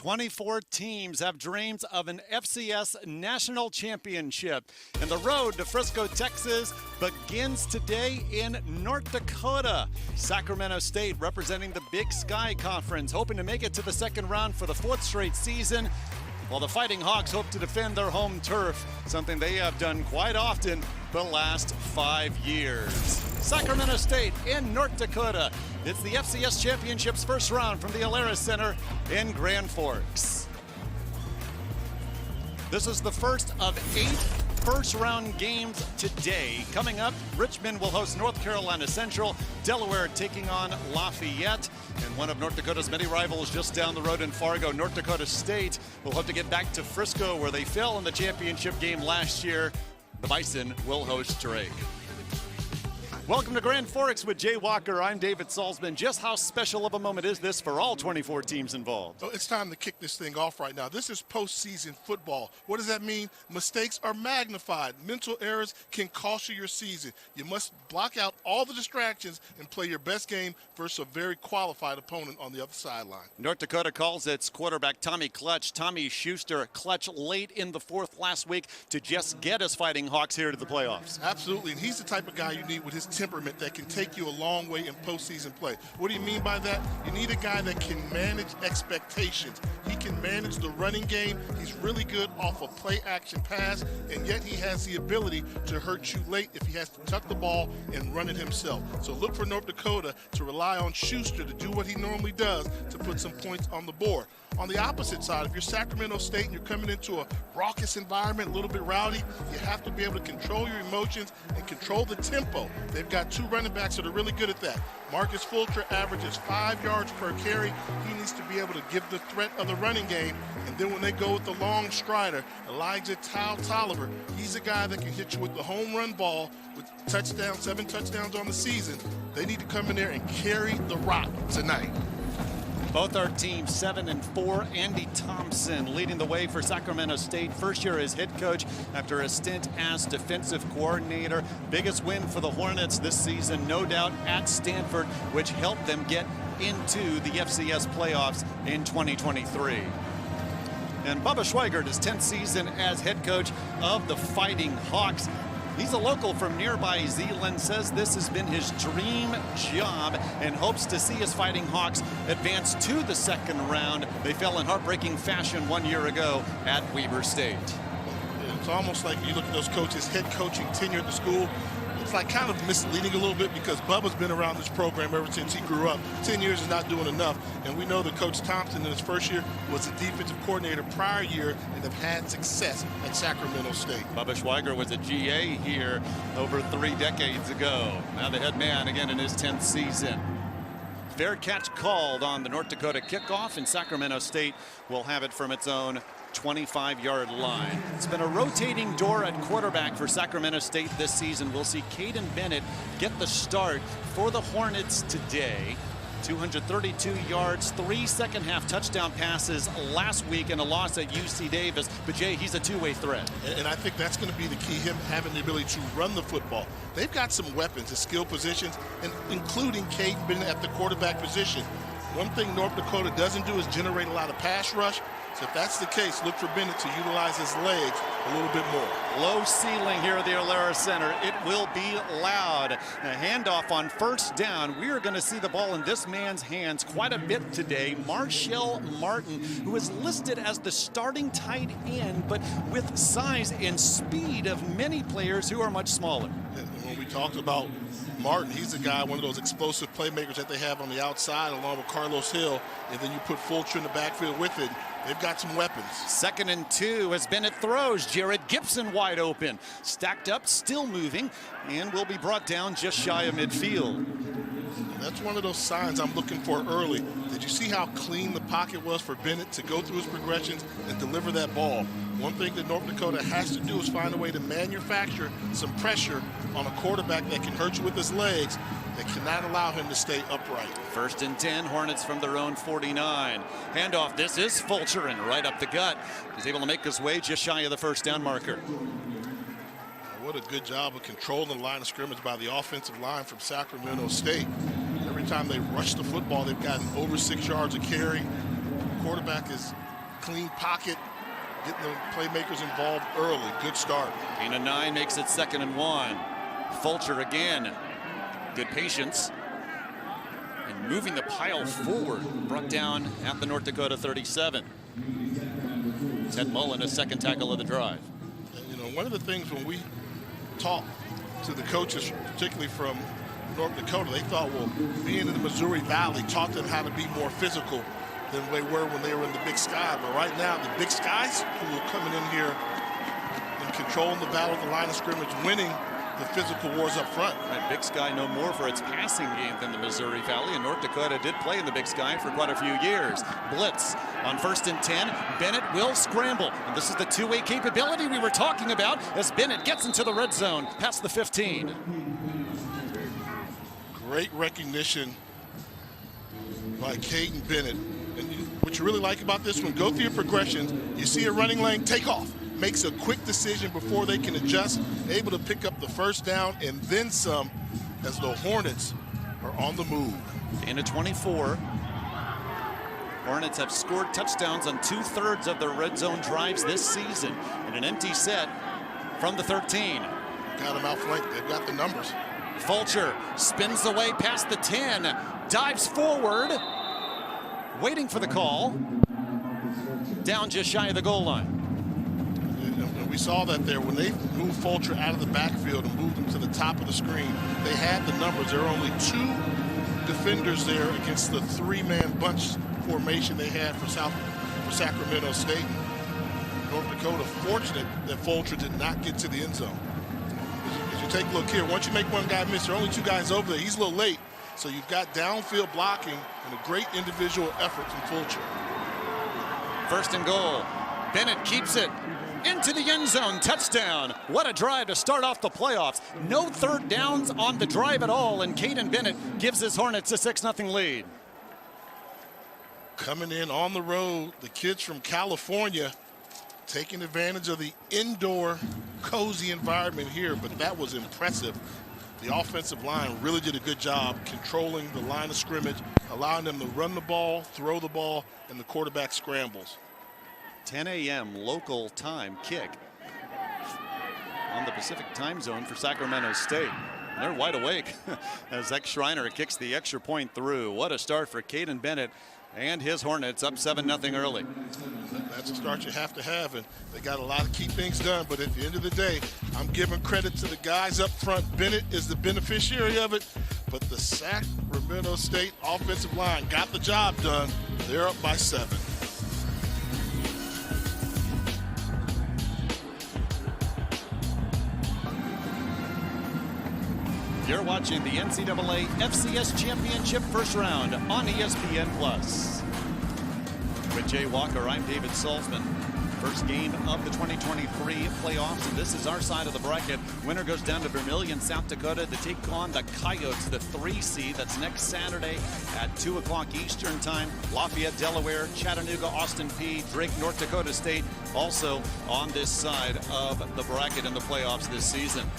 24 teams have dreams of an FCS national championship, and the road to Frisco, Texas begins today in North Dakota. Sacramento State, representing the Big Sky Conference, hoping to make it to the second round for the fourth straight season, while the Fighting Hawks hope to defend their home turf, something they have done quite often the last 5 years. Sacramento State in North Dakota. It's the FCS Championship's first round from the Alerus Center in Grand Forks. This is the first of 8 first-round games today. Coming up, Richmond will host North Carolina Central, Delaware taking on Lafayette, and one of North Dakota's many rivals just down the road in Fargo, North Dakota State, will hope to get back to Frisco, where they fell in the championship game last year. The Bison will host Drake. Welcome to Grand Forks with Jay Walker. I'm David Salzman. Just how special of a moment is this for all 24 teams involved? Well, it's time to kick this thing off right now. This is postseason football. What does that mean? Mistakes are magnified. Mental errors can cost you your season. You must block out all the distractions and play your best game versus a very qualified opponent on the other sideline. North Dakota calls its quarterback Tommy Schuster clutch late in the fourth last week to just get his Fighting Hawks here to the playoffs. Absolutely, and he's the type of guy you need with his temperament that can take you a long way in postseason play. What do you mean by that? You need a guy that can manage expectations. He can manage the running game. He's really good off a play-action pass, and yet he has the ability to hurt you late if he has to tuck the ball and run it himself. So look for North Dakota to rely on Schuster to do what he normally does to put some points on the board. On the opposite side, if you're Sacramento State and you're coming into a raucous environment, a little bit rowdy, you have to be able to control your emotions and control the tempo. They've got 2 running backs that are really good at that. Marcus Fulcher averages 5 yards per carry. He needs to be able to give the threat of the running game. And then when they go with the long strider, Elijah Tolliver, he's a guy that can hit you with the home run ball with 7 touchdowns on the season. They need to come in there and carry the rock tonight. Both our teams 7-4. Andy Thompson leading the way for Sacramento State. First year as head coach after a stint as defensive coordinator. Biggest win for the Hornets this season, no doubt, at Stanford, which helped them get into the FCS playoffs in 2023. And Bubba Schweigert, his 10th season as head coach of the Fighting Hawks. He's a local from nearby Zeeland, says this has been his dream job and hopes to see his Fighting Hawks advance to the second round. They fell in heartbreaking fashion 1 year ago at Weber State. It's almost like you look at those coaches' head coaching tenure at the school. It's like kind of misleading a little bit because Bubba's been around this program ever since he grew up. 10 years is not doing enough. And we know that Coach Thompson in his first year was a defensive coordinator prior year and have had success at Sacramento State. Bubba Schweigert was a GA here over 3 decades ago. Now the head man again in his 10th season. Fair catch called on the North Dakota kickoff, and Sacramento State will have it from its own 25-yard line. It's been a rotating door at quarterback for Sacramento State this season. We'll see Caden Bennett get the start for the Hornets today. 232 yards, 3 second-half touchdown passes last week in a loss at UC Davis. But, Jay, he's a two-way threat. And I think that's going to be the key, him having the ability to run the football. They've got some weapons at skill positions, and including Caden Bennett at the quarterback position. One thing North Dakota doesn't do is generate a lot of pass rush. So if that's the case, look for Bennett to utilize his legs a little bit more. Low ceiling here at the Alerus Center. It will be loud. A handoff on first down. We are going to see the ball in this man's hands quite a bit today. Marshall Martin, who is listed as the starting tight end, but with size and speed of many players who are much smaller. And when we talked about Martin, he's a guy, one of those explosive playmakers that they have on the outside along with Carlos Hill, and then you put Fulcher in the backfield with it. They've got some weapons. 2nd and 2 as Bennett throws. Jared Gibson wide open. Stacked up, still moving, and will be brought down just shy of midfield. That's one of those signs I'm looking for early. Did you see how clean the pocket was for Bennett to go through his progressions and deliver that ball? One thing that North Dakota has to do is find a way to manufacture some pressure on a quarterback that can hurt you with his legs, that cannot allow him to stay upright. 1st and 10, Hornets from their own 49. Handoff, this is Fulcher, and right up the gut. He's able to make his way just shy of the first down marker. What a good job of controlling the line of scrimmage by the offensive line from Sacramento State. Every time they rush the football, they've gotten over 6 yards of carry. The quarterback is clean pocket, getting the playmakers involved early. Good start. Gain of 9 makes it 2nd and 1. Fulcher again. Good patience. And moving the pile forward. Brought down at the North Dakota 37. Ted Mullen, a 2nd tackle of the drive. And, you know, one of the things when we talk to the coaches, particularly from North Dakota, they thought, well, being in the Missouri Valley taught them how to be more physical than they were when they were in the Big Sky. But right now, the Big Skies, who are coming in here and controlling the battle at the line of scrimmage, winning the physical wars up front. Right, Big Sky no more for its passing game than the Missouri Valley, and North Dakota did play in the Big Sky for quite a few years. Blitz on 1st and 10. Bennett will scramble, and this is the two-way capability we were talking about as Bennett gets into the red zone past the 15. Great recognition by Caden Bennett. And what you really like about this one, go through your progressions. You see a running lane, take off. Makes a quick decision before they can adjust, able to pick up the 1st down and then some as the Hornets are on the move. In a 24. Hornets have scored touchdowns on 2/3 of their red zone drives this season. In an empty set from the 13. Got them outflanked. They've got the numbers. Fulcher spins away past the 10. Dives forward. Waiting for the call. Down just shy of the goal line. And we saw that there when they moved Fulcher out of the backfield and moved him to the top of the screen. They had the numbers. There were only 2 defenders there against the 3-man bunch formation they had for Sacramento State. North Dakota fortunate that Fulcher did not get to the end zone. As you take a look here, once you make one guy miss, there are only 2 guys over there. He's a little late. So you've got downfield blocking and a great individual effort from Fulcher. 1st and goal. Bennett keeps it into the end zone. Touchdown. What a drive to start off the playoffs. No 3rd downs on the drive at all, and Caden Bennett gives his Hornets a 6-0 lead. Coming in on the road, the kids from California taking advantage of the indoor cozy environment here, but that was impressive. The offensive line really did a good job controlling the line of scrimmage, allowing them to run the ball, throw the ball, and the quarterback scrambles. 10 a.m. local time kick on the Pacific time zone for Sacramento State. They're wide awake as Zach Schreiner kicks the extra point through. What a start for Caden Bennett and his Hornets, up 7-0 early. That's a start you have to have, and they got a lot of key things done, but at the end of the day, I'm giving credit to the guys up front. Bennett is the beneficiary of it, but the Sacramento State offensive line got the job done. They're up by 7. You're watching the NCAA FCS Championship first round on ESPN+. With Jay Walker, I'm David Salzman. First game of the 2023 playoffs, and this is our side of the bracket. Winner goes down to Vermilion, South Dakota to take on the Coyotes, the 3 seed. That's next Saturday at 2 o'clock Eastern time. Lafayette, Delaware, Chattanooga, Austin Peay, Drake, North Dakota State, also on this side of the bracket in the playoffs this season.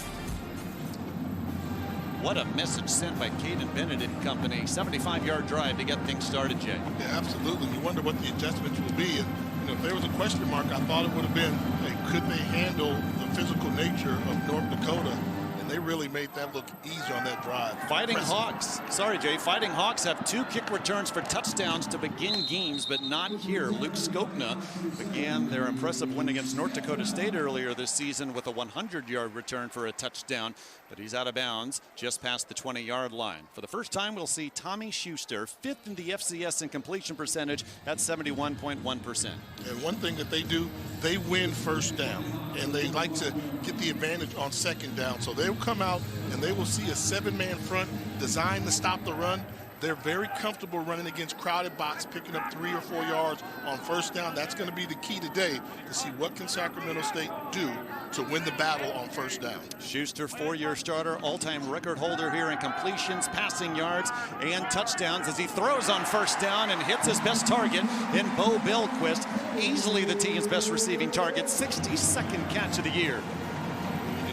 What a message sent by Caden Bennett and company. 75-yard drive to get things started, Jay. Yeah, absolutely. You wonder what the adjustments will be. And, you know, if there was a question mark, I thought it would have been, hey, could they handle the physical nature of North Dakota? And they really made that look easy on that drive. Fighting Hawks. Sorry, Jay. Fighting Hawks have 2 kick returns for touchdowns to begin games, but not here. Luke Skopna began their impressive win against North Dakota State earlier this season with a 100-yard return for a touchdown, but he's out of bounds just past the 20-yard line. For the first time, we'll see Tommy Schuster, 5th in the FCS in completion percentage at 71.1%. And one thing that they do, they win first down, and they like to get the advantage on second down. So they will come out and they will see a 7-man front designed to stop the run. They're very comfortable running against crowded box, picking up 3 or 4 yards on first down. That's going to be the key today to see what can Sacramento State do to win the battle on first down. Schuster, 4-year starter, all-time record holder here in completions, passing yards, and touchdowns as he throws on first down and hits his best target in Bo Billquist. Easily the team's best receiving target, 62nd catch of the year.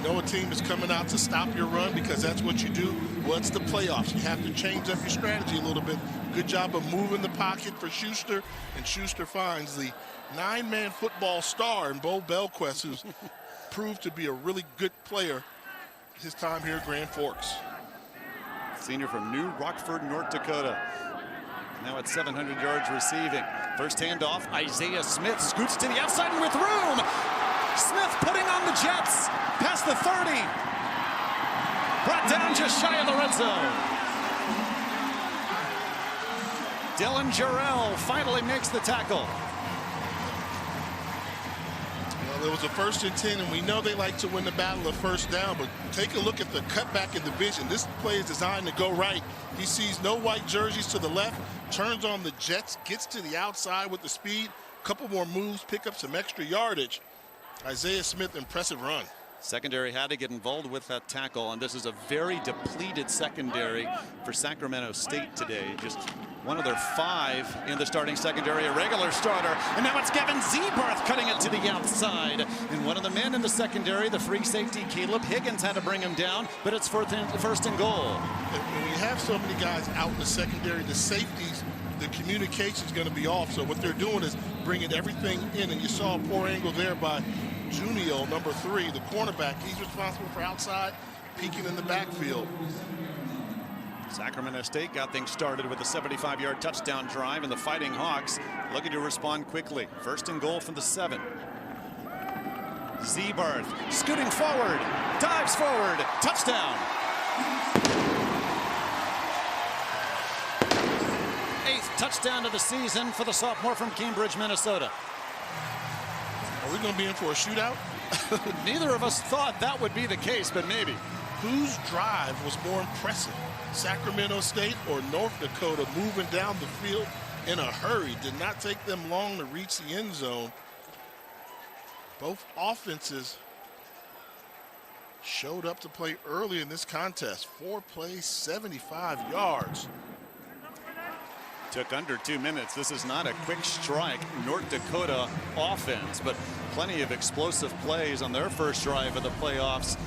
You know a team is coming out to stop your run because that's what you do. Well, it's the playoffs. You have to change up your strategy a little bit. Good job of moving the pocket for Schuster, and Schuster finds the 9-man football star in Bo Belquist, who's proved to be a really good player his time here at Grand Forks. Senior from New Rockford, North Dakota. Now at 700 yards receiving. First handoff, Isaiah Smith scoots to the outside and with room. Smith putting on the Jets past the 30. Brought down just shy of the red zone. Dylan Jarrell finally makes the tackle. Well, it was a 1st and 10, and we know they like to win the battle of first down, but take a look at the cutback in the vision. This play is designed to go right. He sees no white jerseys to the left, turns on the Jets, gets to the outside with the speed, a couple more moves, pick up some extra yardage. Isaiah Smith, impressive run. Secondary had to get involved with that tackle, and this is a very depleted secondary for Sacramento State today. Just one of their 5 in the starting secondary, a regular starter, and now it's Gavin Zebarth cutting it to the outside. And one of the men in the secondary, the free safety Caleb Higgins, had to bring him down, but it's first and goal. And when you have so many guys out in the secondary, the safeties, the communication is going to be off. So what they're doing is bringing everything in, and you saw a poor angle there by Junio, number 3, the cornerback. He's responsible for outside, peeking in the backfield. Sacramento State got things started with a 75-yard touchdown drive, and the Fighting Hawks looking to respond quickly. First and goal from the 7. Zebarth scooting forward, dives forward, touchdown. 8th touchdown of the season for the sophomore from Cambridge, Minnesota. Are we going to be in for a shootout? Neither of us thought that would be the case, but maybe. Whose drive was more impressive? Sacramento State or North Dakota moving down the field in a hurry? Did not take them long to reach the end zone. Both offenses showed up to play early in this contest. 4 plays, 75 yards. Took under 2 minutes. This is not a quick strike North Dakota offense, but plenty of explosive plays on their first drive of the playoffs.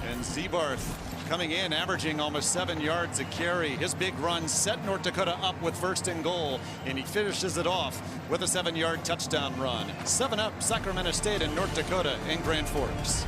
And Zebarth coming in, averaging almost 7 yards a carry. His big run set North Dakota up with first and goal, and he finishes it off with a 7-yard touchdown run. 7-up Sacramento State and North Dakota in Grand Forks.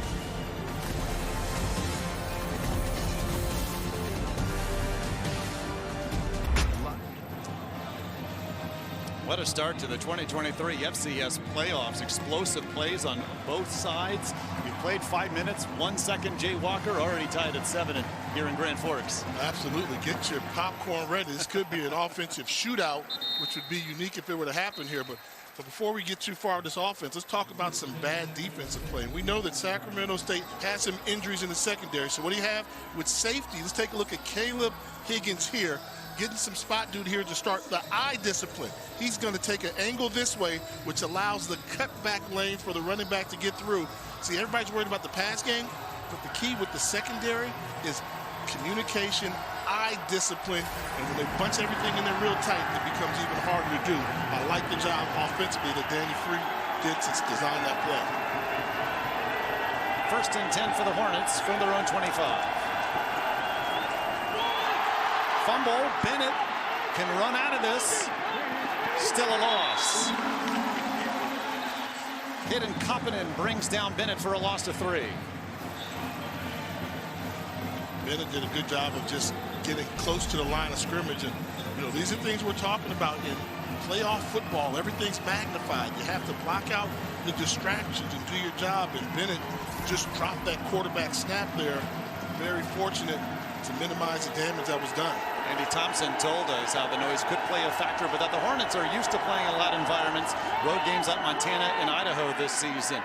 What a start to the 2023 FCS playoffs. Explosive plays on both sides. We played 5 minutes, 1 second. Jay Walker already tied at 7 here in Grand Forks. Absolutely. Get your popcorn ready. This could be an offensive shootout, which would be unique if it were to happen here. But before we get too far with this offense, let's talk about some bad defensive play. We know that Sacramento State has some injuries in the secondary. So what do you have with safety? Let's take a look at Caleb Higgins here, getting some spot dude here to start the eye discipline. He's going to take an angle this way, which allows the cutback lane for the running back to get through. See, everybody's worried about the pass game, but the key with the secondary is communication, eye discipline, and when they bunch everything in there real tight, it becomes even harder to do. I like the job offensively that Danny Free did to design that play. First and 10 for the Hornets from their own 25. Fumble, Bennett can run out of this. Still a loss. Caden Koppinen brings down Bennett for a loss of 3. Bennett did a good job of just getting close to the line of scrimmage. And, you know, these are things we're talking about in playoff football. Everything's magnified. You have to block out the distractions and do your job. And Bennett just dropped that quarterback snap there. Very fortunate to minimize the damage that was done. Andy Thompson told us how the noise could play a factor, but that the Hornets are used to playing in loud environments. Road games at Montana and Idaho this season.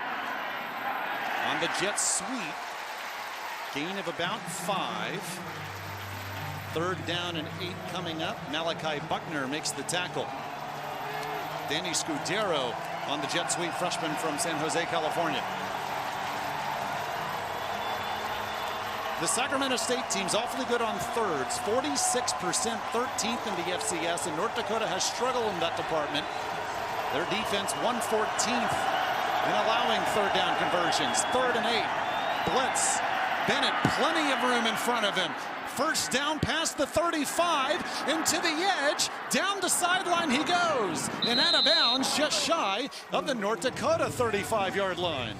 On the jet sweep, gain of about 5. 3rd down and 8 coming up. Malachi Buckner makes the tackle. Danny Scudero on the jet sweep, freshman from San Jose, California. The Sacramento State team's awfully good on thirds, 46%, 13th in the FCS, and North Dakota has struggled in that department. Their defense 114th in allowing 3rd down conversions. 3rd and 8. Blitz. Bennett, plenty of room in front of him. First down past the 35, into the edge, down the sideline he goes, and out of bounds just shy of the North Dakota 35-yard line.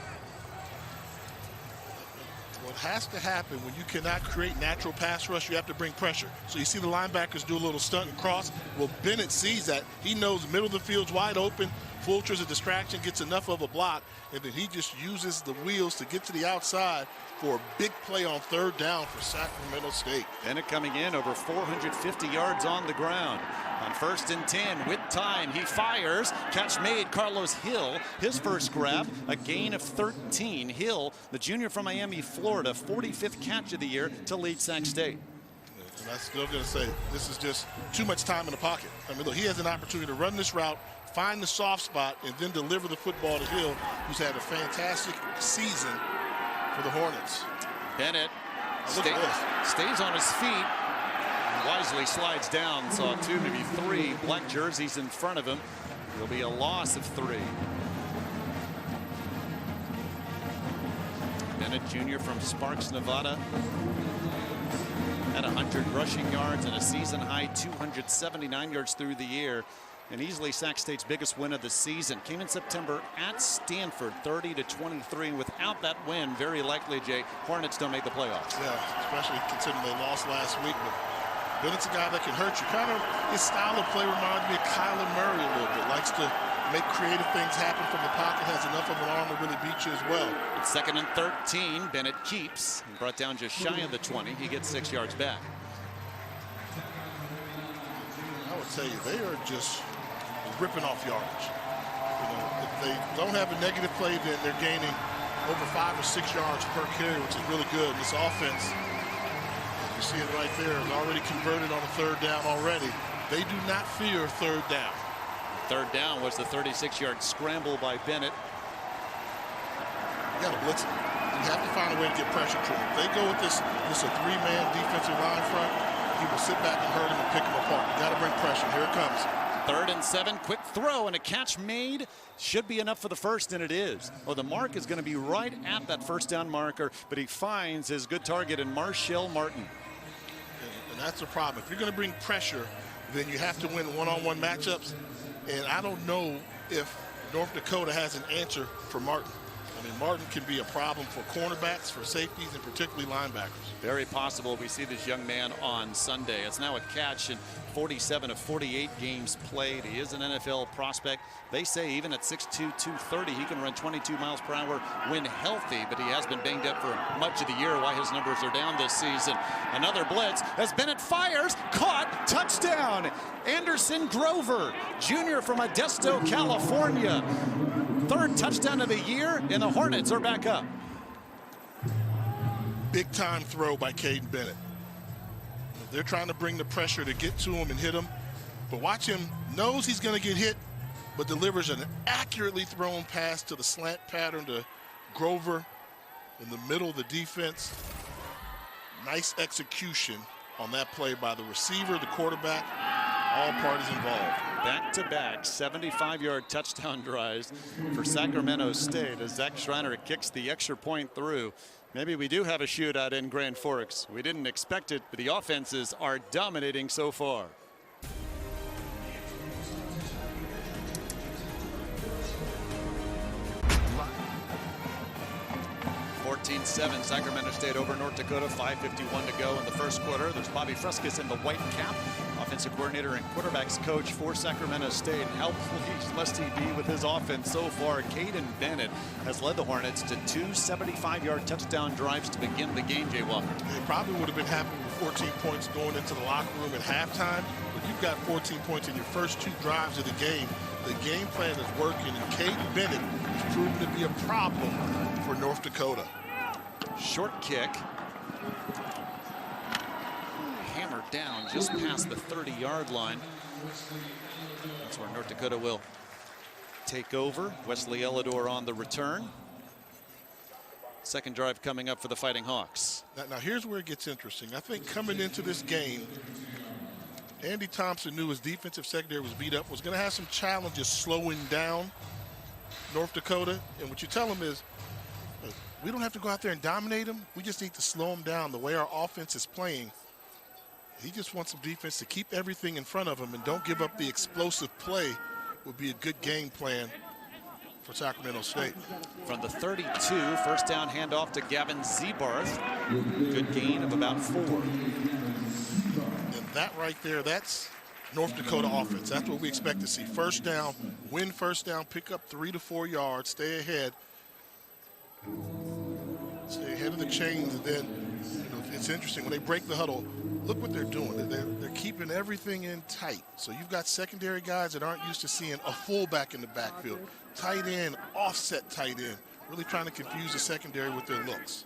What has to happen when you cannot create natural pass rush, you have to bring pressure. So you see the linebackers do a little stunt and cross. Well, Bennett sees that. He knows the middle of the field's wide open. Fulcher's a distraction, gets enough of a block, and then he just uses the wheels to get to the outside for a big play on third down for Sacramento State. Bennett coming in over 450 yards on the ground. On 1st and 10, with time, he fires. Catch made, Carlos Hill. His first grab, a gain of 13. Hill, the junior from Miami, Florida, 45th catch of the year to lead Sac State. And I'm still going to say, this is just too much time in the pocket. I mean, look, he has an opportunity to run this route, find the soft spot, and then deliver the football to Hill, who's had a fantastic season for the Hornets. Bennett stays on his feet. Wisely slides down, saw 2, maybe 3 black jerseys in front of him. It'll be a loss of 3. Bennett Jr. from Sparks, Nevada. Had 100 rushing yards and a season high 279 yards through the year. And easily Sac State's biggest win of the season. Came in September at Stanford, 30-23. And without that win, very likely, Jay, Hornets don't make the playoffs. Yeah, especially considering they lost last week. But Bennett's a guy that can hurt you. Kind of his style of play reminds me of Kyler Murray a little bit. Likes to make creative things happen from the pocket. Has enough of an arm to really beat you as well. It's 2nd and 13. Bennett keeps. Brought down just shy of the 20. He gets 6 yards back. I would tell you, they are just ripping off yardage. You know, if they don't have a negative play, then they're gaining over 5 or 6 yards per carry, which is really good. This offense, you see it right there, is already converted on a 3rd down already. They do not fear 3rd down. 3rd down was the 36-yard scramble by Bennett. You got to blitz him. You have to find a way to get pressure to him. If they go with this a 3-man defensive line front, he will sit back and hurt him and pick him apart. You got to bring pressure. Here it comes. 3rd and 7, quick throw and a catch made. Should be enough for the first, and it is. Well, the mark is going to be right at that 1st down marker, but he finds his good target in Marshall Martin. And that's the problem. If you're going to bring pressure, then you have to win one-on-one matchups. And I don't know if North Dakota has an answer for Martin. I mean, Martin can be a problem for cornerbacks, for safeties, and particularly linebackers. Very possible we see this young man on Sunday. It's now a catch in 47 of 48 games played. He is an NFL prospect. They say even at 6'2", 230, he can run 22 miles per hour when healthy, but he has been banged up for much of the year, why his numbers are down this season. Another blitz as Bennett fires, caught, touchdown. Anderson Grover, junior from Modesto, California. 3rd touchdown of the year, and the Hornets are back up. Big time throw by Caden Bennett. They're trying to bring the pressure to get to him and hit him. But watch him, knows he's going to get hit, but delivers an accurately thrown pass to the slant pattern to Grover in the middle of the defense. Nice execution on that play by the receiver, the quarterback, all parties involved. Back-to-back 75-yard touchdown drives for Sacramento State as Zach Schreiner kicks the extra point through. Maybe we do have a shootout in Grand Forks. We didn't expect it, but the offenses are dominating so far. 14-7, Sacramento State over North Dakota, 5:51 to go in the first quarter. There's Bobby Frescus in the white cap, offensive coordinator and quarterbacks coach for Sacramento State. How pleased must he be with his offense so far? Caden Bennett has led the Hornets to 2 75-yard touchdown drives to begin the game, Jay Walker. They probably would have been happy with 14 points going into the locker room at halftime, but you've got 14 points in your first 2 drives of the game. The game plan is working, and Caden Bennett has proven to be a problem for North Dakota. Short kick. Hammered down just past the 30-yard line. That's where North Dakota will take over. Wesley Elidor on the return. Second drive coming up for the Fighting Hawks. Now here's where it gets interesting. I think coming into this game, Andy Thompson knew his defensive secondary was beat up, was going to have some challenges slowing down North Dakota. And what you tell him is, we don't have to go out there and dominate them. We just need to slow them down the way our offense is playing. He just wants some defense to keep everything in front of him and don't give up the explosive play. Would be a good game plan for Sacramento State. From the 32, first down handoff to Gavin Zebarth. Good gain of about 4. And that right there, that's North Dakota offense. That's what we expect to see. First down, win first down, pick up 3 to 4 yards, stay ahead. Stay ahead of the chains, and then it's interesting when they break the huddle. Look what they're doing. They're keeping everything in tight. So you've got secondary guys that aren't used to seeing a fullback in the backfield, tight end, offset tight end, really trying to confuse the secondary with their looks.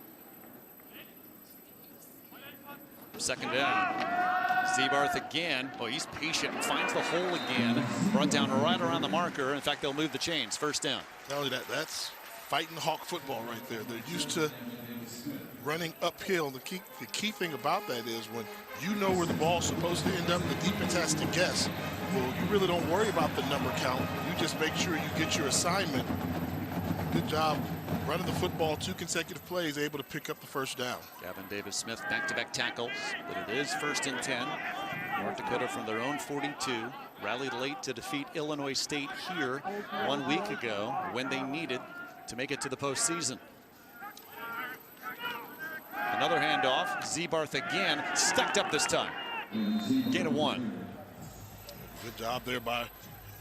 Second down. Zebarth again. Oh, he's patient. Finds the hole again. Brought down right around the marker. In fact, they'll move the chains. First down. Not only that, that's fighting hawk football right there. They're used to running uphill. The key thing about that is when you know where the ball's supposed to end up, the defense has to guess. Well, you really don't worry about the number count. You just make sure you get your assignment. Good job running the football, 2 consecutive plays, able to pick up the first down. Gavin Davis-Smith back-to-back tackles, but it is 1st and 10. North Dakota from their own 42 rallied late to defeat Illinois State here 1 week ago when they needed to make it to the postseason. Another handoff. Zebarth again, stacked up this time. Gain of 1. Good job there by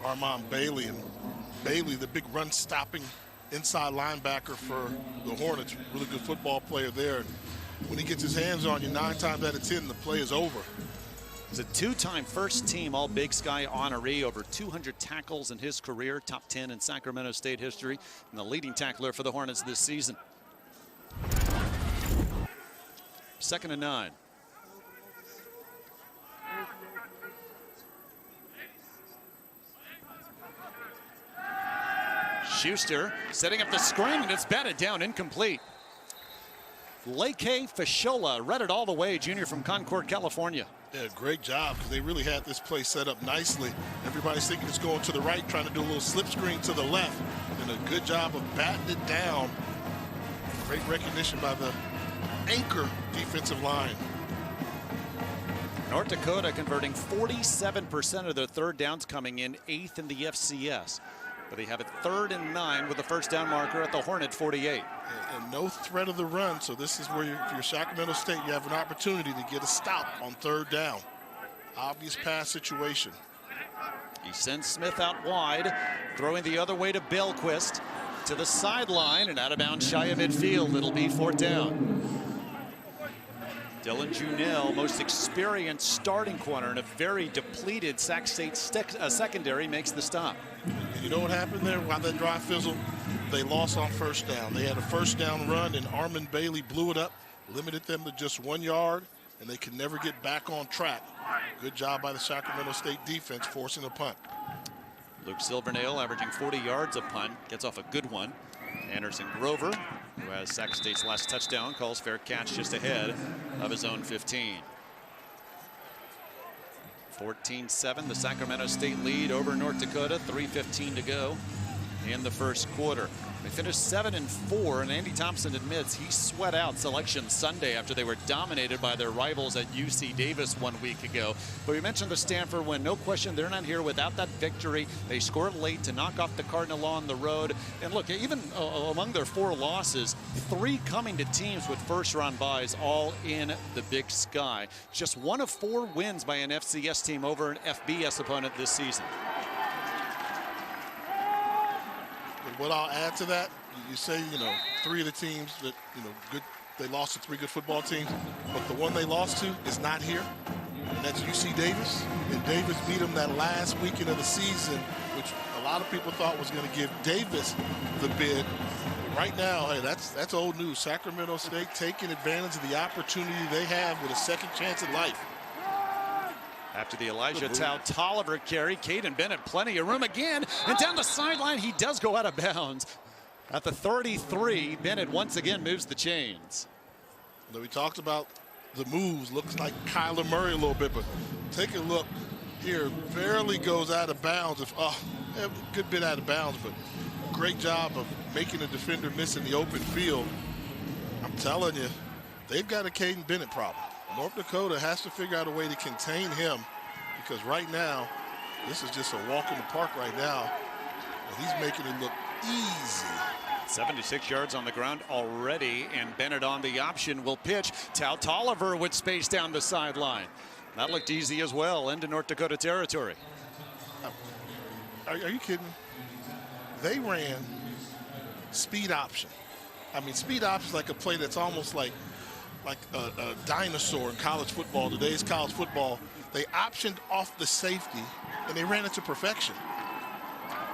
Armand Bailey. And Bailey, the big run-stopping inside linebacker for the Hornets. Really good football player there. When he gets his hands on you, 9 times out of 10, the play is over. He's a 2-time first-team All-Big Sky honoree, over 200 tackles in his career, top 10 in Sacramento State history, and the leading tackler for the Hornets this season. 2nd and 9. Schuster setting up the screen, and it's batted down, incomplete. Leke Fashola read it all the way, junior from Concord, California. Yeah, great job, because they really had this play set up nicely. Everybody's thinking it's going to the right, trying to do a little slip screen to the left, and a good job of batting it down. Great recognition by the anchor defensive line. North Dakota converting 47% of their third downs, coming in 8th in the FCS. But they have it 3rd and 9 with the first down marker at the Hornet 48. And no threat of the run, so this is where if you're Sacramento State, you have an opportunity to get a stop on 3rd down. Obvious pass situation. He sends Smith out wide, throwing the other way to Belquist, to the sideline and out of bounds shy of midfield. It'll be 4th down. Dylan Junell, most experienced starting corner in a very depleted Sac State secondary, makes the stop. You know what happened there? While that drive fizzled, they lost on first down. They had a first down run, and Armand Bailey blew it up, limited them to just 1 yard, and they could never get back on track. Good job by the Sacramento State defense forcing a punt. Luke Silvernail averaging 40 yards a punt, gets off a good one. Anderson Grover, who has Sac State's last touchdown, calls fair catch just ahead of his own 15. 14-7, the Sacramento State lead over North Dakota, 3:15 to go in the first quarter. They finished 7-4, and Andy Thompson admits he sweat out Selection Sunday after they were dominated by their rivals at UC Davis 1 week ago. But we mentioned the Stanford win. No question, they're not here without that victory. They scored late to knock off the Cardinal on the road. And look, even among their 4 losses, 3 coming to teams with first-round byes, all in the Big Sky. Just 1 of 4 wins by an FCS team over an FBS opponent this season. What I'll add to that, you say, 3 of the teams that, good, they lost to 3 good football teams, but the one they lost to is not here, and that's UC Davis. And Davis beat them that last weekend of the season, which a lot of people thought was going to give Davis the bid. Right now, hey, that's old news. Sacramento State taking advantage of the opportunity they have with a second chance at life. After the Elijah Tolliver carry, Caden Bennett plenty of room again, and down the sideline he does go out of bounds. At the 33, Bennett once again moves the chains. We talked about the moves, looks like Kyler Murray a little bit, but take a look here, barely goes out of bounds. A good bit out of bounds, but great job of making the defender miss in the open field. I'm telling you, they've got a Caden Bennett problem. North Dakota has to figure out a way to contain him, because right now, this is just a walk in the park right now. And he's making it look easy. 76 yards on the ground already, and Bennett on the option will pitch. Tolliver with space down the sideline. That looked easy as well into North Dakota territory. Are you kidding? They ran speed option. I mean, speed option is like a play that's almost like a dinosaur in college football. Today's college football, they optioned off the safety, and they ran it to perfection.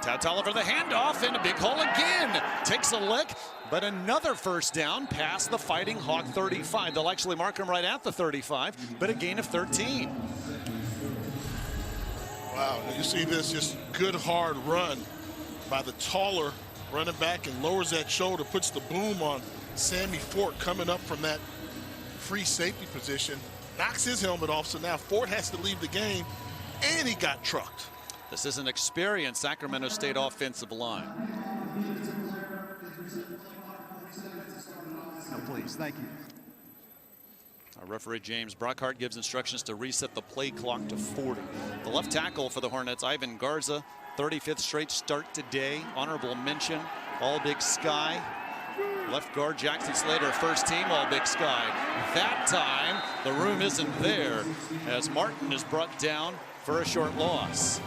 Tolliver the handoff, and a big hole again. Takes a lick, but another first down past the Fighting Hawk 35. They'll actually mark him right at the 35, but a gain of 13. Wow, you see this just good hard run by the taller running back, and lowers that shoulder, puts the boom on Sammy Fort coming up from that free safety position, knocks his helmet off, so now Fort has to leave the game, and he got trucked. This is an experienced Sacramento State offensive line. No, please, thank you. Our referee James Brockhart gives instructions to reset the play clock to 40. The left tackle for the Hornets, Ivan Garza, 35th straight start today. Honorable mention, All Big Sky. Left guard Jackson Slater, first team All Big Sky. That time, the room isn't there as Martin is brought down for a short loss.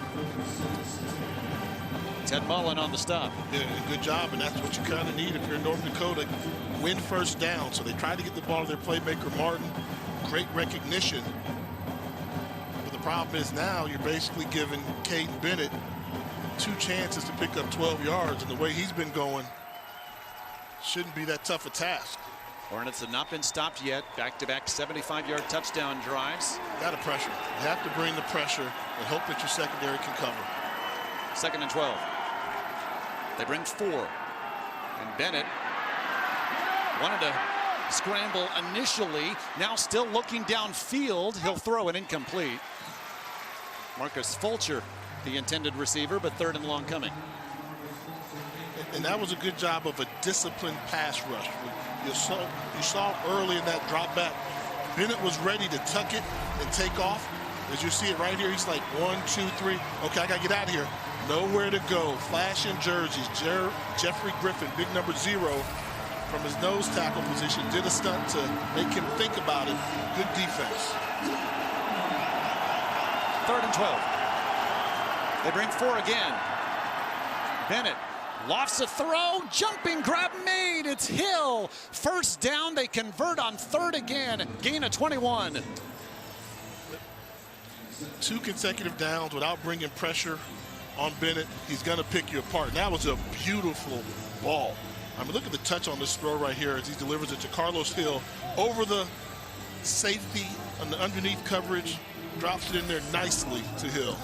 Ted Mullen on the stop. Did a good job, and that's what you kind of need if you're in North Dakota. Win first down. So they tried to get the ball to their playmaker, Martin. Great recognition. But the problem is now you're basically giving Caden Bennett 2 chances to pick up 12 yards, and the way he's been going, shouldn't be that tough a task. Hornets have not been stopped yet. Back-to-back 75-yard touchdown drives. Got to pressure. You have to bring the pressure and hope that your secondary can cover. 2nd and 12. They bring 4. And Bennett wanted to scramble initially. Now still looking downfield. He'll throw it incomplete. Marcus Fulcher, the intended receiver, but 3rd and long coming. And that was a good job of a disciplined pass rush. You saw early in that drop back, Bennett was ready to tuck it and take off. As you see it right here, he's like 1, 2, 3. Okay, I got to get out of here. Nowhere to go. Flashing jerseys. Jeffrey Griffin, big number 0, from his nose tackle position, did a stunt to make him think about it. Good defense. 3rd and 12. They bring 4 again. Bennett lofts a throw, jumping grab made. It's Hill. First down, they convert on 3rd again. Gain of 21. 2 consecutive downs without bringing pressure on Bennett. He's going to pick you apart. And that was a beautiful ball. I mean, look at the touch on this throw right here as he delivers it to Carlos Hill over the safety on the underneath coverage. Drops it in there nicely to Hill.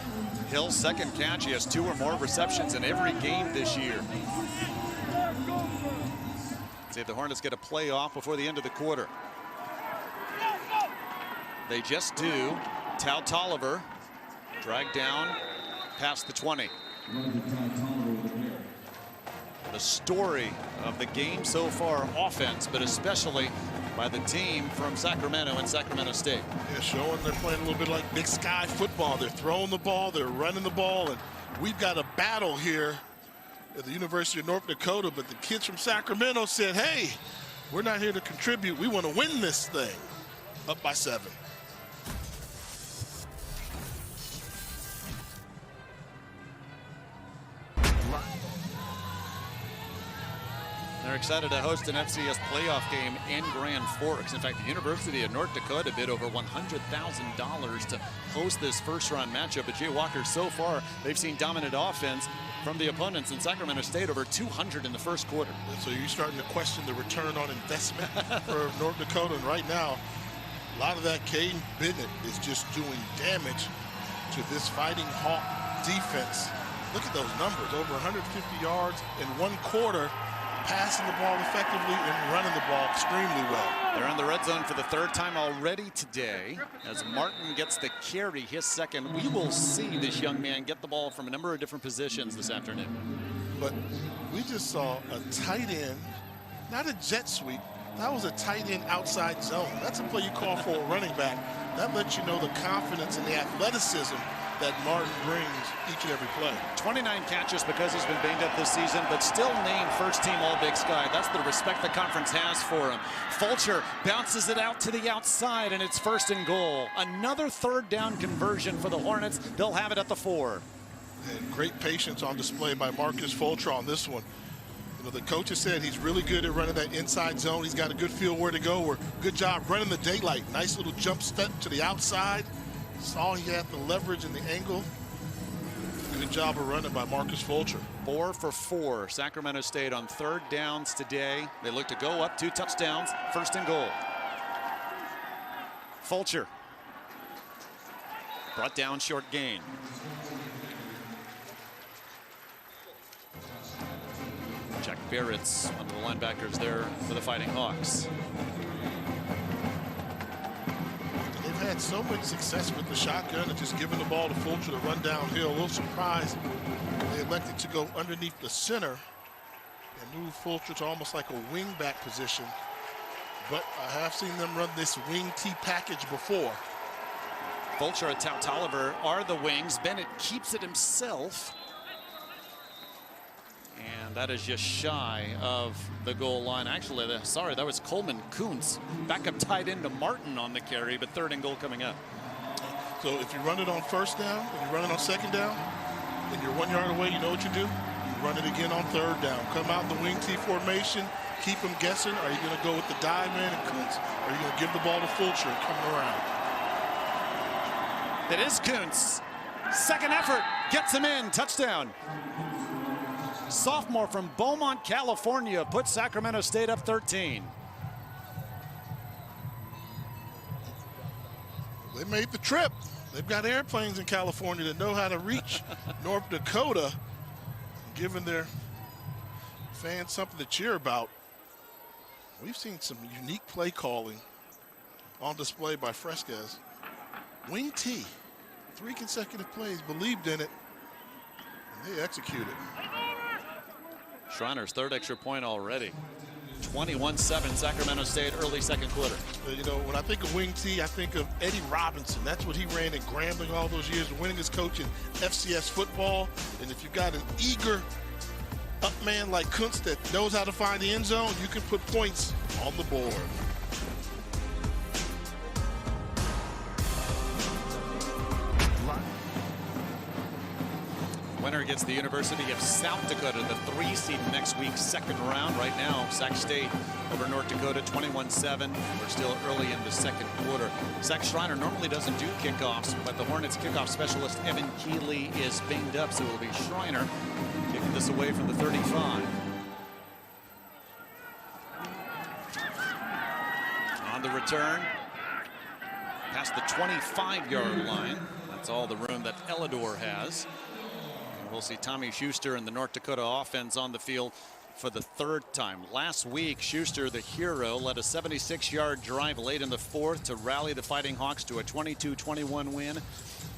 Hill's second catch. He has 2 or more receptions in every game this year. See if the Hornets get a play off before the end of the quarter. They just do. Tolliver dragged down past the 20. The story of the game so far, offense, but especially by the team from Sacramento and Sacramento State. Yeah, showing they're playing a little bit like Big Sky football. They're throwing the ball, they're running the ball, and we've got a battle here at the University of North Dakota, but the kids from Sacramento said, hey, we're not here to contribute. We want to win this thing. Up by 7. They're excited to host an FCS playoff game in Grand Forks. In fact, the University of North Dakota bid over $100,000 to host this first-round matchup. But Jay Walker, so far, they've seen dominant offense from the opponents in Sacramento State, over 200 in the first quarter. So you're starting to question the return on investment for North Dakota. And right now, a lot of that Caden Bennett is just doing damage to this Fighting Hawk defense. Look at those numbers, over 150 yards in 1 quarter. Passing the ball effectively and running the ball extremely well. They're on the red zone for the 3rd time already today as Martin gets the carry, his second. We will see this young man get the ball from a number of different positions this afternoon. But we just saw a tight end, not a jet sweep, That was a tight end outside zone. That's a play you call for a running back. That lets you know the confidence and the athleticism that Martin brings each and every play. 29 catches because he's been banged up this season, but still named first team All-Big Sky. That's the respect the conference has for him. Fulcher bounces it out to the outside, and it's 1st and goal. Another 3rd down conversion for the Hornets. They'll have it at the 4. And great patience on display by Marcus Fulcher on this one. You know, the coach has said he's really good at running that inside zone. He's got a good feel where to go. Or good job running the daylight. Nice little jump step to the outside. Saw he had the leverage and the angle. Good job of running by Marcus Fulcher. 4 for 4. Sacramento State on 3rd downs today. They look to go up 2 touchdowns. 1st and goal. Fulcher brought down, short gain. Jack Barrett's one of the linebackers there for the Fighting Hawks. They've had so much success with the shotgun and just giving the ball to Fulcher to run downhill. A little surprised they elected to go underneath the center and move Fulcher to almost like a wing back position. But I have seen them run this wing T package before. Fulcher and Tolliver are the wings. Bennett keeps it himself. And that is just shy of the goal line. Actually, that was Coleman Kuntz. Backup tight end to Martin on the carry, but 3rd and goal coming up. So if you run it on 1st down, and you run it on 2nd down, and you're 1 yard away, you know what you do? You run it again on 3rd down. Come out in the wing T formation, keep them guessing. Are you going to go with the dive man and Kuntz? Or are you going to give the ball to Fulcher coming around? It is Kuntz. 2nd effort, gets him in, touchdown. Sophomore from Beaumont, California, puts Sacramento State up 13. They made the trip. They've got airplanes in California that know how to reach North Dakota, giving their fans something to cheer about. We've seen some unique play calling on display by Fresquez. Wing T, 3 consecutive plays, believed in it, and they executed. Schreiner's 3rd extra point already. 21-7 Sacramento State, early 2nd quarter. You know, when I think of wing T, I think of Eddie Robinson. That's what he ran in Grambling all those years, winning his coach in FCS football. And if you've got an eager up man like Kuntz that knows how to find the end zone, you can put points on the board. Winner gets the University of South Dakota, the 3 seed next week, 2nd round. Right now, Sac State over North Dakota, 21-7. We're still early in the 2nd quarter. Zach Schreiner normally doesn't do kickoffs, but the Hornets kickoff specialist Evan Keeley is banged up, so it will be Schreiner kicking this away from the 35. On the return, past the 25-yard line. That's all the room that Elidor has. We'll see Tommy Schuster and the North Dakota offense on the field for the 3rd time. Last week, Schuster, the hero, led a 76-yard drive late in the 4th to rally the Fighting Hawks to a 22-21 win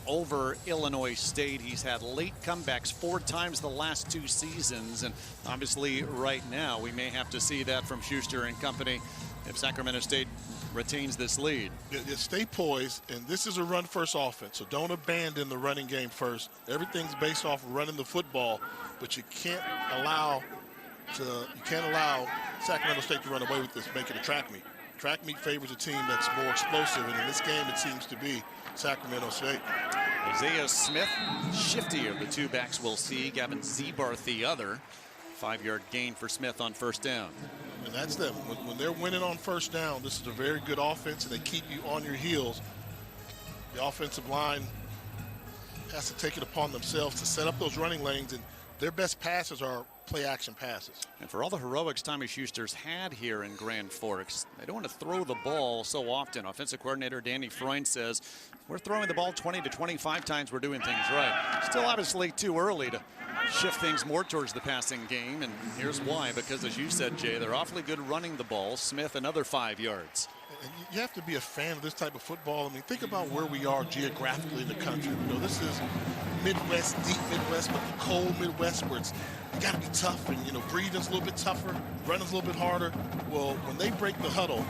over Illinois State. He's had late comebacks 4 times the last 2 seasons, and obviously right now we may have to see that from Schuster and company if Sacramento State retains this lead. Stay poised, and this is a run-first offense, so don't abandon the running game first. Everything's based off of running the football, but you can't allow Sacramento State to run away with this, make it a track meet. Track meet favors a team that's more explosive, and in this game it seems to be Sacramento State. Isaiah Smith, shifty of the 2 backs we'll see. Gavin Zebarth the other. 5-yard gain for Smith on 1st down. And that's them. When they're winning on 1st down, this is a very good offense, and they keep you on your heels. The offensive line has to take it upon themselves to set up those running lanes, and their best passes are play-action passes. And for all the heroics Tommy Schuster's had here in Grand Forks, they don't want to throw the ball so often. Offensive coordinator Danny Freund says, we're throwing the ball 20 to 25 times, we're doing things right. Still obviously too early to shift things more towards the passing game, and here's why. Because as you said, Jay, they're awfully good running the ball. Smith another 5 yards. And you have to be a fan of this type of football. I mean, think about where we are geographically in the country. You know, this is Midwest, deep Midwest, but the cold Midwest where it's, you got to be tough and, you know, breathing's a little bit tougher, running's a little bit harder. Well, when they break the huddle,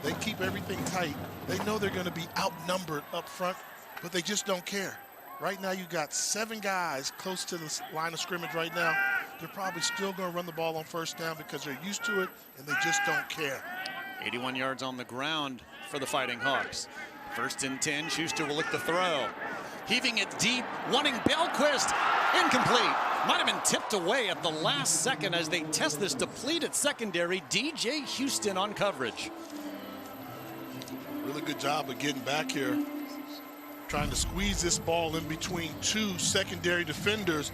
they keep everything tight. They know they're going to be outnumbered up front, but they just don't care. Right now, you got 7 guys close to the line of scrimmage right now. They're probably still going to run the ball on first down because they're used to it and they just don't care. 81 yards on the ground for the Fighting Hawks. 1st and 10, Schuster will look to throw. Heaving it deep, wanting Belquist, incomplete. Might have been tipped away at the last second as they test this depleted secondary. DJ Houston on coverage. Really good job of getting back here. Trying to squeeze this ball in between 2 secondary defenders.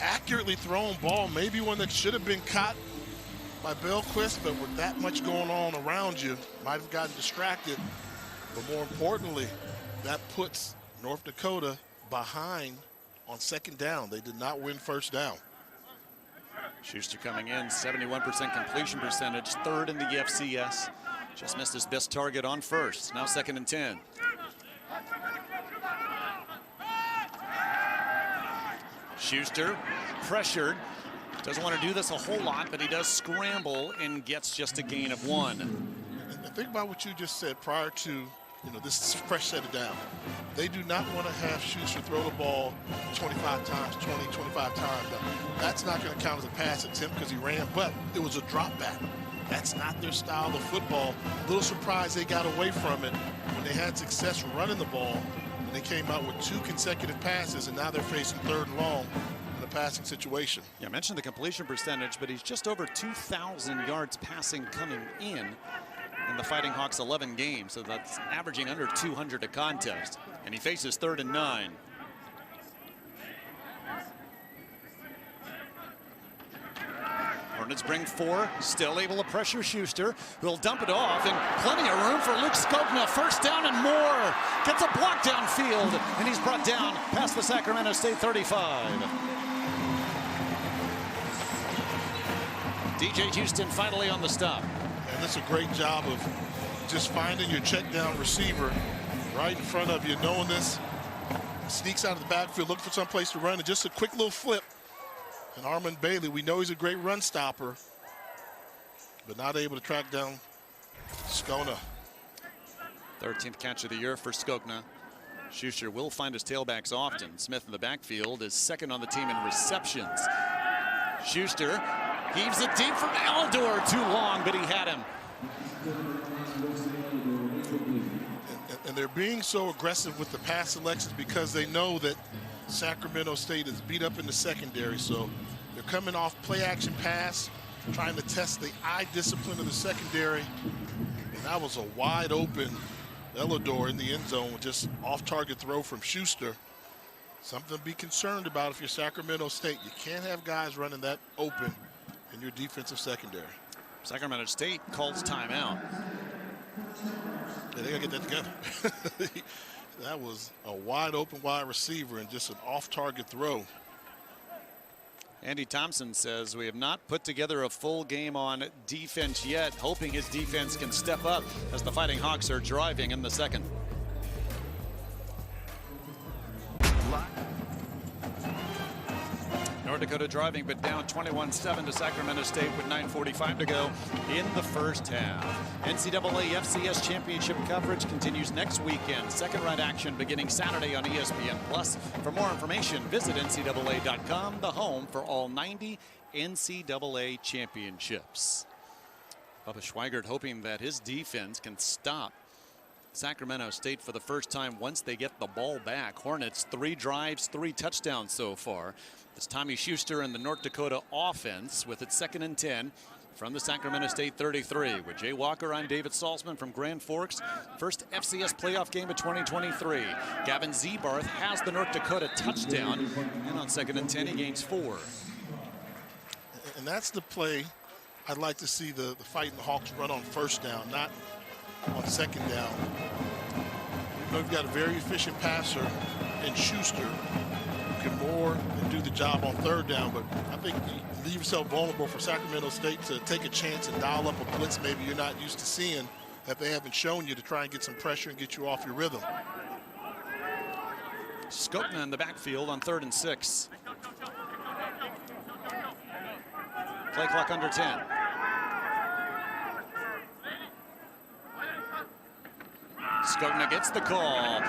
Accurately thrown ball, maybe one that should have been caught by Belquist, but with that much going on around you, might have gotten distracted. But more importantly, that puts North Dakota behind on 2nd down. They did not win 1st down. Schuster coming in, 71% completion percentage, 3rd in the FCS. Just missed his best target on 1st. Now 2nd and 10. Schuster pressured. Doesn't want to do this a whole lot, but he does scramble and gets just a gain of 1. And think about what you just said prior to, you know, this fresh set it down. They do not want to have Schuster throw the ball 25 times, 20, 25 times. That's not going to count as a pass attempt because he ran, but it was a drop back. That's not their style of football. A little surprised they got away from it when they had success running the ball. And they came out with 2 consecutive passes, and now they're facing 3rd and long in a passing situation. Yeah, I mentioned the completion percentage, but he's just over 2,000 yards passing coming in the Fighting Hawks 11 games. So that's averaging under 200 a contest. And he faces 3rd and 9. Hornets bring 4, still able to pressure Schuster, who'll dump it off, and plenty of room for Luke Skogna. 1st down and more. Gets a block downfield, and he's brought down past the Sacramento State 35. DJ Houston finally on the stop. And that's a great job of just finding your check down receiver right in front of you, knowing this. Sneaks out of the backfield, looking for some place to run, and just a quick little flip. And Armand Bailey, we know he's a great run stopper, but not able to track down Skogna. 13th catch of the year for Skogna. Schuster will find his tailbacks often. Smith in the backfield is 2nd on the team in receptions. Schuster heaves it deep from Alidor. Too long, but he had him. And they're being so aggressive with the pass selections because they know that Sacramento State is beat up in the secondary, so they're coming off play action pass, trying to test the eye discipline of the secondary. And that was a wide open Elidor in the end zone with just off target throw from Schuster. Something to be concerned about if you're Sacramento State. You can't have guys running that open in your defensive secondary. Sacramento State calls timeout. Yeah, they gotta get that together. That was a wide open wide receiver and just an off-target throw. Andy Thompson says we have not put together a full game on defense yet, hoping his defense can step up as the Fighting Hawks are driving in the 2nd. North Dakota driving, but down 21-7 to Sacramento State with 9:45 to go in the 1st half. NCAA FCS championship coverage continues next weekend. 2nd-run action beginning Saturday on ESPN+. For more information, visit NCAA.com, the home for all 90 NCAA championships. Bubba Schweigert hoping that his defense can stop Sacramento State for the first time once they get the ball back. Hornets 3 drives, 3 touchdowns so far. It's Tommy Schuster and the North Dakota offense with its 2nd and 10 from the Sacramento State 33. With Jay Walker, I'm David Salzman from Grand Forks. First FCS playoff game of 2023. Gavin Zebarth has the North Dakota touchdown, and on 2nd and 10 he gains 4. And that's the play I'd like to see the Fighting Hawks run on 1st down, not on 2nd down. You know, you've got a very efficient passer in Schuster who can more than do the job on 3rd down, but I think you leave yourself vulnerable for Sacramento State to take a chance and dial up a blitz maybe you're not used to seeing that they haven't shown you to try and get some pressure and get you off your rhythm. Skopna in the backfield on 3rd and 6. Play clock under 10. Skopna gets the call.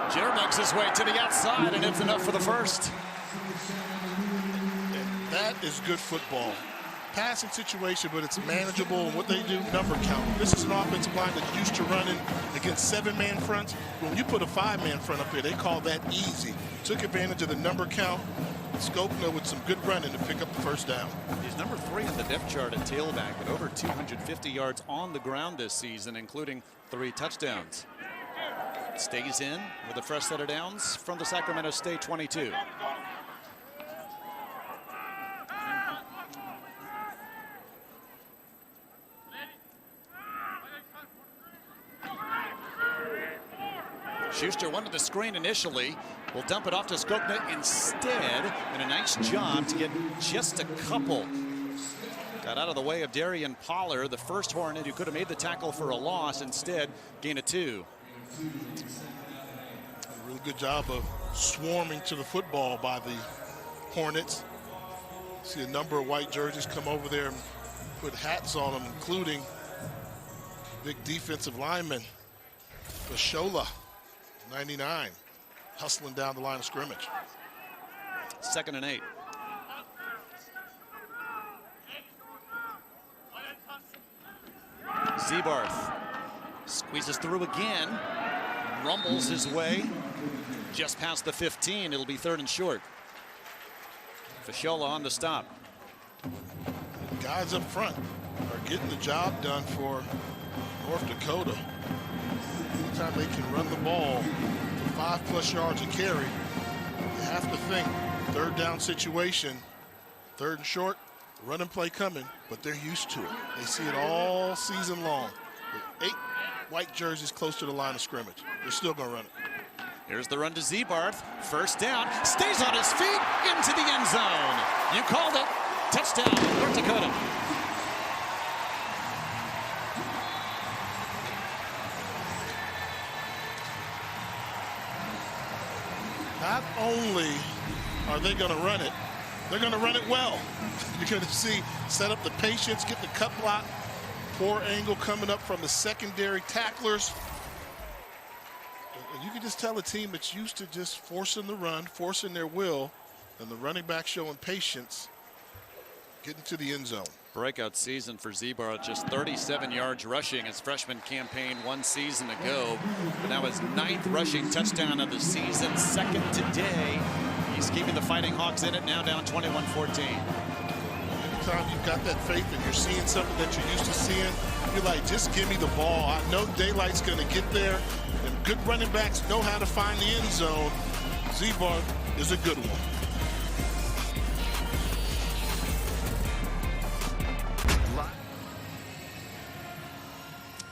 Jerbucks his way to the outside, and it's enough for the first. And that is good football. Passing situation, but it's manageable. And what they do, number count. This is an offensive line that's used to running against 7-man fronts. When you put a 5-man front up here, they call that easy. Took advantage of the number count. Skopna with some good running to pick up the first down. He's number 3 in the depth chart at tailback with over 250 yards on the ground this season, including 3 touchdowns. Stays in with a fresh set of downs from the Sacramento State 22. Schuster wanted the screen initially. Will dump it off to Skopna instead, and a nice job to get just a couple. Got out of the way of Darian Pollard, the first Hornet who could have made the tackle for a loss. Instead, gain of 2. A really good job of swarming to the football by the Hornets. See a number of white jerseys come over there and put hats on them, including big defensive lineman, Fashola, 99, hustling down the line of scrimmage. 2nd and 8. Zebarth squeezes through again, rumbles his way just past the 15. It'll be 3rd and short. Fashola on the stop. Guys up front are getting the job done for North Dakota. Anytime they can run the ball for 5+ yards a carry, you have to think 3rd down situation, 3rd and short, run and play coming, but they're used to it. They see it all season long. With 8 white jerseys close to the line of scrimmage, they're still going to run it. Here's the run to Zebarth. First down, stays on his feet into the end zone. You called it. Touchdown, North Dakota. Not only are they going to run it, they're going to run it well. You're going to see set up the patience, get the cut block. Poor angle coming up from the secondary tacklers. And you can just tell a team that's used to just forcing the run, forcing their will, and the running back showing patience, getting to the end zone. Breakout season for Zebarth, just 37 yards rushing his freshman campaign 1 season ago. But now his 9th rushing touchdown of the season, 2nd today. He's keeping the Fighting Hawks in it, now down 21-14. Anytime you've got that faith and you're seeing something that you're used to seeing, you're like, just give me the ball. I know daylight's going to get there, and good running backs know how to find the end zone. Zebarth is a good one.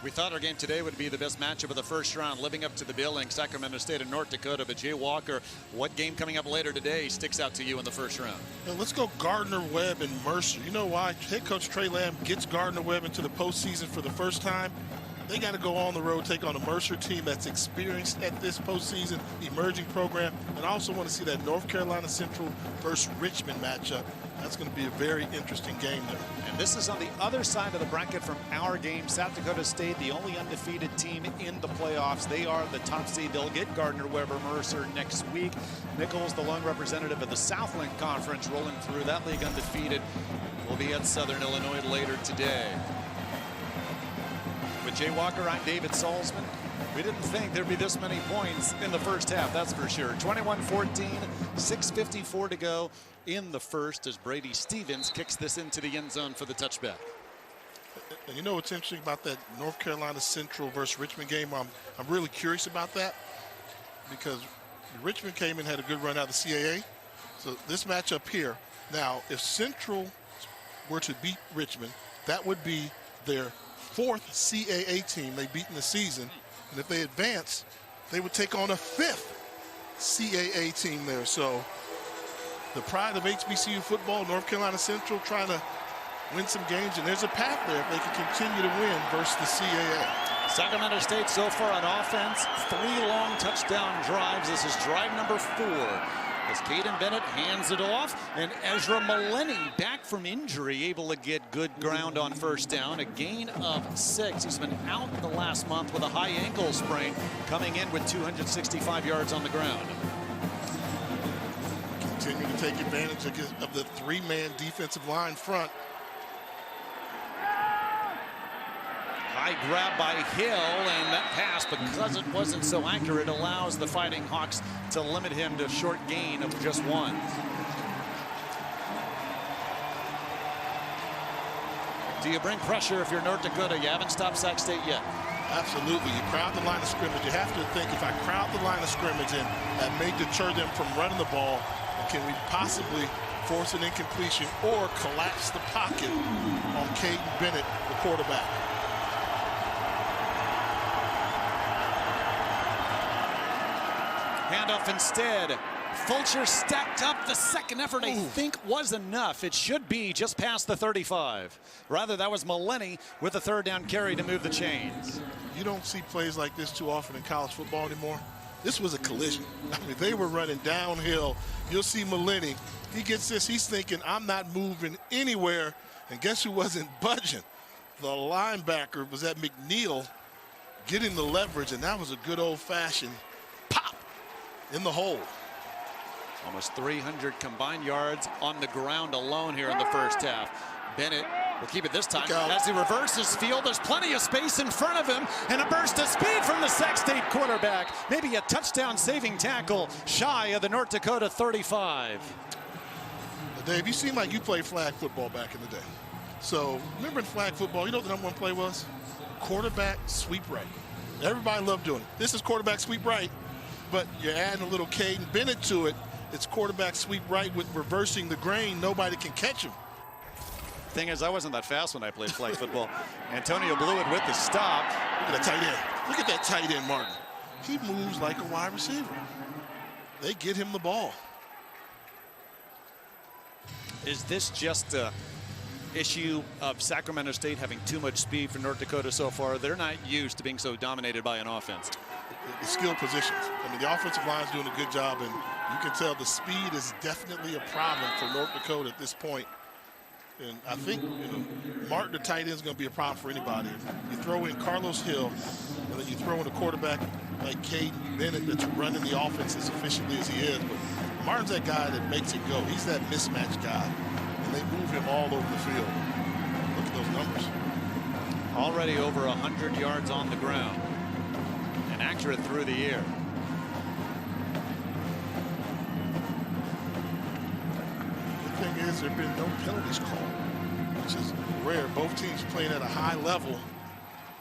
We thought our game today would be the best matchup of the first round, living up to the billing, Sacramento State and North Dakota. But Jay Walker, what game coming up later today sticks out to you in the first round? Now let's go Gardner-Webb and Mercer. You know why? Head coach Trey Lamb gets Gardner-Webb into the postseason for the first time. They got to go on the road, take on a Mercer team that's experienced at this postseason, emerging program. And I also want to see that North Carolina Central versus Richmond matchup. That's going to be a very interesting game there. And this is on the other side of the bracket from our game. South Dakota State, the only undefeated team in the playoffs. They are the top seed. They'll get Gardner-Webb or Mercer next week. Nichols, the lone representative of the Southland Conference, rolling through that league undefeated, will be at Southern Illinois later today. With Jay Walker, I'm David Salzman. We didn't think there'd be this many points in the first half, that's for sure. 21-14, 6:54 to go in the first as Brady Stevens kicks this into the end zone for the touchback. And you know what's interesting about that North Carolina Central versus Richmond game? I'm really curious about that because Richmond came in and had a good run out of the CAA. So this matchup here, now if Central were to beat Richmond, that would be their 4th CAA team they beat in the season. And if they advance, they would take on a 5th CAA team there. So the pride of HBCU football, North Carolina Central trying to win some games, and there's a path there if they can continue to win versus the CAA. Sacramento State so far on offense, 3 long touchdown drives. This is drive number 4. As Caden Bennett hands it off, and Ezra Maleni, back from injury, able to get good ground on first down. A gain of 6. He's been out the last month with a high ankle sprain, coming in with 265 yards on the ground. Continue to take advantage of the 3-man defensive line front. High grab by Hill, and that pass, because it wasn't so accurate, allows the Fighting Hawks to limit him to a short gain of just 1. Do you bring pressure if you're North Dakota? You haven't stopped Sac State yet. Absolutely. You crowd the line of scrimmage. You have to think, if I crowd the line of scrimmage and that may deter them from running the ball, can we possibly force an incompletion or collapse the pocket on Caden Bennett, the quarterback? Handoff instead. Fulcher stacked up. The second effort, I think, was enough. It should be just past the 35. Rather, that was Maleni with a 3rd down carry to move the chains. You don't see plays like this too often in college football anymore. This was a collision. I mean, they were running downhill. You'll see Maleni. He gets this. He's thinking, I'm not moving anywhere. And guess who wasn't budging? The linebacker was at McNeil getting the leverage, and that was a good old-fashioned pop in the hole. Almost 300 combined yards on the ground alone here in the first half. Bennett will keep it this time. As he reverses field, there's plenty of space in front of him, and a burst of speed from the Sac State quarterback. Maybe a touchdown-saving tackle shy of the North Dakota 35. Dave, you seem like you played flag football back in the day. So remember in flag football, you know what the #1 play was? Quarterback sweep right. Everybody loved doing it. This is quarterback sweep right, but you're adding a little Caden Bennett to it. It's quarterback sweep right with reversing the grain. Nobody can catch him. Thing is, I wasn't that fast when I played flag football. Antonio blew it with the stop. Look at that tight end. Look at that tight end, Martin. He moves like a wide receiver. They get him the ball. Is this just a issue of Sacramento State having too much speed for North Dakota so far? They're not used to being so dominated by an offense. The skill positions. I mean, the offensive line's doing a good job, and you can tell the speed is definitely a problem for North Dakota at this point. And I think, Martin, the tight end, is going to be a problem for anybody. You throw in Carlos Hill, and then you throw in a quarterback like Caden Bennett that's running the offense as efficiently as he is. But Martin's that guy that makes it go. He's that mismatch guy, and they move him all over the field. Look at those numbers. Already over 100 yards on the ground, and accurate through the air. The thing is, there have been no penalties called, which is rare. Both teams playing at a high level,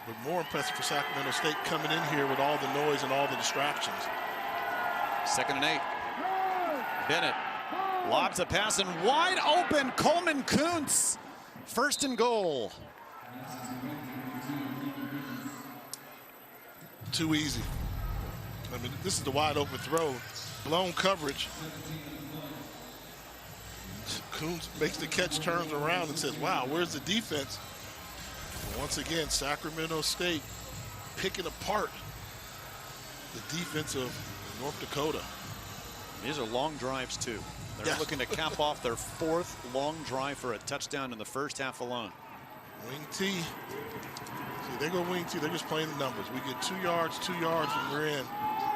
but more impressive for Sacramento State coming in here with all the noise and all the distractions. 2nd and 8. Bennett lobs a pass, and wide open Coleman Kuntz. 1st and goal. Too easy. I mean, this is the wide open throw. Blown coverage. Kuntz makes the catch, turns around and says, wow, where's the defense? And once again, Sacramento State picking apart the defense of North Dakota. These are long drives, too. They're looking to cap off their 4th long drive for a touchdown in the first half alone. Wing T. See, they go wing T. They're just playing the numbers. We get 2 yards, and we're in.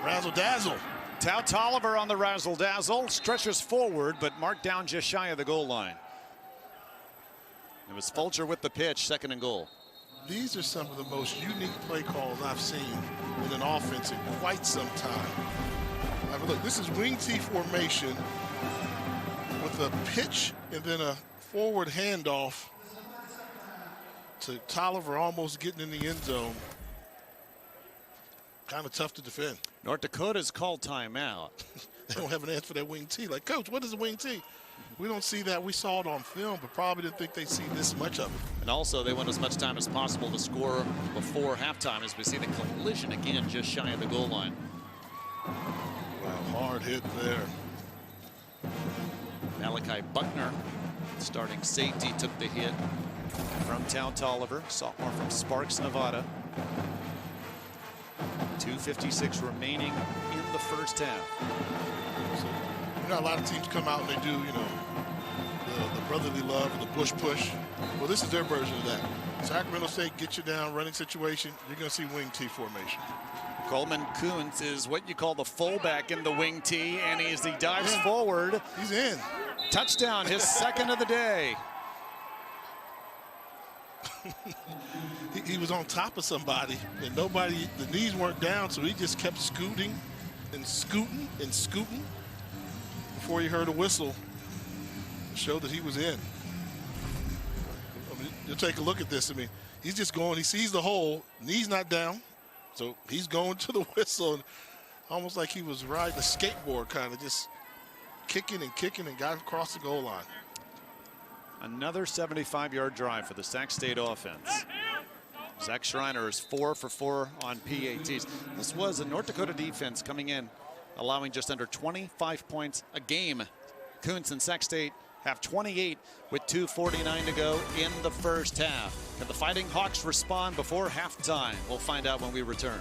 Razzle dazzle. Tao Tolliver on the razzle dazzle, stretches forward, but marked down just shy of the goal line. It was Fulcher with the pitch, 2nd and goal. These are some of the most unique play calls I've seen in an offense in quite some time. I mean, look, this is wing T formation with a pitch and then a forward handoff to Tolliver, almost getting in the end zone. Kind of tough to defend. North Dakota's called timeout. They don't have an answer for that wing T. Like, Coach, what is a wing T? We don't see that. We saw it on film, but probably didn't think they'd see this much of it. And also, they want as much time as possible to score before halftime, as we see the collision again just shy of the goal line. Wow, hard hit there. Malachi Buckner, starting safety, took the hit from Tao Tolliver, sophomore from Sparks, Nevada. 2:56 remaining in the first half. So, you know, a lot of teams come out and they do, you know, the brotherly love and the bush push. Well, this is their version of that. Sacramento State gets you down, running situation. You're going to see wing T formation. Coleman Kuntz is what you call the fullback in the wing T, and as he dives forward, he's in. Touchdown, his second of the day. He was on top of somebody, and nobody, the knees weren't down, so he just kept scooting and scooting and scooting before he heard a whistle to show that he was in. I mean, you'll take a look at this. I mean, he's just going, he sees the hole, knees not down, so he's going to the whistle, and almost like he was riding a skateboard, kind of just kicking and got across the goal line. Another 75-yard drive for the Sac State offense. Zach Schreiner is 4 for 4 on PATs. This was a North Dakota defense coming in, allowing just under 25 points a game. Kuntz and Sac State have 28 with 2:49 to go in the first half. Can the Fighting Hawks respond before halftime? We'll find out when we return.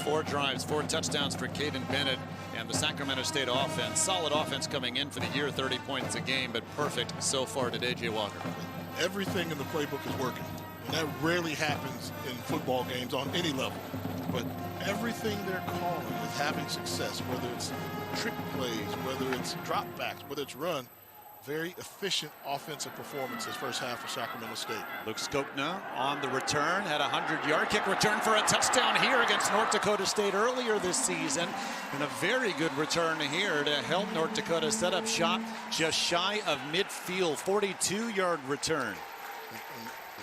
Four drives, 4 touchdowns for Caden Bennett and the Sacramento State offense. Solid offense coming in for the year, 30 points a game, but perfect so far today, Jay Walker. Everything in the playbook is working. And that rarely happens in football games on any level. But everything they're calling is having success, whether it's trick plays, whether it's dropbacks, whether it's run. Very efficient offensive performance this first half for Sacramento State. Luke Skopna on the return, had a 100-yard kick return for a touchdown here against North Dakota State earlier this season. And a very good return here to help North Dakota set up shop just shy of midfield. 42-yard return.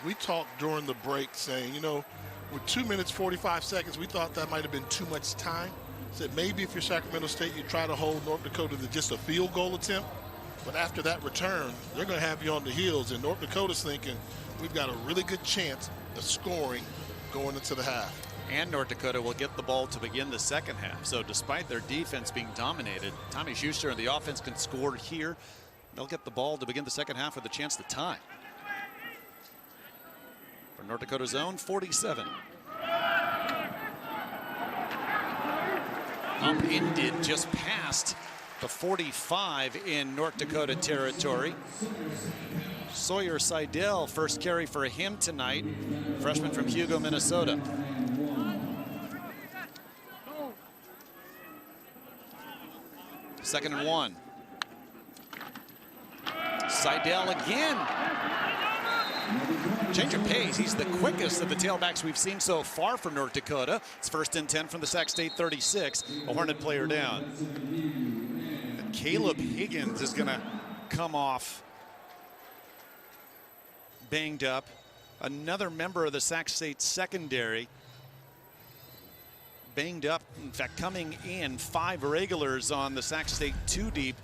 We talked during the break saying, you know, with 2 minutes, 45 seconds, we thought that might have been too much time. Said maybe if you're Sacramento State, you try to hold North Dakota to just a field goal attempt. But after that return, they're going to have you on the heels. And North Dakota's thinking, we've got a really good chance of scoring going into the half. And North Dakota will get the ball to begin the second half. So despite their defense being dominated, Tommy Schuster and the offense can score here. They'll get the ball to begin the second half with a chance to tie. For North Dakota's own 47. Hump ended just past the 45 in North Dakota territory. Sawyer Seidel, first carry for him tonight, freshman from Hugo, Minnesota. Second and 1. Seidel again. Change of pace. He's the quickest of the tailbacks we've seen so far for North Dakota. It's 1st and 10 from the Sac State 36. A Hornet player down. And Caleb Higgins is going to come off banged up. Another member of the Sac State secondary banged up. In fact, coming in 5 regulars on the Sac State 2 deep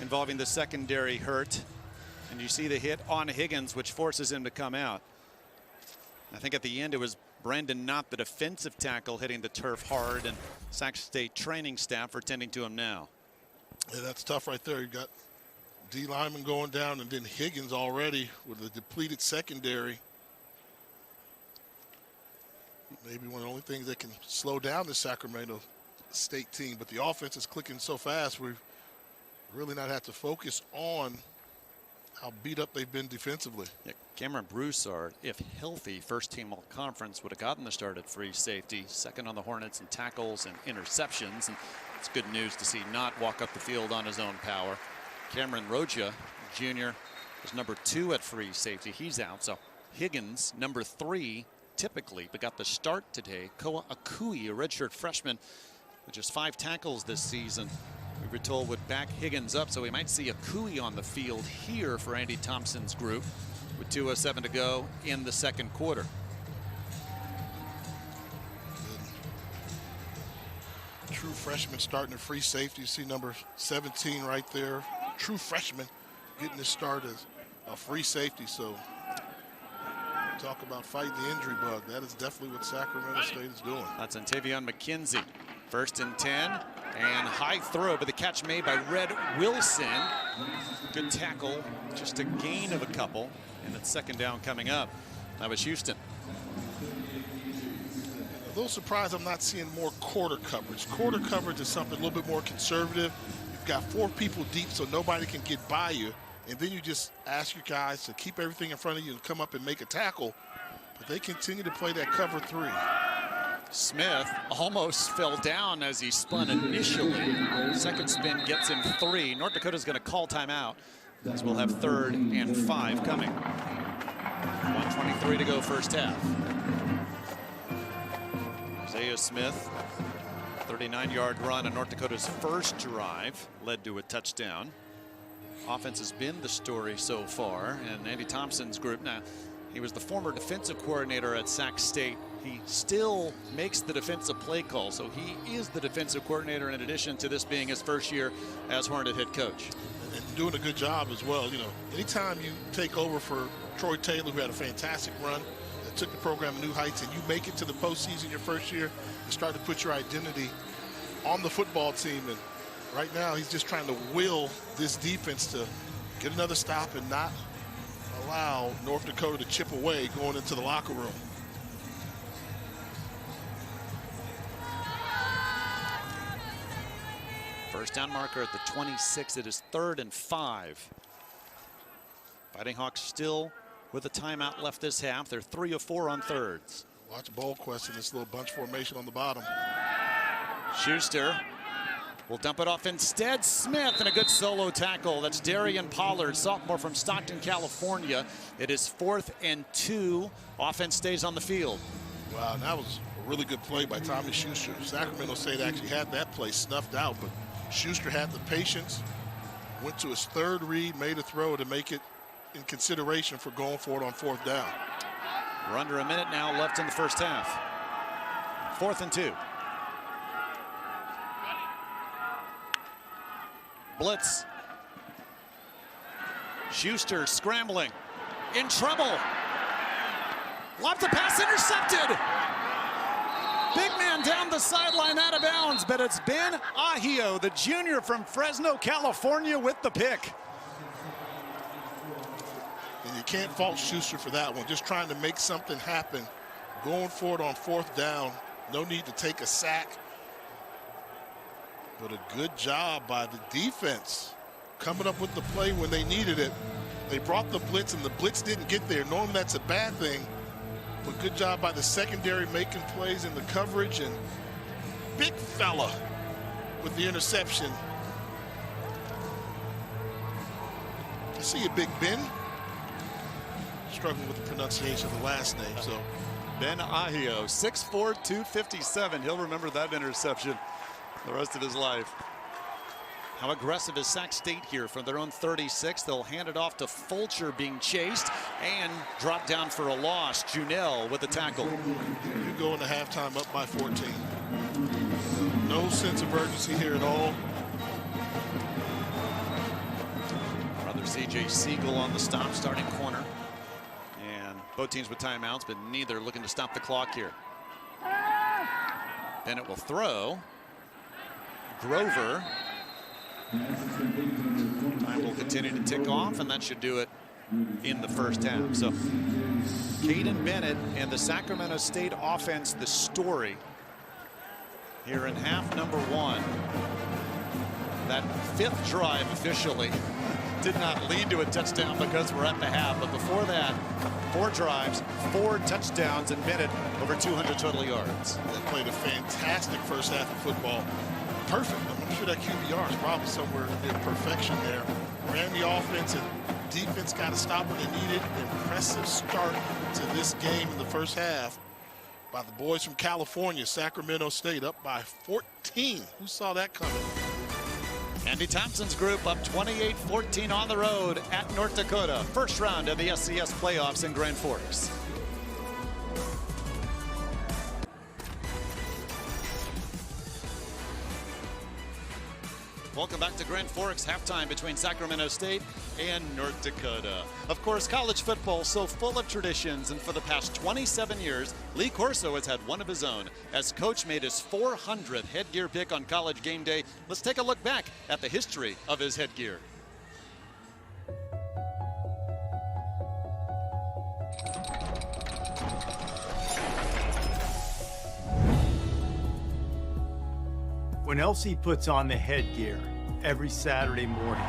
involving the secondary hurt. And you see the hit on Higgins, which forces him to come out. I think at the end it was Brandon Knott, the defensive tackle, hitting the turf hard, and Sac State training staff are tending to him now. Yeah, that's tough right there. You got D lineman going down, and then Higgins already with a depleted secondary. Maybe one of the only things that can slow down the Sacramento State team, but the offense is clicking so fast, we've really not had to focus on how beat up they've been defensively. Yeah, Cameron Broussard, if healthy, first team all conference, would have gotten the start at free safety, second on the Hornets in tackles and interceptions. And it's good news to see Knott walk up the field on his own power. Cameron Roja, Jr., is number 2 at free safety. He's out. So Higgins, number 3, typically, but got the start today. Koa Akui, a redshirt freshman with just 5 tackles this season, we were told would back Higgins up, so we might see Akui on the field here for Andy Thompson's group with 2:07 to go in the second quarter. True freshman starting at free safety. You see number 17 right there. True freshman getting his start as a free safety. So talk about fighting the injury bug. That is definitely what Sacramento State is doing. That's Antavion McKenzie. First and 10, and high throw, but the catch made by Red Wilson. Good tackle, just a gain of a couple, and it's second down coming up. That was Houston. A little surprised I'm not seeing more quarter coverage. Quarter coverage is something a little bit more conservative. You've got 4 people deep so nobody can get by you, and then you just ask your guys to keep everything in front of you and come up and make a tackle, but they continue to play that cover 3. Smith almost fell down as he spun initially. Second spin gets him 3. North Dakota's going to call timeout as we'll have 3rd and 5 coming. 1:23 to go first half. Isaiah Smith, 39-yard run on North Dakota's first drive, led to a touchdown. Offense has been the story so far, and Andy Thompson's group. Now, he was the former defensive coordinator at Sac State. He still makes the defensive play call, so he is the defensive coordinator in addition to this being his first year as Hornet head coach. And doing a good job as well. You know, anytime you take over for Troy Taylor, who had a fantastic run, that took the program to new heights, and you make it to the postseason your first year, you start to put your identity on the football team. And right now, he's just trying to will this defense to get another stop and not allow North Dakota to chip away going into the locker room. First down marker at the 26. It is 3rd and 5. Fighting Hawks still with a timeout left this half. They're 3 of 4 on thirds. Watch ball quest in this little bunch formation on the bottom. Schuster will dump it off instead. Smith and a good solo tackle. That's Darian Pollard, sophomore from Stockton, California. It is 4th and 2. Offense stays on the field. Wow, that was a really good play by Tommy Schuster. Sacramento State actually had that play snuffed out, but Schuster had the patience, went to his 3rd read, made a throw to make it in consideration for going for it on 4th down. We're under a minute now left in the first half. 4th and 2. Blitz. Schuster scrambling. In trouble. Lobbed the pass intercepted. Big man down the sideline out of bounds, but it's Ben Ahio, the junior from Fresno, California, with the pick. And you can't fault Schuster for that one. Just trying to make something happen. Going for it on 4th down. No need to take a sack. But a good job by the defense coming up with the play when they needed it. They brought the blitz, and the blitz didn't get there. Normally that's a bad thing. But good job by the secondary making plays in the coverage, and big fella with the interception. I see you, Big Ben. Struggling with the pronunciation of the last name. So Ben Ahio, 6'4", 257. He'll remember that interception the rest of his life. How aggressive is Sac State here from their own 36? They'll hand it off to Fulcher being chased and drop down for a loss. Junell with the tackle. You go into halftime up by 14. No sense of urgency here at all. Brother C.J. Siegel on the stop, starting corner. And both teams with timeouts, but neither looking to stop the clock here. Bennett will throw. Grover. Time will continue to tick off, and that should do it in the first half. So Caden Bennett and the Sacramento State offense, the story here in half number 1. That 5th drive officially did not lead to a touchdown because we're at the half. But before that, 4 drives, 4 touchdowns, and Bennett over 200 total yards. They played a fantastic first half of football. Perfect. I'm sure that QBR is probably somewhere near perfection there. Ran the offense, and defense got to stop when they needed. Impressive start to this game in the first half by the boys from California. Sacramento State up by 14. Who saw that coming? Andy Thompson's group up 28-14 on the road at North Dakota. First round of the FCS playoffs in Grand Forks. Welcome back to Grand Forks, halftime between Sacramento State and North Dakota. Of course, college football so full of traditions, and for the past 27 years, Lee Corso has had one of his own. As coach made his 400th headgear pick on College game day, let's take a look back at the history of his headgear. When LC puts on the headgear every Saturday morning,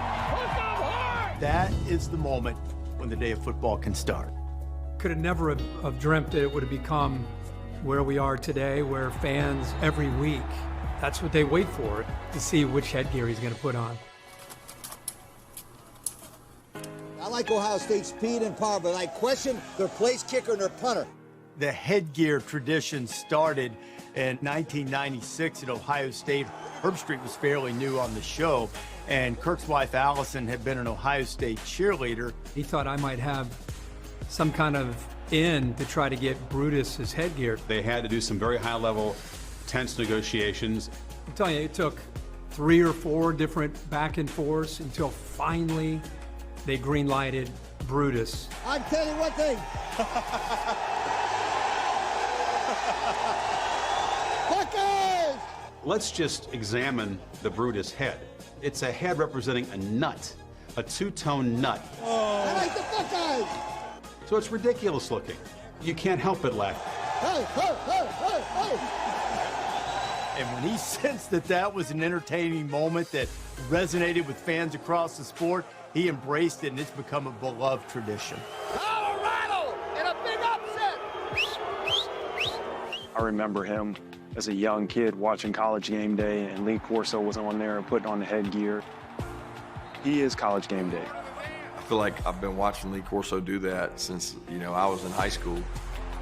that is the moment when the day of football can start. Could have never have dreamt that it would have become where we are today, where fans every week, that's what they wait for, to see which headgear he's going to put on. I like Ohio State's speed and power, but I question their place kicker and their punter. The headgear tradition started in 1996 at Ohio State. Herbstreit was fairly new on the show, and Kirk's wife Allison had been an Ohio State cheerleader. He thought I might have some kind of in to try to get Brutus his headgear. They had to do some very high-level, tense negotiations. I'm telling you, it took 3 or 4 different back and forths until finally they green-lighted Brutus. I'll tell you one thing. Buckeyes! Let's just examine the Brutus head. It's a head representing a nut, a two-tone nut. I like the Buckeyes! So it's ridiculous looking. You can't help but laugh. Hey, hey, hey, hey, hey! And when he sensed that that was an entertaining moment that resonated with fans across the sport, he embraced it, and it's become a beloved tradition. Colorado in a big upset! I remember him as a young kid watching College game day, and Lee Corso was on there putting on the headgear. He is College game day. I feel like I've been watching Lee Corso do that since, I was in high school.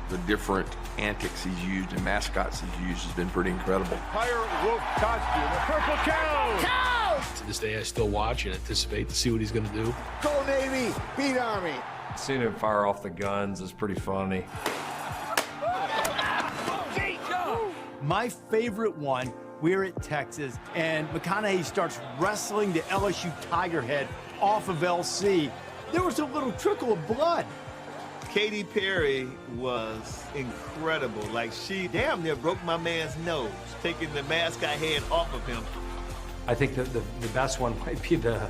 The different antics he's used and mascots he's used has been pretty incredible. Fire wolf costume, a purple cow! Cow! To this day, I still watch and anticipate to see what he's going to do. Go Navy, beat Army. Seeing him fire off the guns is pretty funny. My favorite one, we're at Texas, and McConaughey starts wrestling the LSU Tiger head off of LC. There was a little trickle of blood. Katy Perry was incredible. Like, she damn near broke my man's nose, taking the mascot head off of him. I think that the best one might be the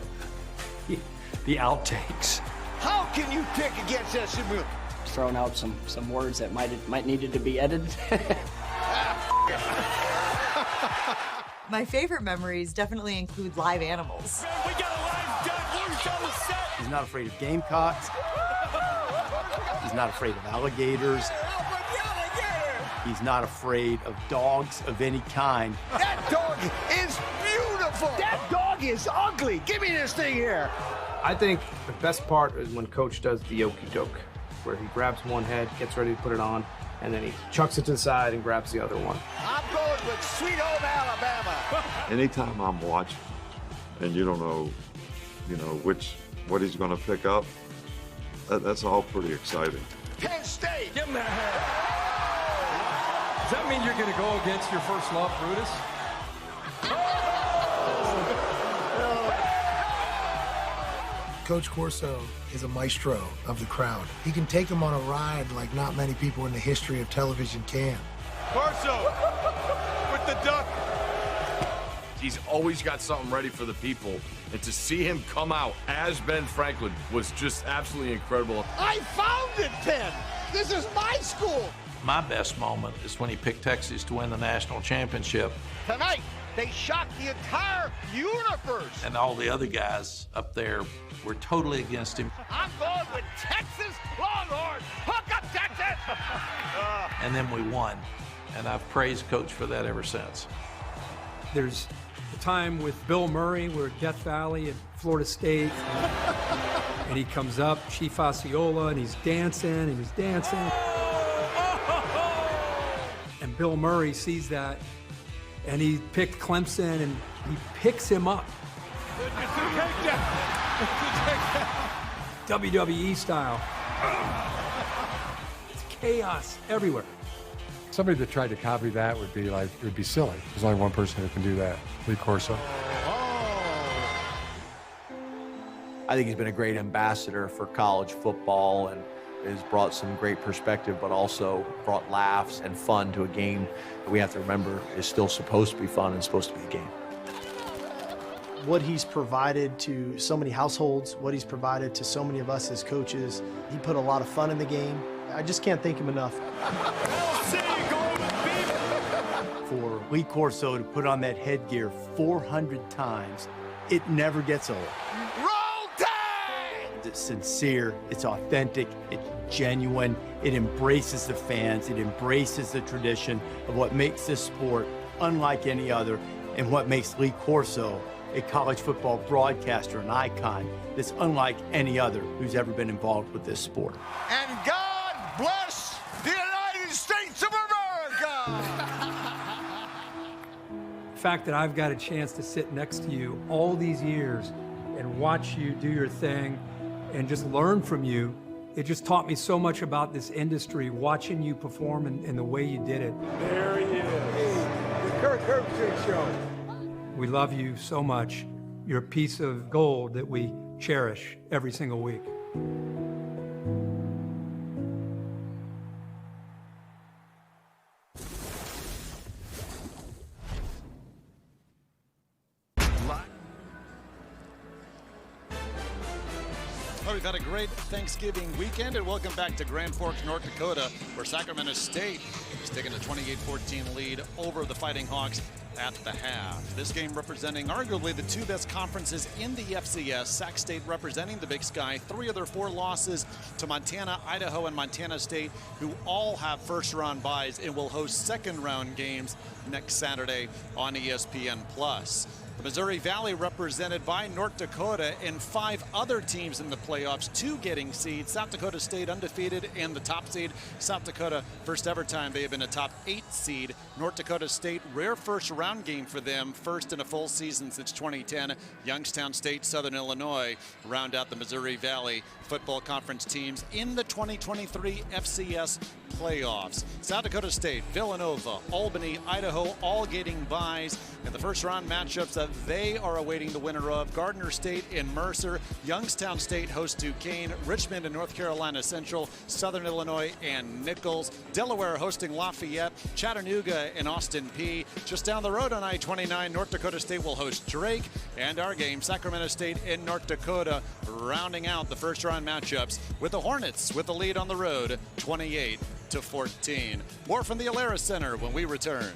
outtakes. How can you pick against SMU? Throwing out some words that might needed to be edited. My favorite memories definitely include live animals. We got a live duck on the set. He's not afraid of gamecocks. He's not afraid of alligators. He's not afraid of dogs of any kind. That dog is beautiful! That dog is ugly! Give me this thing here! I think the best part is when Coach does the okey-doke, where he grabs one head, gets ready to put it on, and then he chucks it to the side and grabs the other one. I'm going with sweet home Alabama. Anytime I'm watching and you don't know, what he's going to pick up, that's all pretty exciting. Penn State! Give him that head. Does that mean you're going to go against your first love, Brutus? Coach Corso is a maestro of the crowd. He can take them on a ride like not many people in the history of television can. Corso with the duck. He's always got something ready for the people, and to see him come out as Ben Franklin was just absolutely incredible. I founded Penn. This is my school. My best moment is when he picked Texas to win the national championship. Tonight, they shocked the entire universe. And all the other guys up there were totally against him. I'm going with Texas Longhorns. Hook up, Texas! And then we won. And I've praised Coach for that ever since. There's a time with Bill Murray, we're at Death Valley at Florida State, and he comes up, Chief Osceola, and he's dancing, and Bill Murray sees that, and he picked Clemson, and he picks him up. WWE style. It's chaos everywhere. Somebody that tried to copy that would be silly. There's only one person who can do that, Lee Corso. I think he's been a great ambassador for college football and has brought some great perspective, but also brought laughs and fun to a game that we have to remember is still supposed to be fun and supposed to be a game. What he's provided to so many households, what he's provided to so many of us as coaches, he put a lot of fun in the game. I just can't thank him enough. For Lee Corso to put on that headgear 400 times, it never gets old. Roll Tide! It's sincere, it's authentic, it's genuine, it embraces the fans, it embraces the tradition of what makes this sport unlike any other, and what makes Lee Corso a college football broadcaster, an icon that's unlike any other who's ever been involved with this sport. And God bless the United States of America! The fact that I've got a chance to sit next to you all these years and watch you do your thing and just learn from you, it just taught me so much about this industry, watching you perform and the way you did it. There he is. The Kirk Herbstreit Show. We love you so much. You're a piece of gold that we cherish every single week. Well, we've had a great Thanksgiving weekend, and welcome back to Grand Forks, North Dakota, where Sacramento State is taking a 28-14 lead over the Fighting Hawks at the half. This game representing arguably the two best conferences in the FCS. Sac State representing the Big Sky. 3 of their 4 losses to Montana, Idaho, and Montana State, who all have first-round byes and will host second-round games next Saturday on ESPN+. The Missouri Valley represented by North Dakota and 5 other teams in the playoffs, 2 getting seeds. South Dakota State undefeated and the top seed. South Dakota, first ever time they have been a top 8 seed. North Dakota State, rare first round game for them, first in a full season since 2010. Youngstown State, Southern Illinois round out the Missouri Valley Football Conference teams in the 2023 FCS playoffs. South Dakota State, Villanova, Albany, Idaho, all getting byes. And the first round matchups that they are awaiting the winner of: Gardner State and Mercer, Youngstown State hosts Duquesne, Richmond and North Carolina Central, Southern Illinois and Nichols, Delaware hosting Lafayette, Chattanooga and Austin Peay. Just down the road on I-29, North Dakota State will host Drake, and our game, Sacramento State and North Dakota, rounding out the first round matchups with the Hornets with the lead on the road, 28-14. More from the Alerus Center when we return.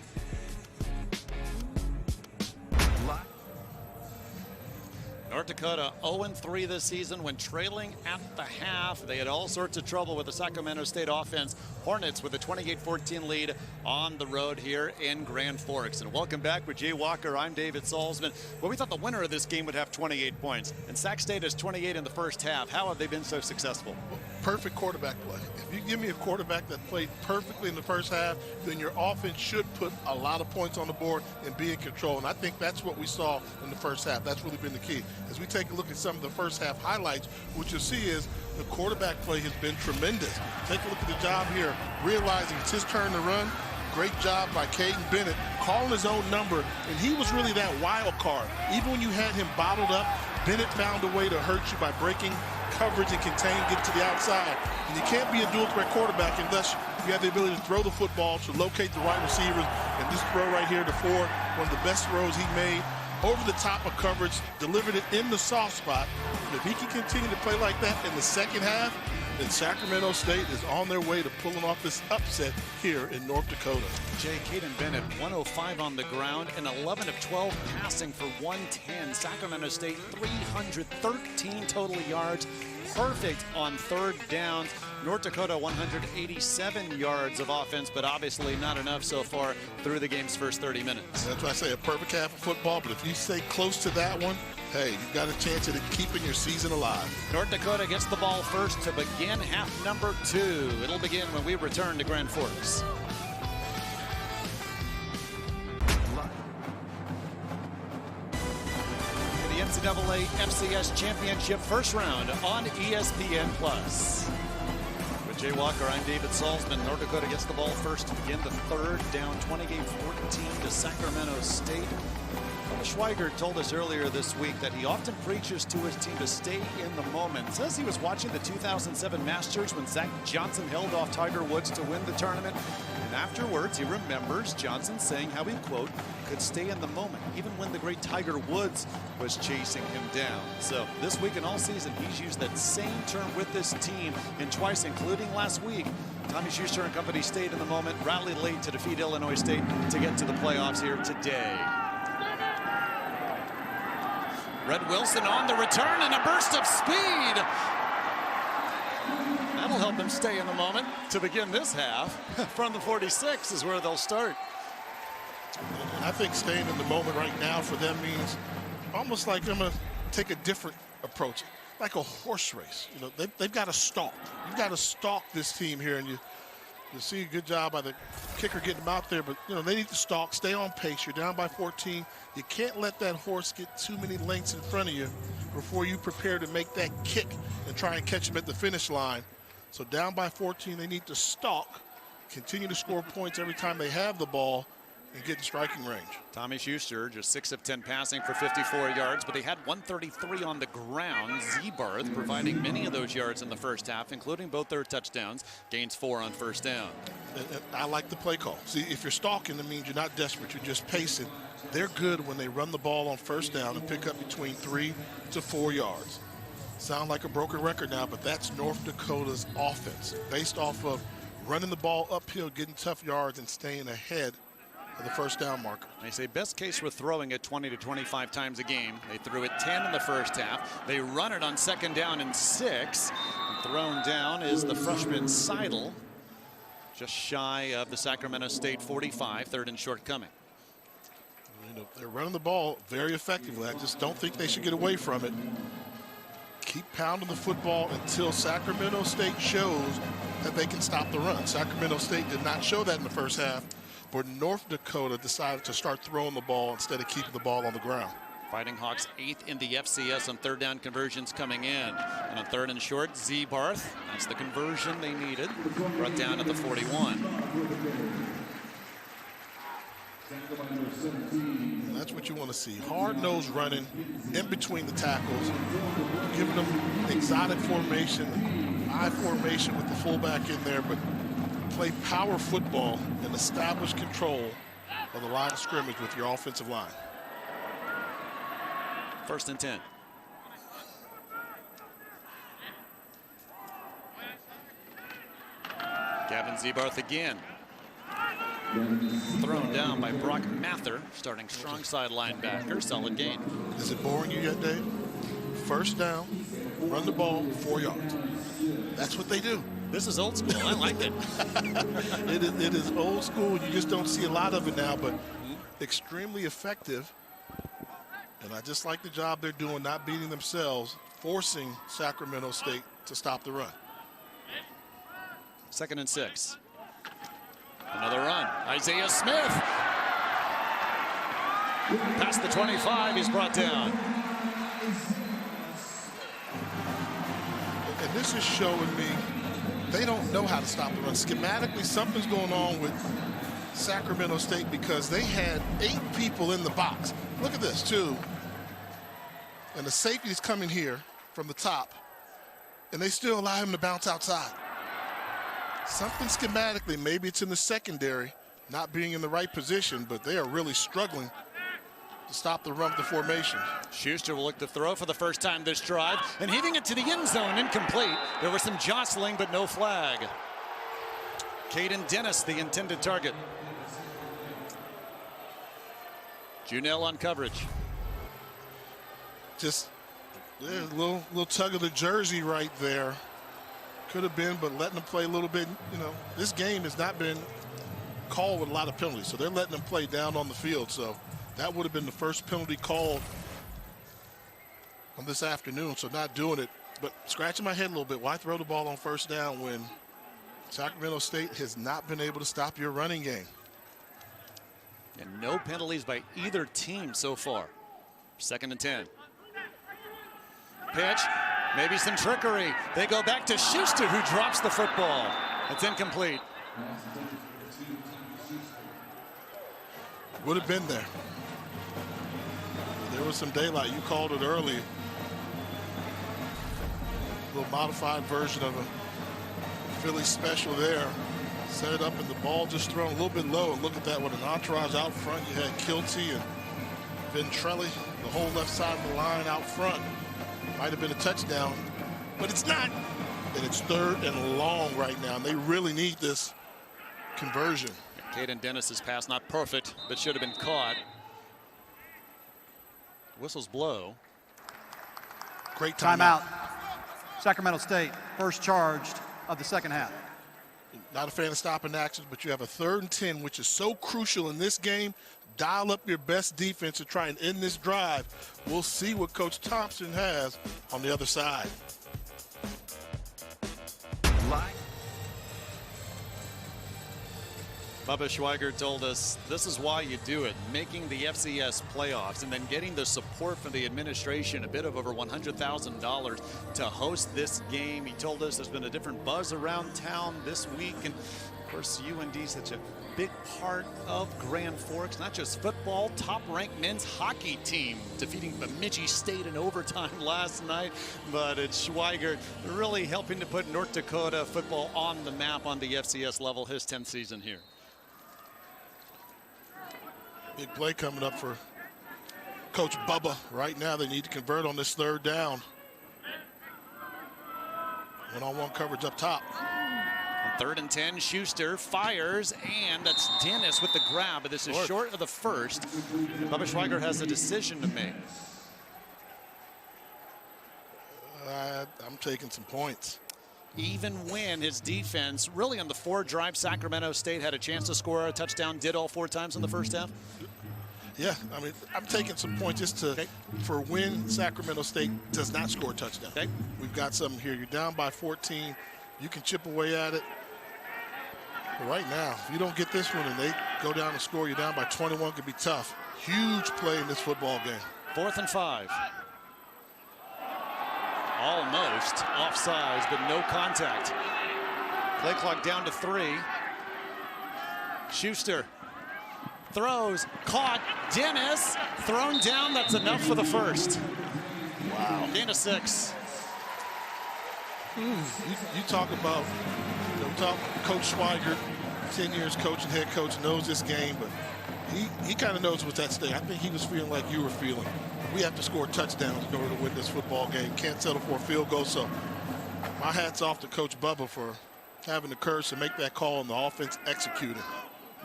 North Dakota 0-3 this season when trailing at the half. They had all sorts of trouble with the Sacramento State offense. Hornets with a 28-14 lead on the road here in Grand Forks. And welcome back with Jay Walker. I'm David Salzman. Well, we thought the winner of this game would have 28 points, and Sac State has 28 in the first half. How have they been so successful? Perfect quarterback play. If you give me a quarterback that played perfectly in the first half, then your offense should put a lot of points on the board and be in control. And I think that's what we saw in the first half. That's really been the key. As we take a look at some of the first half highlights, what you'll see is the quarterback play has been tremendous. Take a look at the job here, realizing it's his turn to run. Great job by Caden Bennett, calling his own number, and he was really that wild card. Even when you had him bottled up, Bennett found a way to hurt you by breaking coverage and contain, get to the outside. And you can't be a dual threat quarterback unless you have the ability to throw the football, to locate the right receivers, and this throw right here to Ford, one of the best throws he made, over the top of coverage, delivered it in the soft spot. And if he can continue to play like that in the second half, then Sacramento State is on their way to pulling off this upset here in North Dakota. Jay, Caden Bennett, 105 on the ground and 11 of 12 passing for 110. Sacramento State, 313 total yards. Perfect on third downs. North Dakota, 187 yards of offense, but obviously not enough so far through the game's first 30 minutes. That's why I say a perfect half of football, but if you stay close to that one, hey, you've got a chance at keeping your season alive. North Dakota gets the ball first to begin half number 2. It'll begin when we return to Grand Forks. NCAA FCS Championship first round on ESPN+. With Jay Walker, I'm David Salzman. North Dakota gets the ball first to begin the third, down 28-14 to Sacramento State. Schweiger told us earlier this week that he often preaches to his team to stay in the moment. Says he was watching the 2007 Masters when Zach Johnson held off Tiger Woods to win the tournament. And afterwards, he remembers Johnson saying how he, quote, could stay in the moment, even when the great Tiger Woods was chasing him down. So this week and all season, he's used that same term with this team, and twice, including last week. Tommy Schuster and company stayed in the moment, rallied late to defeat Illinois State to get to the playoffs here today. Red Wilson on the return and a burst of speed. That'll help him stay in the moment to begin this half. From the 46 is where they'll start. And I think staying in the moment right now for them means almost like I'm going to take a different approach, like a horse race. You know, they've got to stalk. You've got to stalk this team here, and you see a good job by the kicker getting them out there, but you know they need to stalk, stay on pace. You're down by 14. You can't let that horse get too many lengths in front of you before you prepare to make that kick and try and catch them at the finish line. So down by 14, they need to stalk, continue to score points every time they have the ball, and get in striking range. Tommy Schuster just 6 of 10 passing for 54 yards, but he had 133 on the ground. Zebarth providing many of those yards in the first half, including both their touchdowns. Gains 4 on first down. And I like the play call. See, if you're stalking, it means you're not desperate. You're just pacing. They're good when they run the ball on first down and pick up between 3 to 4 yards. Sound like a broken record now, but that's North Dakota's offense, based off of running the ball uphill, getting tough yards, and staying ahead of the first down marker. They say best case we're throwing it 20 to 25 times a game. They threw it 10 in the first half. They run it on second down and 6. And thrown down is the freshman Seidel, just shy of the Sacramento State 45, third and short coming. You know, they're running the ball very effectively. I just don't think they should get away from it. Keep pounding the football until Sacramento State shows that they can stop the run. Sacramento State did not show that in the first half, but North Dakota decided to start throwing the ball instead of keeping the ball on the ground. Fighting Hawks 8th in the FCS on third down conversions coming in. And on third and short, Zebarth, that's the conversion they needed, brought down at the 41. That's what you want to see. Hard-nosed running in between the tackles, giving them exotic formation, I formation with the fullback in there, but play power football and establish control of the line of scrimmage with your offensive line. First and 10. Gavin Zebarth again. Thrown down by Brock Mather, starting strong side linebacker. Solid gain. Is it boring you yet, Dave? First down, run the ball 4 yards. That's what they do. This is old school. I like it. It is old school. You just don't see a lot of it now, but extremely effective. And I just like the job they're doing, not beating themselves, forcing Sacramento State to stop the run. Second and 6. Another run. Isaiah Smith. Past the 25, he's brought down. And this is showing me they don't know how to stop the run. Schematically, something's going on with Sacramento State because they had 8 people in the box. Look at this, too. And the safety is coming here from the top, and they still allow him to bounce outside. Something schematically, maybe it's in the secondary, not being in the right position, but they are really struggling to stop the run of the formation. Schuster will look to throw for the first time this drive, and hitting it to the end zone, incomplete. There was some jostling, but no flag. Caden Dennis, the intended target. Junell on coverage. Just a little tug of the jersey right there. Could have been, but letting them play a little bit. You know, this game has not been called with a lot of penalties, so they're letting them play down on the field. So that would have been the first penalty called on this afternoon, so not doing it. But scratching my head a little bit, why throw the ball on first down when Sacramento State has not been able to stop your running game? And no penalties by either team so far. Second and 10. Pitch. Maybe some trickery. They go back to Schuster, who drops the football. It's incomplete. Would have been there. There was some daylight. You called it early. A little modified version of a Philly special there. Set it up and the ball just thrown a little bit low. And look at that, with an entourage out front. You had Kilty and Ventrelli, the whole left side of the line out front. Might have been a touchdown, but it's not. And it's 3rd and long right now. And they really need this conversion. Caden Dennis's pass, not perfect, but should have been caught. Whistles blow. Great timeout. Sacramento State, first charged of the second half. Not a fan of stopping actions, but you have a 3rd and 10, which is so crucial in this game. Dial up your best defense to try and end this drive. We'll see what Coach Thompson has on the other side. Bubba Schweiger told us this is why you do it, making the FCS playoffs and then getting the support from the administration, a bit of over $100,000 to host this game. He told us there's been a different buzz around town this week, and of course UND is such a big part of Grand Forks, not just football, top-ranked men's hockey team defeating Bemidji State in overtime last night, but it's Schweiger really helping to put North Dakota football on the map on the FCS level, his 10th season here. Big play coming up for Coach Bubba. Right now they need to convert on this 3rd down. One-on-one coverage up top. On 3rd and 10, Schuster fires, and that's Dennis with the grab, but this is short of the first. Bubba Schweiger has a decision to make. I'm taking some points. Even when his defense, really on the 4 drive, Sacramento State had a chance to score a touchdown, did all 4 times in the first half? Yeah, I mean, I'm taking some points just for when Sacramento State does not score a touchdown. Okay. We've got something here. You're down by 14. You can chip away at it. But right now, if you don't get this one and they go down and score, you're down by 21, could be tough. Huge play in this football game. 4th and 5. Almost offsides, but no contact. Play clock down to 3. Schuster throws, caught. Dennis thrown down. That's enough for the first. Wow. Gain of 6. You talk about, Coach Schweiger, 10 years coach and head coach, knows this game, but he kind of knows what's at stake. I think he was feeling like you were feeling. We have to score touchdowns in order to win this football game. Can't settle for a field goal. So my hat's off to Coach Bubba for having the courage to make that call and the offense executing.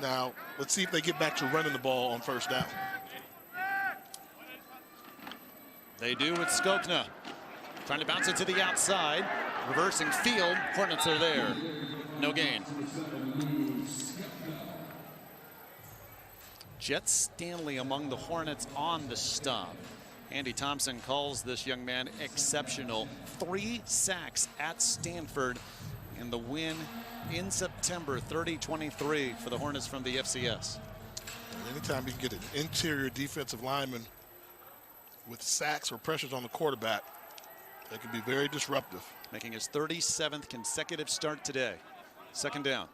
Now, let's see if they get back to running the ball on 1st down. They do with Skokna. Trying to bounce it to the outside. Reversing field. Hornets are there. No gain. Jet Stanley among the Hornets on the stop. Andy Thompson calls this young man exceptional. 3 sacks at Stanford in the win in September, 30-23 for the Hornets from the FCS. Anytime you can get an interior defensive lineman with sacks or pressures on the quarterback, that can be very disruptive. Making his 37th consecutive start today. 2nd down.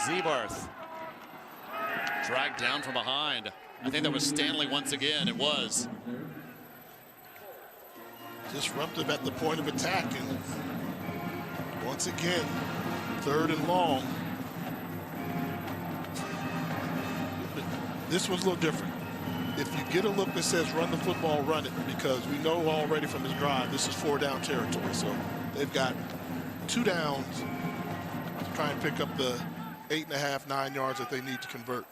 Zebarth dragged down from behind. I think that was Stanley once again. It was. Disruptive at the point of attack, and once again, 3rd and long. This was a little different. If you get a look that says run the football, run it, because we know already from this drive this is 4-down territory. So they've got 2 downs to try and pick up the 8.5, 9 yards that they need to convert.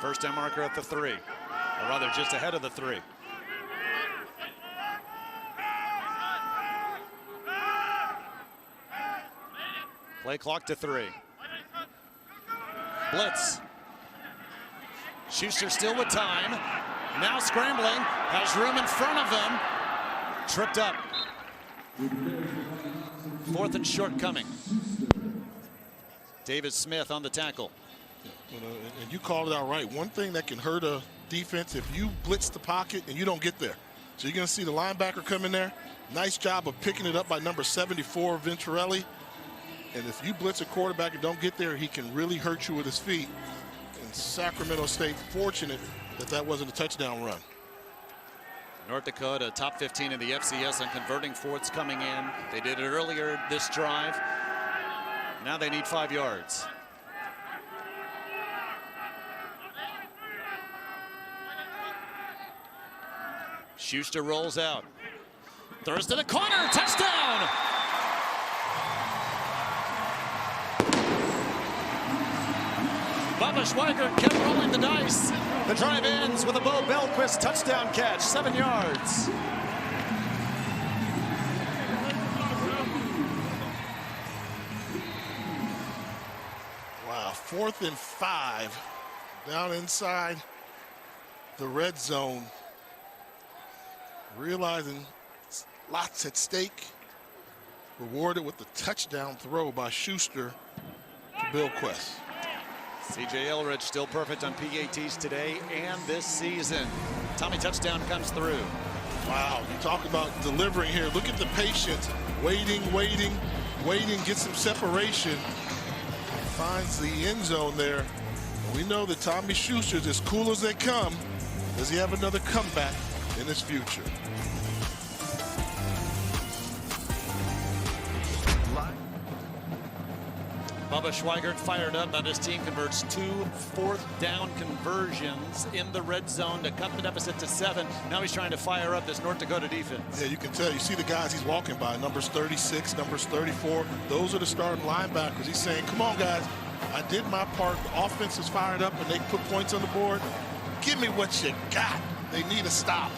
1st down marker at the 3, or rather just ahead of the 3. Play clock to 3. Blitz. Schuster still with time. Now scrambling. Has room in front of him. Tripped up. 4th and short coming. David Smith on the tackle. And you called it out right. One thing that can hurt a defense, if you blitz the pocket and you don't get there. So you're going to see the linebacker come in there. Nice job of picking it up by number 74, Venturelli. And if you blitz a quarterback and don't get there, he can really hurt you with his feet. And Sacramento State fortunate that that wasn't a touchdown run. North Dakota, top 15 in the FCS on converting fourths coming in. They did it earlier this drive. Now they need 5 yards. Schuster rolls out. Throws to the corner. Touchdown! Bubba Schweigert kept rolling the dice. The drive ends with a Bo Belquist touchdown catch, 7 yards. Wow, 4th and 5. Down inside the red zone. Realizing lots at stake. Rewarded with the touchdown throw by Schuster to Belquist. C.J. Alerus still perfect on PATs today and this season. Tommy touchdown comes through. Wow, you talk about delivering here. Look at the patience. Waiting, get some separation. Finds the end zone there. And we know that Tommy Schuster's as cool as they come. Does he have another comeback in his future? Bubba Schweigert fired up, and his team converts 2 fourth-down conversions in the red zone to cut the deficit to 7. Now he's trying to fire up this North Dakota defense. Yeah, you can tell. You see the guys he's walking by, numbers 36, numbers 34. Those are the starting linebackers. He's saying, come on, guys. I did my part. The offense is fired up, and they put points on the board. Give me what you got. They need a stop.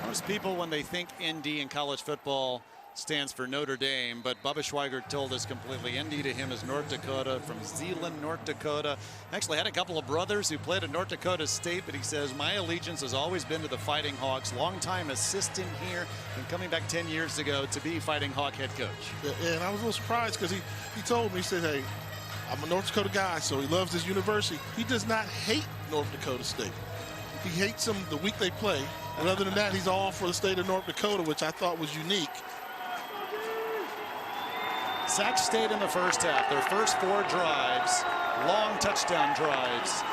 Most people, when they think ND in college football, stands for Notre Dame, but Bubba Schweigert told us completely. ND to him is North Dakota, from Zeeland, North Dakota. Actually had a couple of brothers who played at North Dakota State, but he says, my allegiance has always been to the Fighting Hawks. Longtime assistant here, and coming back 10 years ago to be Fighting Hawk head coach. Yeah, and I was a little surprised because he told me, he said, hey, I'm a North Dakota guy, so he loves his university. He does not hate North Dakota State. He hates them the week they play, and other than that, he's all for the state of North Dakota, which I thought was unique. Sac State in the first half, their first 4 drives, long touchdown drives.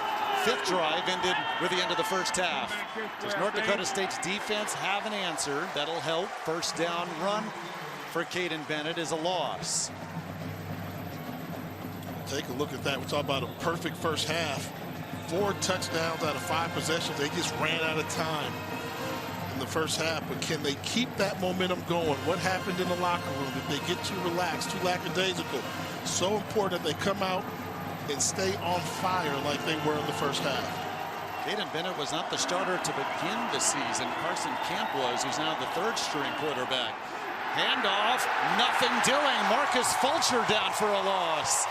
5th drive ended with the end of the first half. Does North Dakota State's defense have an answer that'll help? First down run for Caden Bennett is a loss. Take a look at that. We're talking about a perfect first half. 4 touchdowns out of 5 possessions. They just ran out of time in the first half, but can they keep that momentum going? What happened in the locker room? Did they get too relaxed, too lackadaisical? So important that they come out and stay on fire like they were in the first half. Caden Bennett was not the starter to begin the season. Carson Camp was, who's now the 3rd string quarterback. Handoff, nothing doing. Marcus Fulcher down for a loss.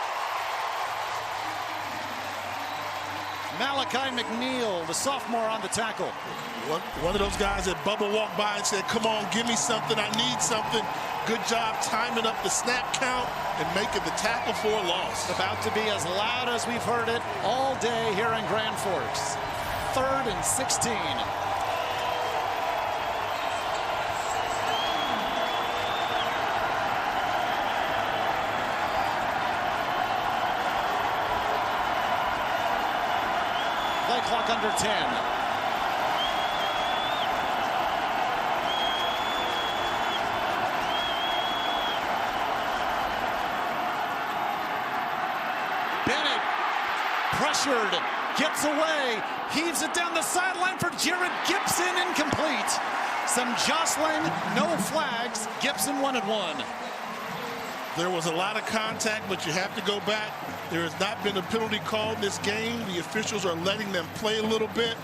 Malachi McNeil, the sophomore, on the tackle. One of those guys that Bubba walked by and said, come on, give me something, I need something. Good job timing up the snap count and making the tackle for a loss. About to be as loud as we've heard it all day here in Grand Forks. 3rd and 16. Play clock under 10. Pressured, gets away, heaves it down the sideline for Jared Gibson, incomplete. Some jostling, no flags. Gibson 1-1. There was a lot of contact, but you have to go back. There has not been a penalty called in this game. The officials are letting them play a little bit.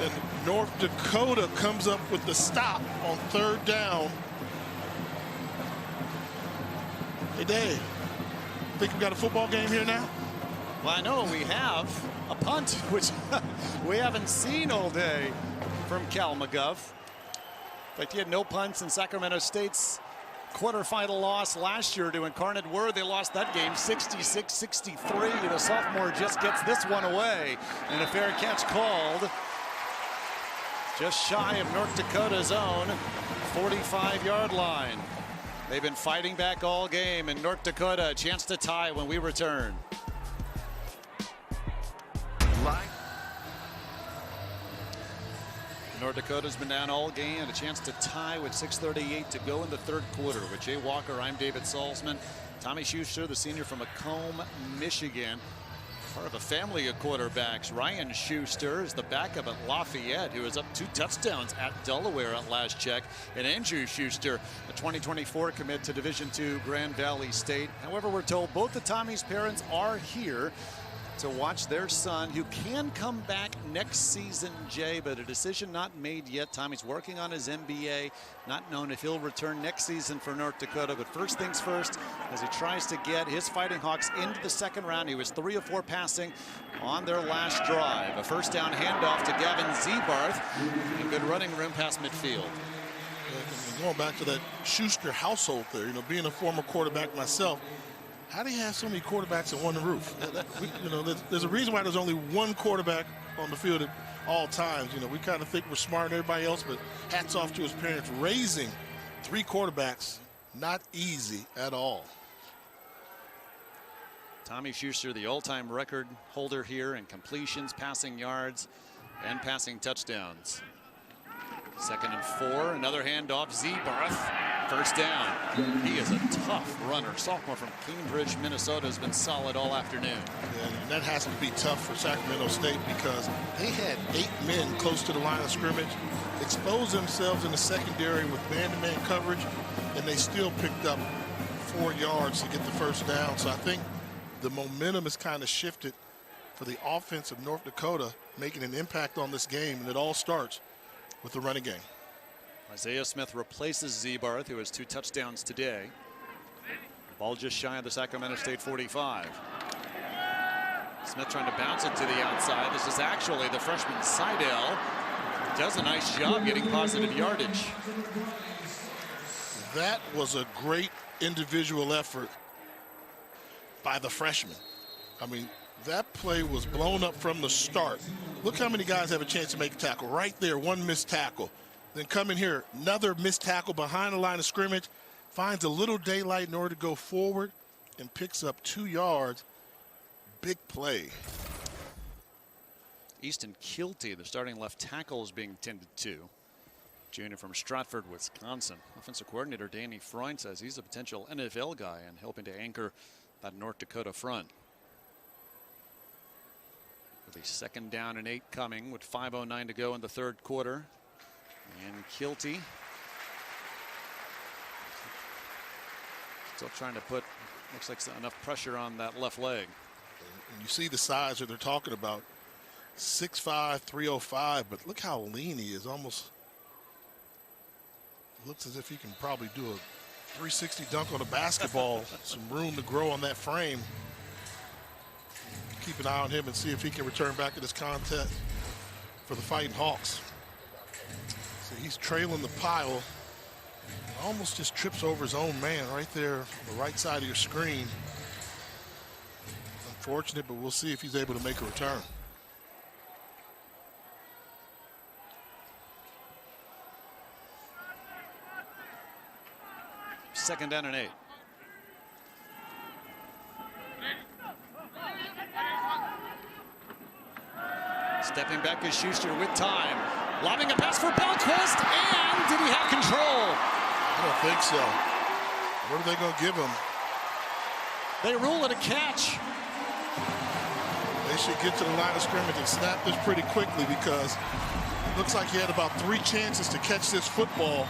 And North Dakota comes up with the stop on 3rd down. Hey, Dave, think we got a football game here now? Well, I know we have a punt, which we haven't seen all day from Cal McGuff. In fact, he had no punts in Sacramento State's quarterfinal loss last year to Incarnate Word. They lost that game 66-63. The sophomore just gets this one away, and a fair catch called just shy of North Dakota's own 45-yard line. They've been fighting back all game, and North Dakota a chance to tie when we return. North Dakota's been down all game and a chance to tie with 6:38 to go in the third quarter. With Jay Walker, I'm David Salzman. Tommy Schuster, the senior from Macomb, Michigan. Part of a family of quarterbacks. Ryan Schuster is the backup at Lafayette, who is up 2 touchdowns at Delaware at last check. And Andrew Schuster, a 2024 commit to Division II Grand Valley State. However, we're told both of Tommy's parents are here to watch their son, who can come back next season, Jay, but a decision not made yet. Tommy's working on his MBA, not known if he'll return next season for North Dakota. But first things first, as he tries to get his Fighting Hawks into the second round. He was 3 of 4 passing on their last drive. A first down handoff to Gavin Zebarth, and good running room past midfield. Going back to that Schuster household there, being a former quarterback myself, how do you have so many quarterbacks in one roof? There's a reason why there's only one quarterback on the field at all times. We kind of think we're smarter than everybody else, but hats off to his parents. Raising 3 quarterbacks, not easy at all. Tommy Schuster, the all-time record holder here in completions, passing yards, and passing touchdowns. 2nd and 4, another handoff, Zebarth. First down. He is a tough runner. Sophomore from Cambridge, Minnesota, has been solid all afternoon. Yeah, and that has to be tough for Sacramento State because they had 8 men close to the line of scrimmage, exposed themselves in the secondary with man-to-man coverage, and they still picked up 4 yards to get the first down. So I think the momentum has kind of shifted for the offense of North Dakota, making an impact on this game, and it all starts with the running game. Isaiah Smith replaces Zebarth, who has 2 touchdowns today. Ball just shy of the Sacramento State 45. Smith trying to bounce it to the outside. This is actually the freshman Seidel. Does a nice job getting positive yardage. That was a great individual effort by the freshman. I mean, that play was blown up from the start. Look how many guys have a chance to make a tackle. Right there, 1 missed tackle. Then come in here, another missed tackle behind the line of scrimmage, finds a little daylight in order to go forward, and picks up 2 yards. Big play. Easton Kilty, the starting left tackle, is being tended to. Junior from Stratford, Wisconsin. Offensive coordinator Danny Freund says he's a potential NFL guy and helping to anchor that North Dakota front. With a 2nd down and 8 coming with 5:09 to go in the third quarter. And Kilty still trying to put, looks like enough pressure on that left leg. And you see the size that they're talking about. 6'5", 305, but look how lean he is. Almost looks as if he can probably do a 360 dunk on a basketball. Some room to grow on that frame. Keep an eye on him and see if he can return back to this contest for the Fighting Hawks. So he's trailing the pile. Almost just trips over his own man right there on the right side of your screen. Unfortunate, but we'll see if he's able to make a return. Second down and 8. Stepping back is Schuster with time. Lobbing a pass for Belquist, and did he have control? I don't think so. What are they going to give him? They rule it a catch. They should get to the line of scrimmage and snap this pretty quickly because it looks like he had about 3 chances to catch this football.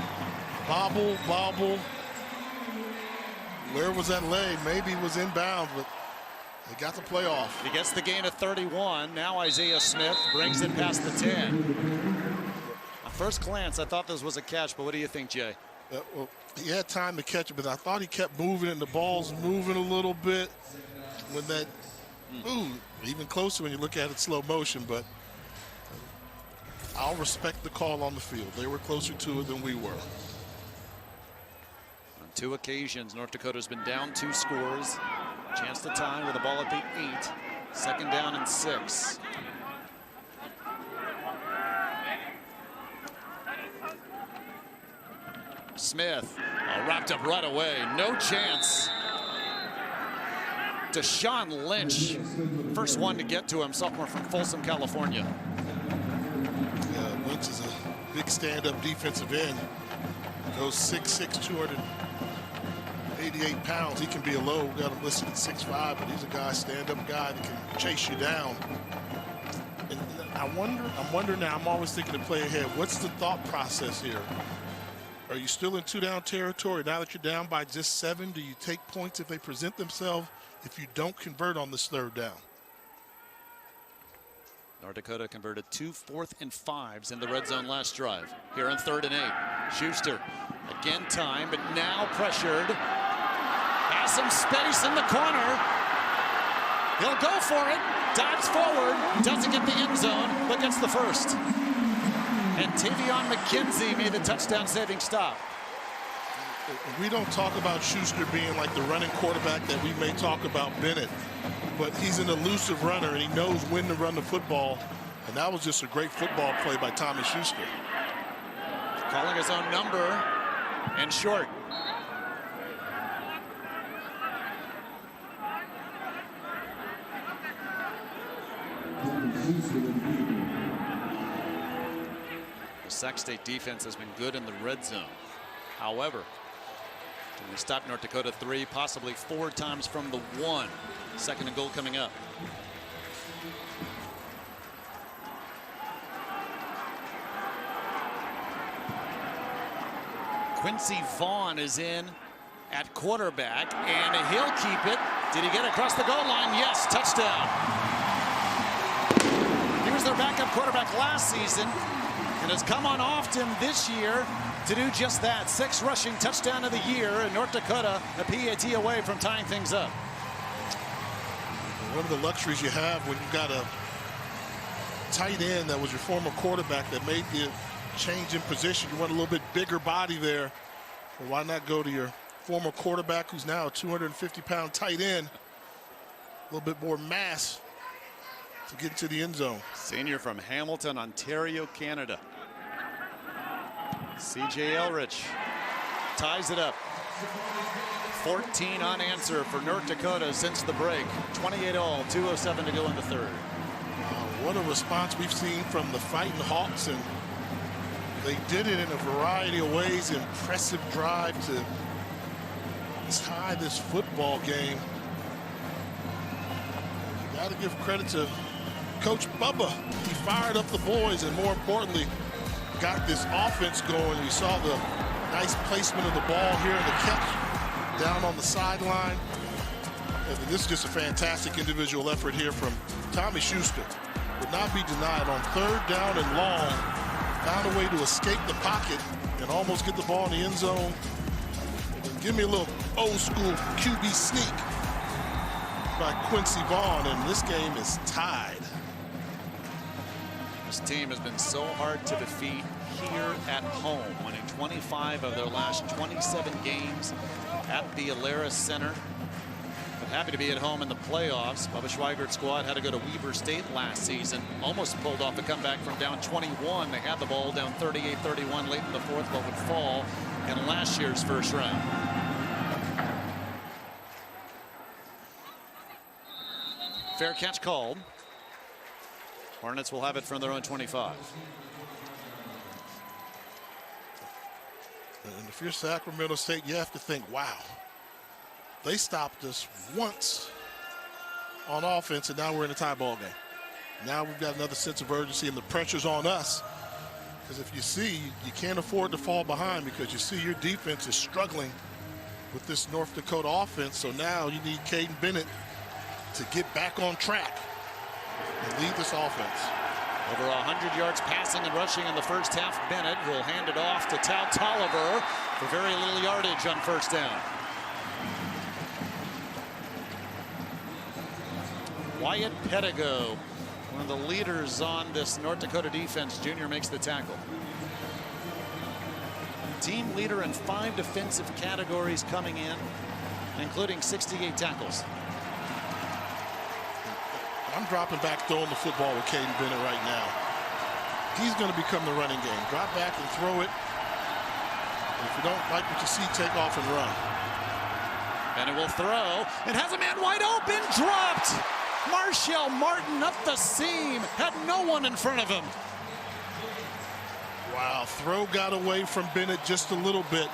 Bobble, bobble. Where was that leg? Maybe it was inbound, but they got the play off. He gets the gain of 31. Now Isaiah Smith brings it past the 10. At first glance, I thought this was a catch, but what do you think, Jay? Well, he had time to catch it, but I thought he kept moving and the ball's moving a little bit. When that, even closer when you look at it slow motion, but I'll respect the call on the field. They were closer to it than we were. On 2 occasions, North Dakota's been down 2 scores. Chance to tie with the ball at the 8. 2nd down and 6. Smith wrapped up right away. No chance. Deshaun Lynch, first one to get to him, sophomore from Folsom, California. Yeah, Lynch is a big stand-up defensive end. Goes 6'6", 288 pounds. He can be a low. We got him listed at 6'5", but he's a guy, stand-up guy that can chase you down. And I'm wondering now, I'm always thinking to play ahead. What's the thought process here? Are you still in 2-down territory? Now that you're down by just 7, do you take points if they present themselves if you don't convert on this 3rd down? North Dakota converted 2 4th and 5s in the red zone last drive. Here on 3rd and 8. Schuster again time, but now pressured. Has some space in the corner. He'll go for it. Dives forward. Doesn't get the end zone, but gets the first. And Tavion McKenzie made the touchdown-saving stop. We don't talk about Schuster being like the running quarterback that we may talk about Bennett, but he's an elusive runner and he knows when to run the football. And that was just a great football play by Thomas Schuster. Calling his own number and short. The Sac State defense has been good in the red zone. However, can we stop North Dakota 3, possibly 4 times from the 1? 2nd and goal coming up. Quincy Vaughn is in at quarterback, and he'll keep it. Did he get across the goal line? Yes, touchdown. He was their backup quarterback last season and has come on often this year to do just that. 6th rushing touchdown of the year, and North Dakota a PAT away from tying things up. One of the luxuries you have when you've got a tight end that was your former quarterback that made the change in position. You want a little bit bigger body there. Well, why not go to your former quarterback who's now a 250-pound tight end? A little bit more mass to get into the end zone. Senior from Hamilton, Ontario, Canada. C.J. Elrich ties it up. 14 unanswered for North Dakota since the break. 28 all, 2:07 to go in the 3rd. What a response we've seen from the Fighting Hawks, and they did it in a variety of ways. Impressive drive to tie this football game. You got to give credit to Coach Bubba. He fired up the boys and, more importantly, got this offense going. We saw the nice placement of the ball here in the catch down on the sideline. And this is just a fantastic individual effort here from Tommy Schuster. Would not be denied on 3rd down and long. Found a way to escape the pocket and almost get the ball in the end zone. And give me a little old school QB sneak by Quincy Vaughn, and this game is tied. This team has been so hard to defeat here at home, winning 25 of their last 27 games at the Alerus Center. But happy to be at home in the playoffs. Bubba Schweigert's squad had to go to Weber State last season. Almost pulled off a comeback from down 21. They had the ball down 38-31 late in the 4th, but would fall in last year's 1st round. Fair catch called. Hornets will have it from their own 25. And if you're Sacramento State, you have to think, wow, they stopped us once on offense, and now we're in a tie ball game. Now we've got another sense of urgency, and the pressure's on us. Because if you see, you can't afford to fall behind, because you see your defense is struggling with this North Dakota offense. So now you need Caden Bennett to get back on track and lead this offense. Over 100 yards passing and rushing in the 1st half. Bennett will hand it off to Tal Tolliver for very little yardage on 1st down. Wyatt Pettigo, one of the leaders on this North Dakota defense. Junior makes the tackle. Team leader in 5 defensive categories coming in, including 68 tackles. I'm dropping back, throwing the football with Caden Bennett right now. He's going to become the running game. Drop back and throw it. And if you don't like what you see, take off and run. Bennett will throw. It has a man wide open. Dropped. Marshall Martin up the seam. Had no one in front of him. Wow, throw got away from Bennett just a little bit.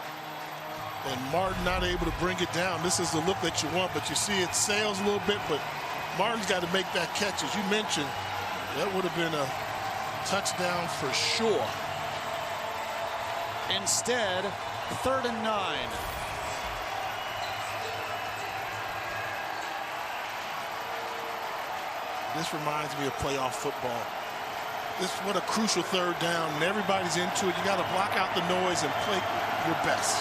And Martin not able to bring it down. This is the look that you want, but you see it sails a little bit, but Martin's got to make that catch. As you mentioned, that would have been a touchdown for sure. Instead, 3rd and 9. This reminds me of playoff football. This is what a crucial 3rd down, and everybody's into it. You got to block out the noise and play your best.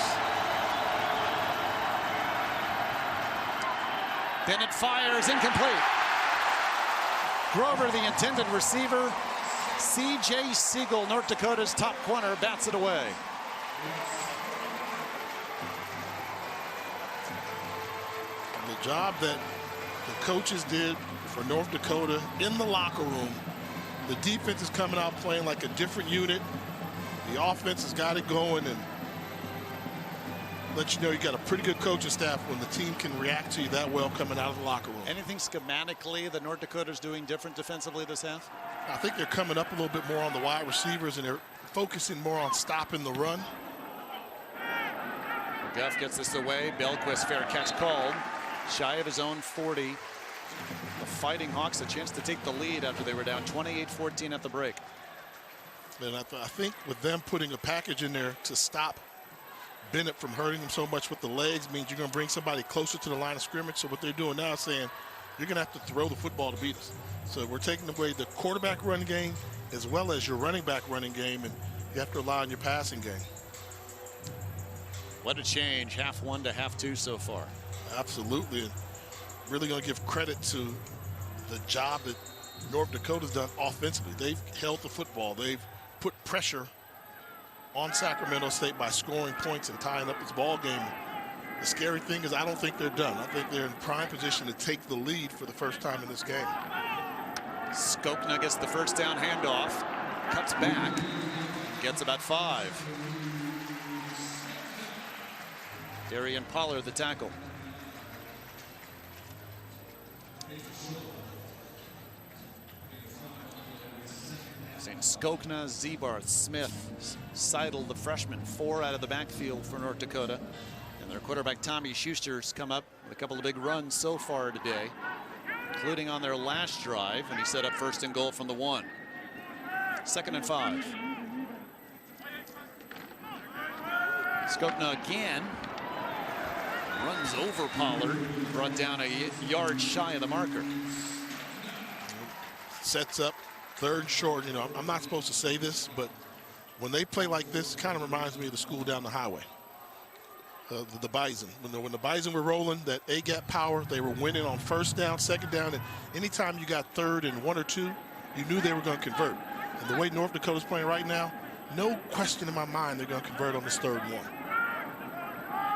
Bennett fires, incomplete. Grover, the intended receiver. C.J. Siegel, North Dakota's top corner, bats it away. And the job that the coaches did for North Dakota in the locker room, the defense is coming out playing like a different unit. The offense has got it going, and let you know you got a pretty good coaching staff when the team can react to you that well coming out of the locker room. Anything schematically that North Dakota's doing different defensively this half? I think they're coming up a little bit more on the wide receivers, and they're focusing more on stopping the run. Guff gets this away. Belquist, fair catch called. Shy of his own 40. The Fighting Hawks a chance to take the lead after they were down 28-14 at the break. And I think with them putting a package in there to stop Bennett from hurting him so much with the legs means you're going to bring somebody closer to the line of scrimmage. So what they're doing now is saying you're going to have to throw the football to beat us. So we're taking away the quarterback run game as well as your running back running game, and you have to rely on your passing game. What a change, half 1 to half 2 so far. Absolutely. And really going to give credit to the job that North Dakota's done offensively. They've held the football. They've put pressure on Sacramento State by scoring points and tying up this ball game. The scary thing is I don't think they're done. I think they're in prime position to take the lead for the first time in this game. Skokna gets the first down handoff, cuts back, gets about 5. Darian Pollard the tackle. St. Skokna, Zebarth, Smith, Seidel, the freshman, 4 out of the backfield for North Dakota. And their quarterback Tommy Schuster's come up with a couple of big runs so far today, including on their last drive, and he set up 1st and goal from the 1. 2nd and 5. Skokna again runs over Pollard, brought down a yard shy of the marker. Sets up 3rd and short. You know, I'm not supposed to say this, but when they play like this, it kind of reminds me of the school down the highway. The Bison. When the Bison were rolling, that A-gap power, they were winning on 1st down, 2nd down, and anytime you got 3rd and 1 or 2, you knew they were going to convert. And the way North Dakota's playing right now, no question in my mind they're going to convert on this 3rd and 1.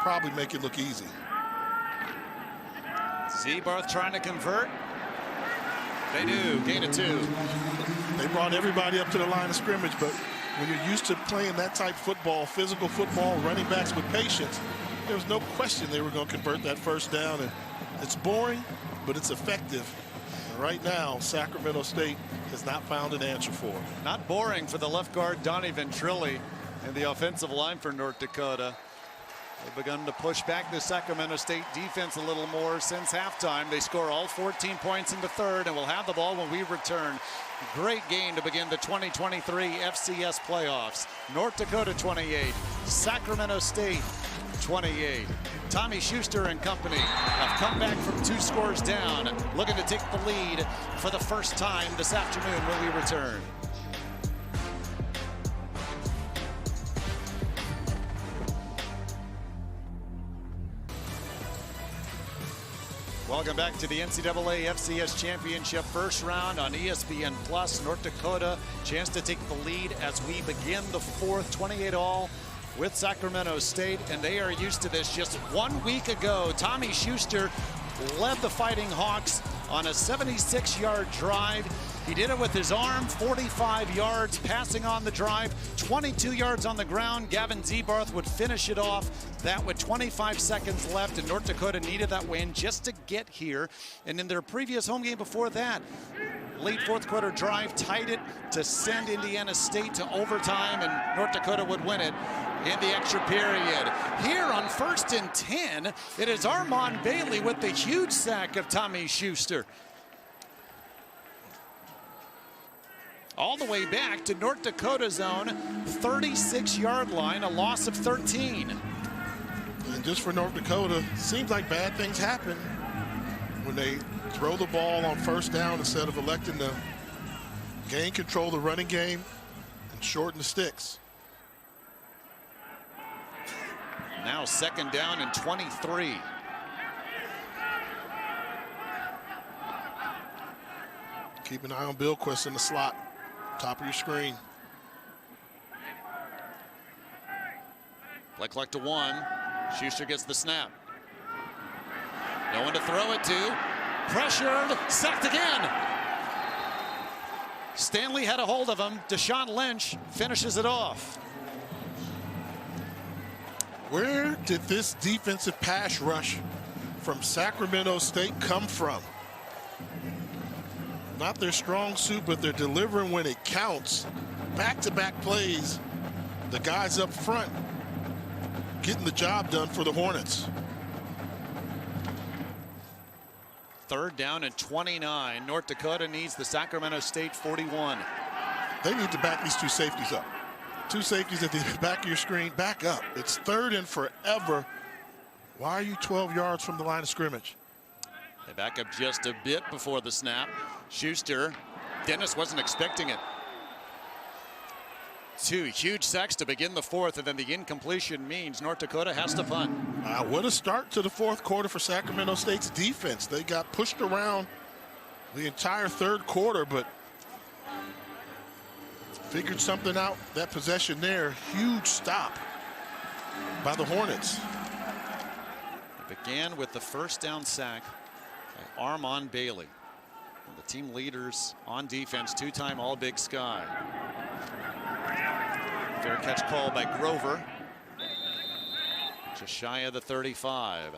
Probably make it look easy. Zebarth trying to convert. They do. Gain of 2. They brought everybody up to the line of scrimmage, but when you're used to playing that type of football, physical football, running backs with patience, there was no question they were going to convert that 1st down. And it's boring, but it's effective. And right now, Sacramento State has not found an answer for it. Not boring for the left guard, Donnie Ventrelli, and the offensive line for North Dakota. They've begun to push back the Sacramento State defense a little more since halftime. They score all 14 points in the 3rd and will have the ball when we return. Great game to begin the 2023 FCS playoffs. North Dakota 28, Sacramento State 28. Tommy Schuster and company have come back from 2 scores down, looking to take the lead for the first time this afternoon when we return. Welcome back to the NCAA FCS Championship first round on ESPN Plus. North Dakota chance to take the lead as we begin the 4th, 28 all. with Sacramento State, and they are used to this. Just 1 week ago, Tommy Schuster led the Fighting Hawks on a 76-yard drive. He did it with his arm, 45 yards passing on the drive, 22 yards on the ground. Gavin Zebarth would finish it off. That with 25 seconds left, and North Dakota needed that win just to get here. And in their previous home game before that, late fourth quarter drive tied it to send Indiana State to overtime, and North Dakota would win it in the extra period. Here on 1st and 10, it is Armon Bailey with the huge sack of Tommy Schuster. All the way back to North Dakota's own 36-yard line, a loss of 13. And just for North Dakota, seems like bad things happen when they throw the ball on 1st down instead of electing to gain control of the running game and shorten the sticks. Now 2nd down and 23. Keep an eye on Billquist in the slot, top of your screen. Play clock to 1. Schuster gets the snap. No one to throw it to. Pressured, sacked again. Stanley had a hold of him. Deshaun Lynch finishes it off. Where did this defensive pass rush from Sacramento State come from? Not their strong suit, but they're delivering when it counts. Back-to-back plays. The guys up front getting the job done for the Hornets. 3rd down and 29. North Dakota needs the Sacramento State 41. They need to back these two safeties up. Two safeties at the back of your screen. Back up. It's 3rd and forever. Why are you 12 yards from the line of scrimmage? They back up just a bit before the snap. Schuster, Dennis wasn't expecting it. 2 huge sacks to begin the 4th, and then the incompletion means North Dakota has to punt. What a start to the 4th quarter for Sacramento State's defense. They got pushed around the entire 3rd quarter, but figured something out. That possession there, huge stop by the Hornets. It began with the 1st down sack by Armon Bailey, one of the team leaders on defense, 2-time All-Big Sky. Fair catch call by Grover. Just shy of the 35.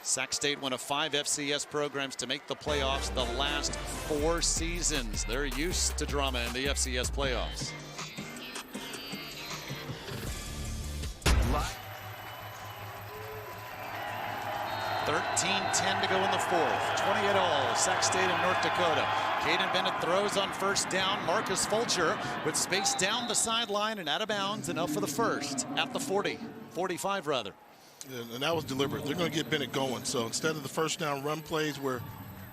Sac State, one of 5 FCS programs to make the playoffs the last 4 seasons. They're used to drama in the FCS playoffs. .13-10 to go in the 4th. 20-all, Sac State and North Dakota. Caden Bennett throws on 1st down. Marcus Fulcher with space down the sideline and out of bounds, enough for the 1st at the 40, 45 rather. And that was deliberate. They're going to get Bennett going. So instead of the 1st down run plays where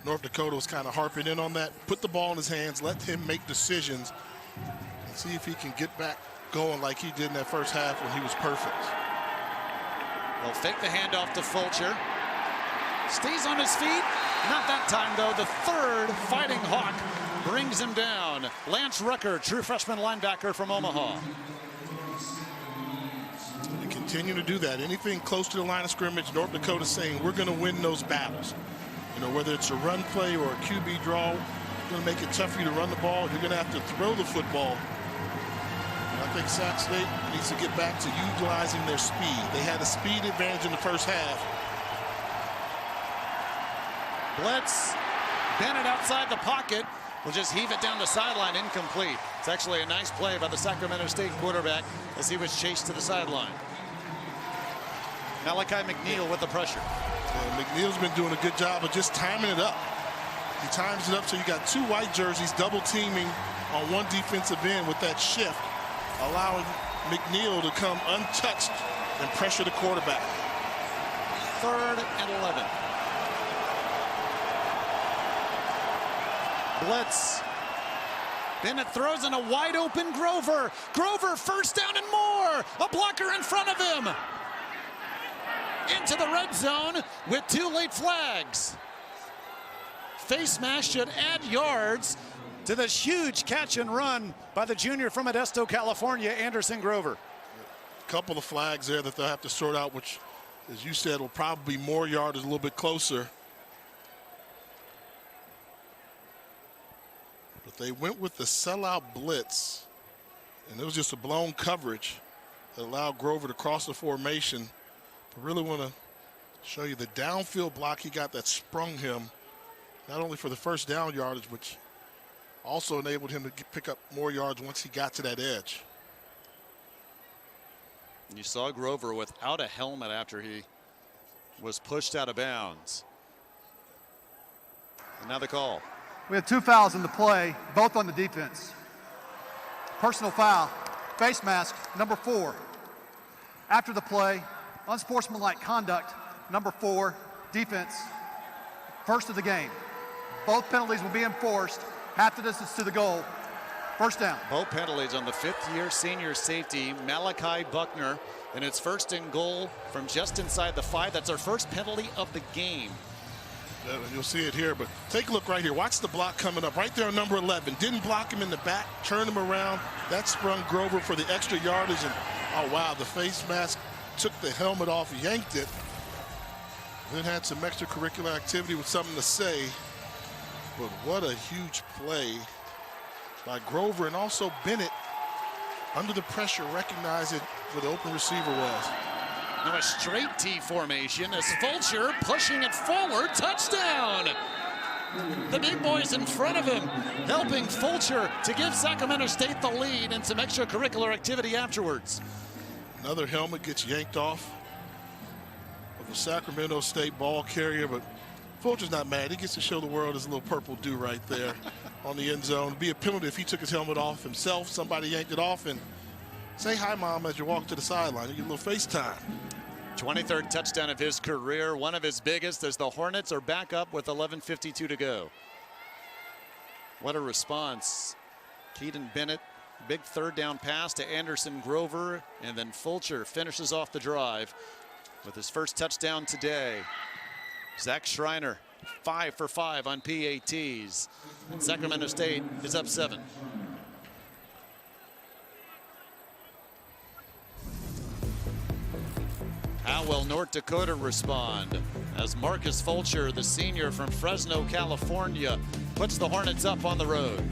North Dakota was kind of harping in on that, put the ball in his hands, let him make decisions, and see if he can get back going like he did in that first half when he was perfect. They'll fake the handoff to Fulcher. Stays on his feet. Not that time, though. The 3rd Fighting Hawk brings him down. Lance Rucker, true freshman linebacker from Omaha. They continue to do that. Anything close to the line of scrimmage, North Dakota saying we're going to win those battles. You know, whether it's a run play or a QB draw, we're going to make it tough for you to run the ball. You're going to have to throw the football. And I think Sac State needs to get back to utilizing their speed. They had a speed advantage in the first half. Blitz. Bennett outside the pocket will just heave it down the sideline, incomplete. It's actually a nice play by the Sacramento State quarterback as he was chased to the sideline. Malachi McNeil with the pressure. Yeah, McNeil's been doing a good job of just timing it up. He times it up so you got 2 white jerseys double teaming on one defensive end with that shift, allowing McNeil to come untouched and pressure the quarterback. 3rd and 11. Blitz. Bennett throws in a wide open Grover. Grover, 1st down and more. A blocker in front of him. Into the red zone with 2 late flags. Face mask should add yards to this huge catch and run by the junior from Modesto, California, Anderson Grover. couple of flags there that they'll have to sort out, which, as you said, will probably be more yardage a little bit closer. But they went with the sellout blitz, and it was just a blown coverage that allowed Grover to cross the formation. But really want to show you the downfield block he got that sprung him, not only for the first down yardage, which also enabled him to pick up more yards once he got to that edge. You saw Grover without a helmet after he was pushed out of bounds. And now the call. We had 2 fouls in the play, both on the defense. Personal foul, face mask, number 4. After the play, unsportsmanlike conduct, number 4, defense, first of the game. Both penalties will be enforced, half the distance to the goal. First down. Both penalties on the 5th-year senior safety, Malachi Buckner, and it's first and goal from just inside the 5. That's our first penalty of the game. You'll see it here, but take a look right here. Watch the block coming up right there on number 11. Didn't block him in the back, turned him around. That sprung Grover for the extra yardage, and oh wow, the face mask took the helmet off, yanked it. Then had some extracurricular activity with something to say. But what a huge play by Grover, and also Bennett under the pressure recognizing where the open receiver was. Now a straight T formation as Fulcher pushing it forward, touchdown! The big boys in front of him helping Fulcher to give Sacramento State the lead and some extracurricular activity afterwards. Another helmet gets yanked off of a Sacramento State ball carrier, but Fulcher's not mad. He gets to show the world his little purple do right there on the end zone. It'd be a penalty if he took his helmet off himself, somebody yanked it off, and say hi, Mom, as you walk to the sideline. You get a little FaceTime. 23rd touchdown of his career, one of his biggest, as the Hornets are back up with 11:52 to go. What a response. Keaton Bennett, big third down pass to Anderson Grover, and then Fulcher finishes off the drive with his first touchdown today. Zach Schreiner, 5 for 5 on PATs. And Sacramento State is up 7. How will North Dakota respond as Marcus Fulcher, the senior from Fresno, California, puts the Hornets up on the road?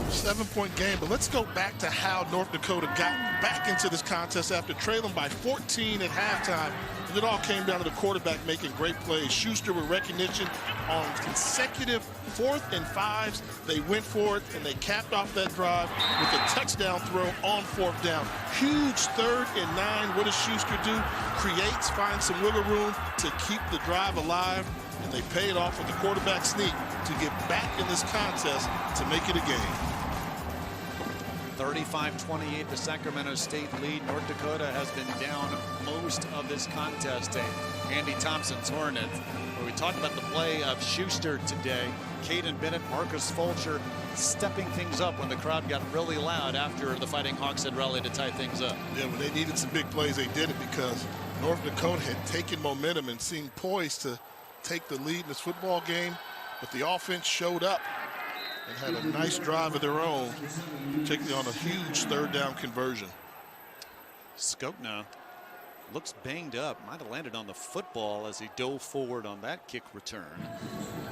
Seven-point game, but let's go back to how North Dakota got back into this contest after trailing by 14 at halftime. And it all came down to the quarterback making great plays. Schuster with recognition on consecutive 4th and 5s. They went for it, and they capped off that drive with a touchdown throw on 4th down. Huge 3rd and 9. What does Schuster do? Creates, finds some wiggle room to keep the drive alive, and they pay it off with the quarterback sneak to get back in this contest to make it a game. 35-28, the Sacramento State lead. North Dakota has been down most of this contest. Andy Thompson's Hornets. Where we talked about the play of Schuster today. Caden Bennett, Marcus Fulcher stepping things up when the crowd got really loud after the Fighting Hawks had rallied to tie things up. Yeah, when they needed some big plays, they did it because North Dakota had taken momentum and seemed poised to take the lead in this football game, but the offense showed up and had a nice drive of their own, particularly on a huge 3rd down conversion. Skokna looks banged up, might have landed on the football as he dove forward on that kick return.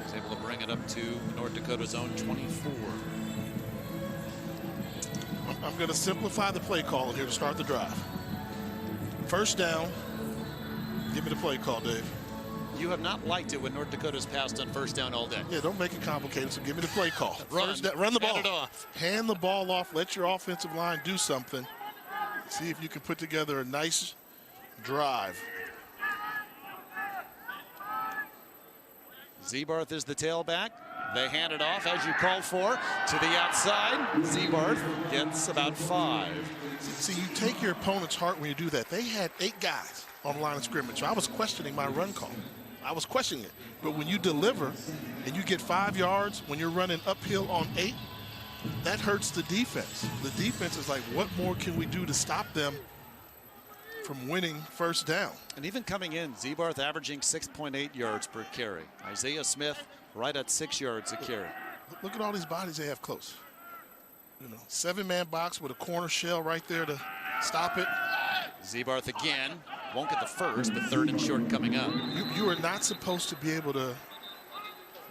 He's able to bring it up to North Dakota's own 24. I'm going to simplify the play call here to start the drive. First down. Give me the play call, Dave. You have not liked it when North Dakota's passed on first down all day. Yeah, don't make it complicated, so give me the play call. Run the ball. Hand it off. Hand the ball off. Let your offensive line do something. See if you can put together a nice drive. Zebarth is the tailback. They hand it off, as you called for, to the outside. Zebarth gets about 5. See, you take your opponent's heart when you do that. They had 8 guys on the line of scrimmage, so I was questioning my run call. I was questioning it. But when you deliver and you get 5 yards when you're running uphill on 8, that hurts the defense. The defense is like, what more can we do to stop them? from winning first down. And even coming in, Zebarth averaging 6.8 yards per carry. Isaiah Smith right at 6 yards a carry. Look at all these bodies they have close. You know, 7-man box with a corner shell right there to stop it. Zebarth again. Won't get the first, but 3rd and short coming up. You are not supposed to be able to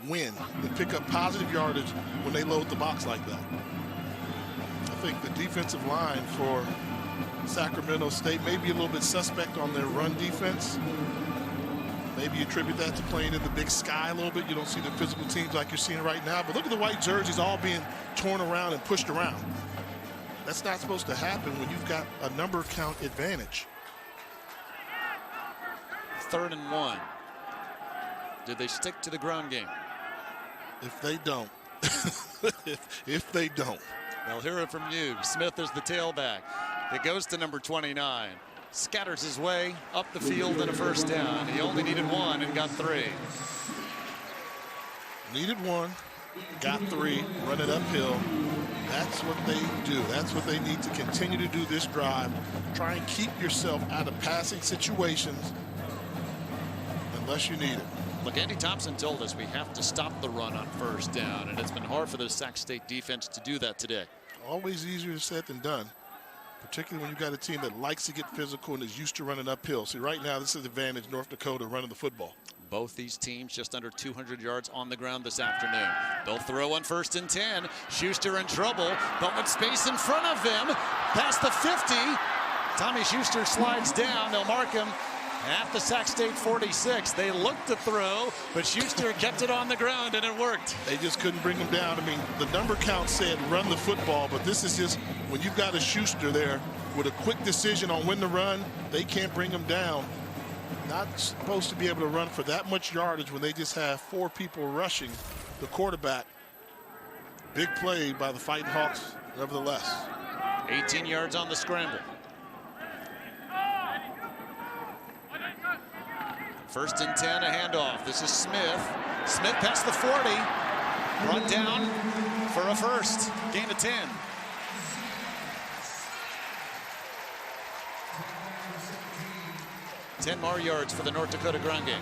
win and pick up positive yardage when they load the box like that. I think the defensive line for Sacramento State may be a little bit suspect on their run defense. Maybe you attribute that to playing in the Big Sky a little bit. You don't see the physical teams like you're seeing right now. But look at the white jerseys all being torn around and pushed around. That's not supposed to happen when you've got a number count advantage. 3rd and 1. Did they stick to the ground game? If they don't. if they don't. They'll hear it from you. Smith is the tailback. It goes to number 29. Scatters his way up the field and a first down. He only needed 1 and got 3. Needed 1, got 3, run it uphill. That's what they do. That's what they need to continue to do this drive. Try and keep yourself out of passing situations unless you need it. Look, Andy Thompson told us we have to stop the run on first down, and it's been hard for the Sac State defense to do that today. Always easier said than done, particularly when you've got a team that likes to get physical and is used to running uphill. See, right now, this is advantage North Dakota running the football. Both these teams just under 200 yards on the ground this afternoon. They'll throw on 1st and 10. Schuster in trouble, but with space in front of him, past the 50. Tommy Schuster slides down. They'll mark him at the Sac State 46. They looked to throw, but Schuster kept it on the ground, and it worked. They just couldn't bring him down. I mean, the number count said run the football, but this is just when you've got a Schuster there with a quick decision on when to run, they can't bring him down. Not supposed to be able to run for that much yardage when they just have 4 people rushing the quarterback. Big play by the Fighting Hawks, nevertheless. 18 yards on the scramble. 1st and 10, a handoff. This is Smith. Smith past the 40. Brought down for a first. Gain of 10. Ten more yards for the North Dakota ground game.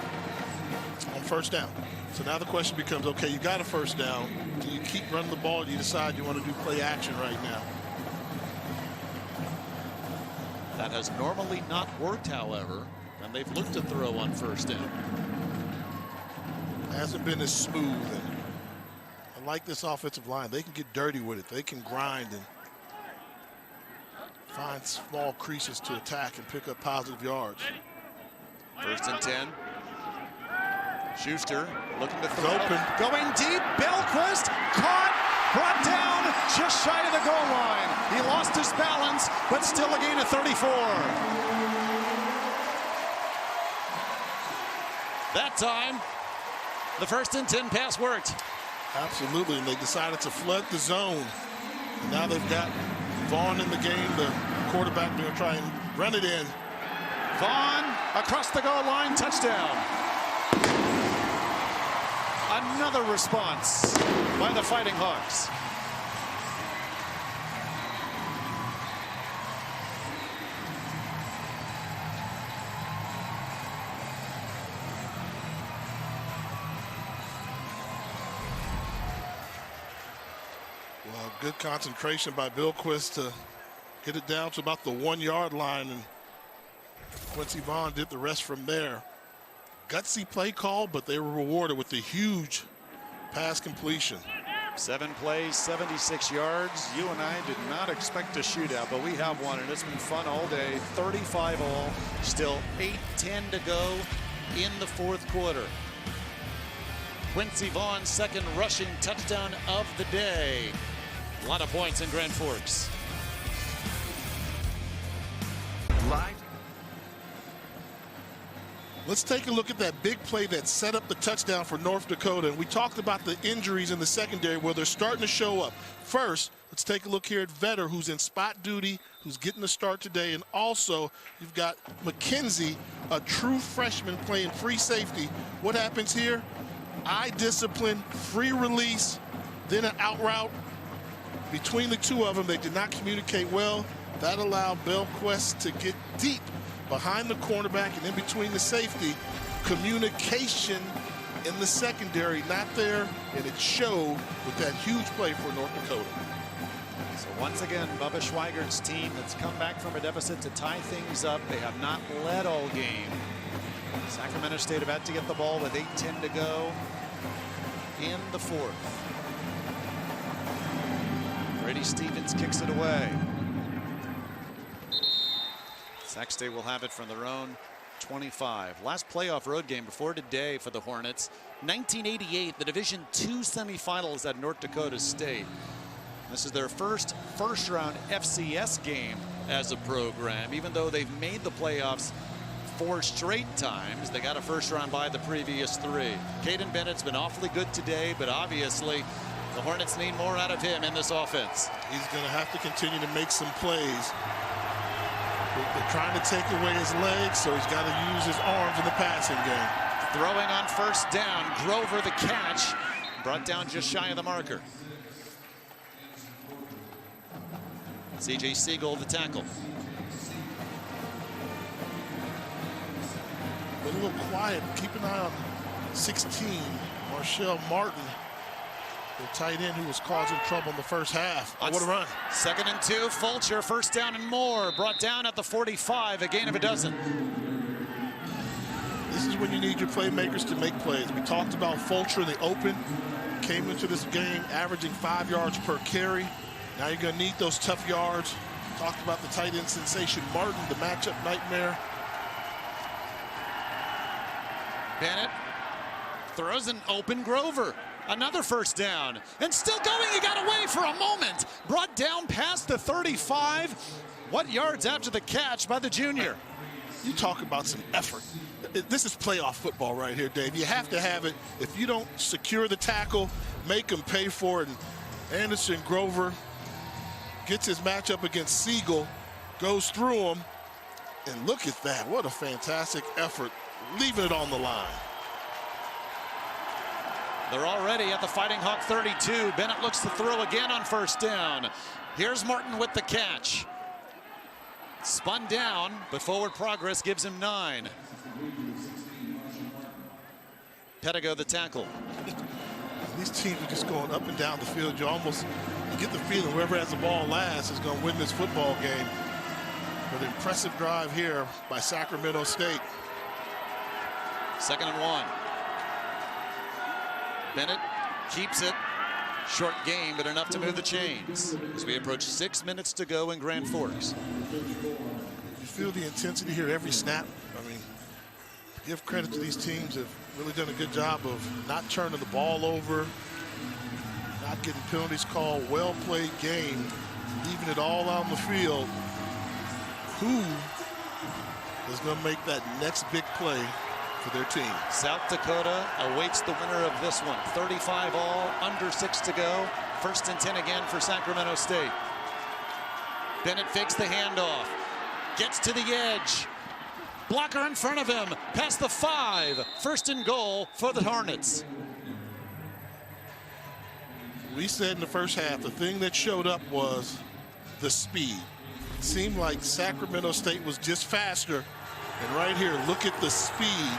On first down. So now the question becomes, okay, you got a first down. Do you keep running the ball? Do you decide you want to do play action right now? That has normally not worked, however, and they've looked to throw on first down. Hasn't been as smooth. And I like this offensive line. They can get dirty with it. They can grind and find small creases to attack and pick up positive yards. 1st and 10. Schuster looking to throw. Open. Going deep. Belquist caught. Brought down just shy of the goal line. He lost his balance, but still a gain of 34. That time, the 1st and 10 pass worked. Absolutely, and they decided to flood the zone. Now they've got Vaughn in the game. The quarterback going to try and run it in. Vaughn across the goal line, touchdown. Another response by the Fighting Hawks. Well, good concentration by Bilquist to get it down to about the 1-yard line, and Quincy Vaughn did the rest from there. Gutsy play call, but they were rewarded with the huge pass completion. 7 plays, 76 yards. You and I did not expect a shootout, but we have one, and it's been fun all day. 35 all, still 8:10 to go in the 4th quarter. Quincy Vaughn's 2nd rushing touchdown of the day. A lot of points in Grand Forks. Live. Let's take a look at that big play that set up the touchdown for North Dakota. And we talked about the injuries in the secondary where they're starting to show up. First, let's take a look here at Vetter, who's in spot duty, who's getting the start today. And also, you've got McKenzie, a true freshman playing free safety. What happens here? Eye discipline, free release, then an out route. Between the two of them, they did not communicate well. That allowed Belquist to get deep behind the cornerback and in between the safety. Communication in the secondary not there, and it showed with that huge play for North Dakota. So once again, Bubba Schweigert's team that's come back from a deficit to tie things up. They have not led all game. Sacramento State about to get the ball with 8:10 to go in the fourth. Brady Stevens kicks it away. Sac State will have it from their own 25. Last playoff road game before today for the Hornets. 1988, the Division II semifinals at North Dakota State. This is their first round FCS game as a program. Even though they've made the playoffs 4 straight times, they got a first round bye the previous 3. Caden Bennett's been awfully good today, but obviously the Hornets need more out of him in this offense. He's going to have to continue to make some plays. They're trying to take away his legs, so he's got to use his arms in the passing game. Throwing on first down, Grover the catch, brought down just shy of the marker. C.J. Siegel the tackle. Been a little quiet. Keep an eye on 16, Marshall Martin, the tight end who was causing trouble in the first half. What a run. 2nd and 2, Fulcher, first down and more. Brought down at the 45, a gain of a dozen. This is when you need your playmakers to make plays. We talked about Fulcher in the open. Came into this game averaging 5 yards per carry. Now you're going to need those tough yards. Talked about the tight end sensation Martin, the matchup nightmare. Bennett throws an open Grover. Another first down. And still going. He got away for a moment. Brought down past the 35. What yards after the catch by the junior? You talk about some effort. This is playoff football right here, Dave. You have to have it. If you don't secure the tackle, make them pay for it. And Anderson Grover gets his matchup against Siegel, goes through him, and look at that. What a fantastic effort, leaving it on the line. They're already at the Fighting Hawk 32. Bennett looks to throw again on first down. Here's Martin with the catch. Spun down, but forward progress gives him 9. Pedigo the tackle. These teams are just going up and down the field. You get the feeling whoever has the ball last is going to win this football game. But impressive drive here by Sacramento State. 2nd and 1. Bennett keeps it. Short game, but enough to move the chains as we approach 6 minutes to go in Grand Forks. You feel the intensity here every snap. I mean, give credit to these teams that have really done a good job of not turning the ball over, not getting penalties called. Well played game, leaving it all on the field. Who is going to make that next big play for their team? South Dakota awaits the winner of this one. 35 all, under 6 to go. 1st and 10 again for Sacramento State. Bennett fakes the handoff, gets to the edge. Blocker in front of him, past the 5. 1st and goal for the Hornets. We said in the first half, the thing that showed up was the speed. It seemed like Sacramento State was just faster. And right here, look at the speed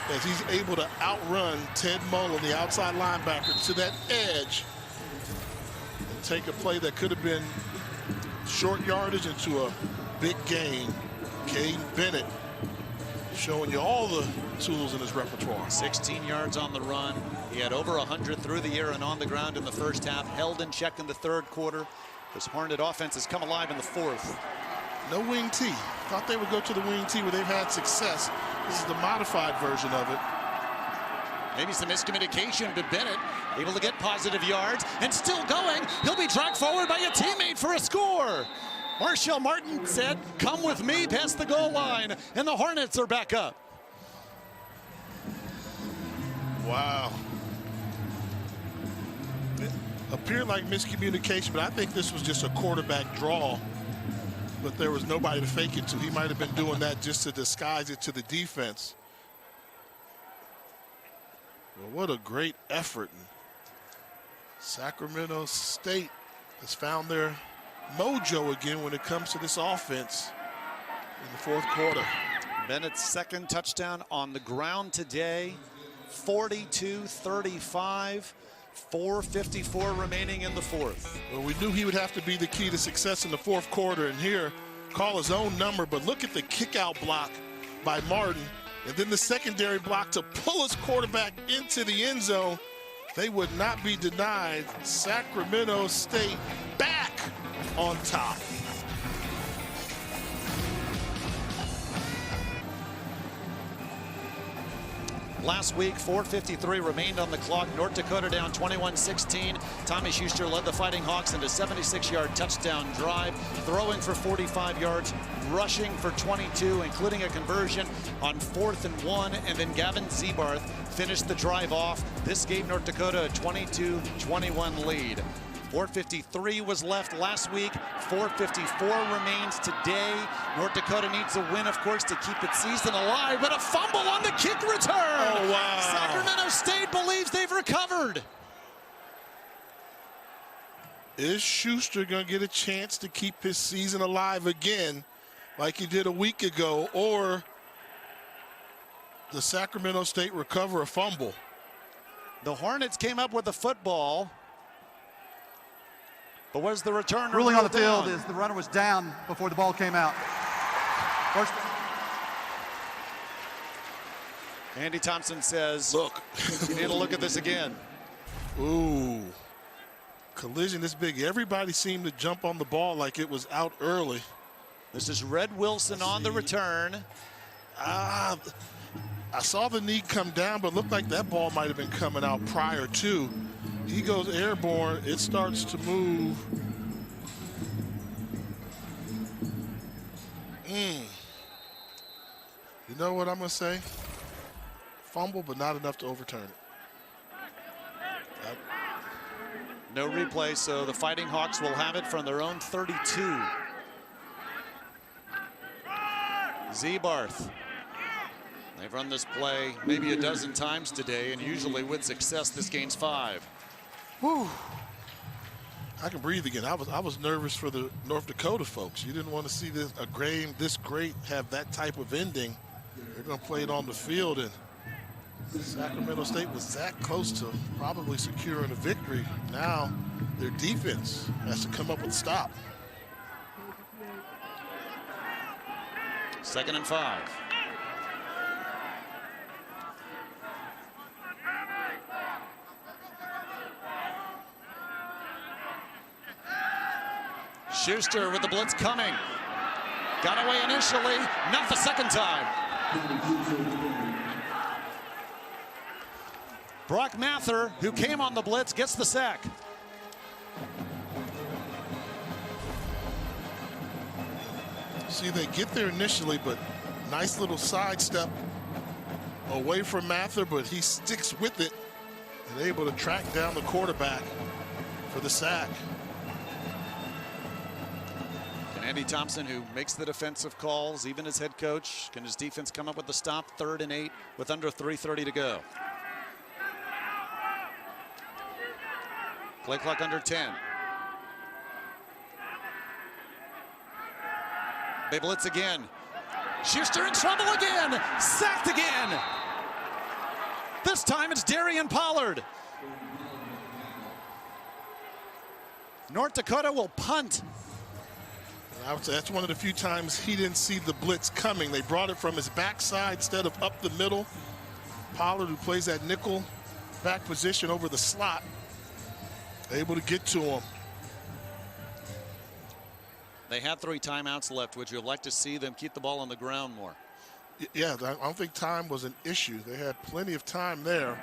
as he's able to outrun Ted Mullen, the outside linebacker, to that edge and take a play that could have been short yardage into a big gain. Caden Bennett showing you all the tools in his repertoire. 16 yards on the run. He had over 100 through the air and on the ground in the first half. Held in check in the 3rd quarter. This Hornet offense has come alive in the 4th. No wing T. Thought they would go to the wing T where they've had success. This is the modified version of it. Maybe some miscommunication, but Bennett able to get positive yards and still going. He'll be dragged forward by a teammate for a score. Marshall Martin said, "Come with me past the goal line," and the Hornets are back up. Wow. It appeared like miscommunication, but I think this was just a quarterback draw. But there was nobody to fake it to. He might have been doing that just to disguise it to the defense. Well, what a great effort. Sacramento State has found their mojo again when it comes to this offense. in the fourth quarter. Bennett's second touchdown on the ground today. 42-35. 4:54 remaining in the fourth. Well, we knew he would have to be the key to success in the fourth quarter, and here, call his own number, but look at the kick-out block by Martin, and then the secondary block to pull his quarterback into the end zone. They would not be denied. Sacramento State back on top. Last week, 4:53 remained on the clock. North Dakota down 21-16. Tommy Schuster led the Fighting Hawks into a 76-yard touchdown drive, throwing for 45 yards, rushing for 22, including a conversion on 4th and 1, and then Gavin Zebarth finished the drive off. This gave North Dakota a 22-21 lead. 4:53 was left last week. 4:54 remains today. North Dakota needs a win, of course, to keep its season alive, but a fumble on the kick return. Oh, wow. Sacramento State believes they've recovered. Is Schuster going to get a chance to keep his season alive again like he did a week ago, or does Sacramento State recover a fumble? The Hornets came up with the football. But where's the return? Ruling on the field is the runner was down before the ball came out. First. Andy Thompson says, look, you need to look at this again. Ooh, collision this big. Everybody seemed to jump on the ball like it was out early. This is Red Wilson on the return. I saw the knee come down, but looked like that ball might have been coming out prior to. He goes airborne. It starts to move. You know what I'm going to say? Fumble, but not enough to overturn it. No replay, so the Fighting Hawks will have it from their own 32. Zebarth. They've run this play maybe a dozen times today, and usually with success, this gains 5. Whew. I can breathe again. I was nervous for the North Dakota folks. You didn't want to see a game this great have that type of ending. They're going to play it on the field, and Sacramento State was that close to probably securing a victory. Now their defense has to come up with a stop. 2nd and 5. Schuster with the blitz coming. Got away initially, not the second time. Brock Mather, who came on the blitz, gets the sack. See, they get there initially, but nice little sidestep away from Mather, but he sticks with it and able to track down the quarterback for the sack. Andy Thompson, who makes the defensive calls, even as head coach, can his defense come up with the stop? 3rd and 8 with under 3:30 to go. Play clock under 10. They blitz again. Schuster in trouble again. Sacked again. This time it's Darian Pollard. North Dakota will punt. I would say that's one of the few times he didn't see the blitz coming. They brought it from his backside instead of up the middle. Pollard, who plays that nickel back position over the slot, able to get to him. They had 3 timeouts left. Would you have liked to see them keep the ball on the ground more? Yeah, I don't think time was an issue. They had plenty of time there.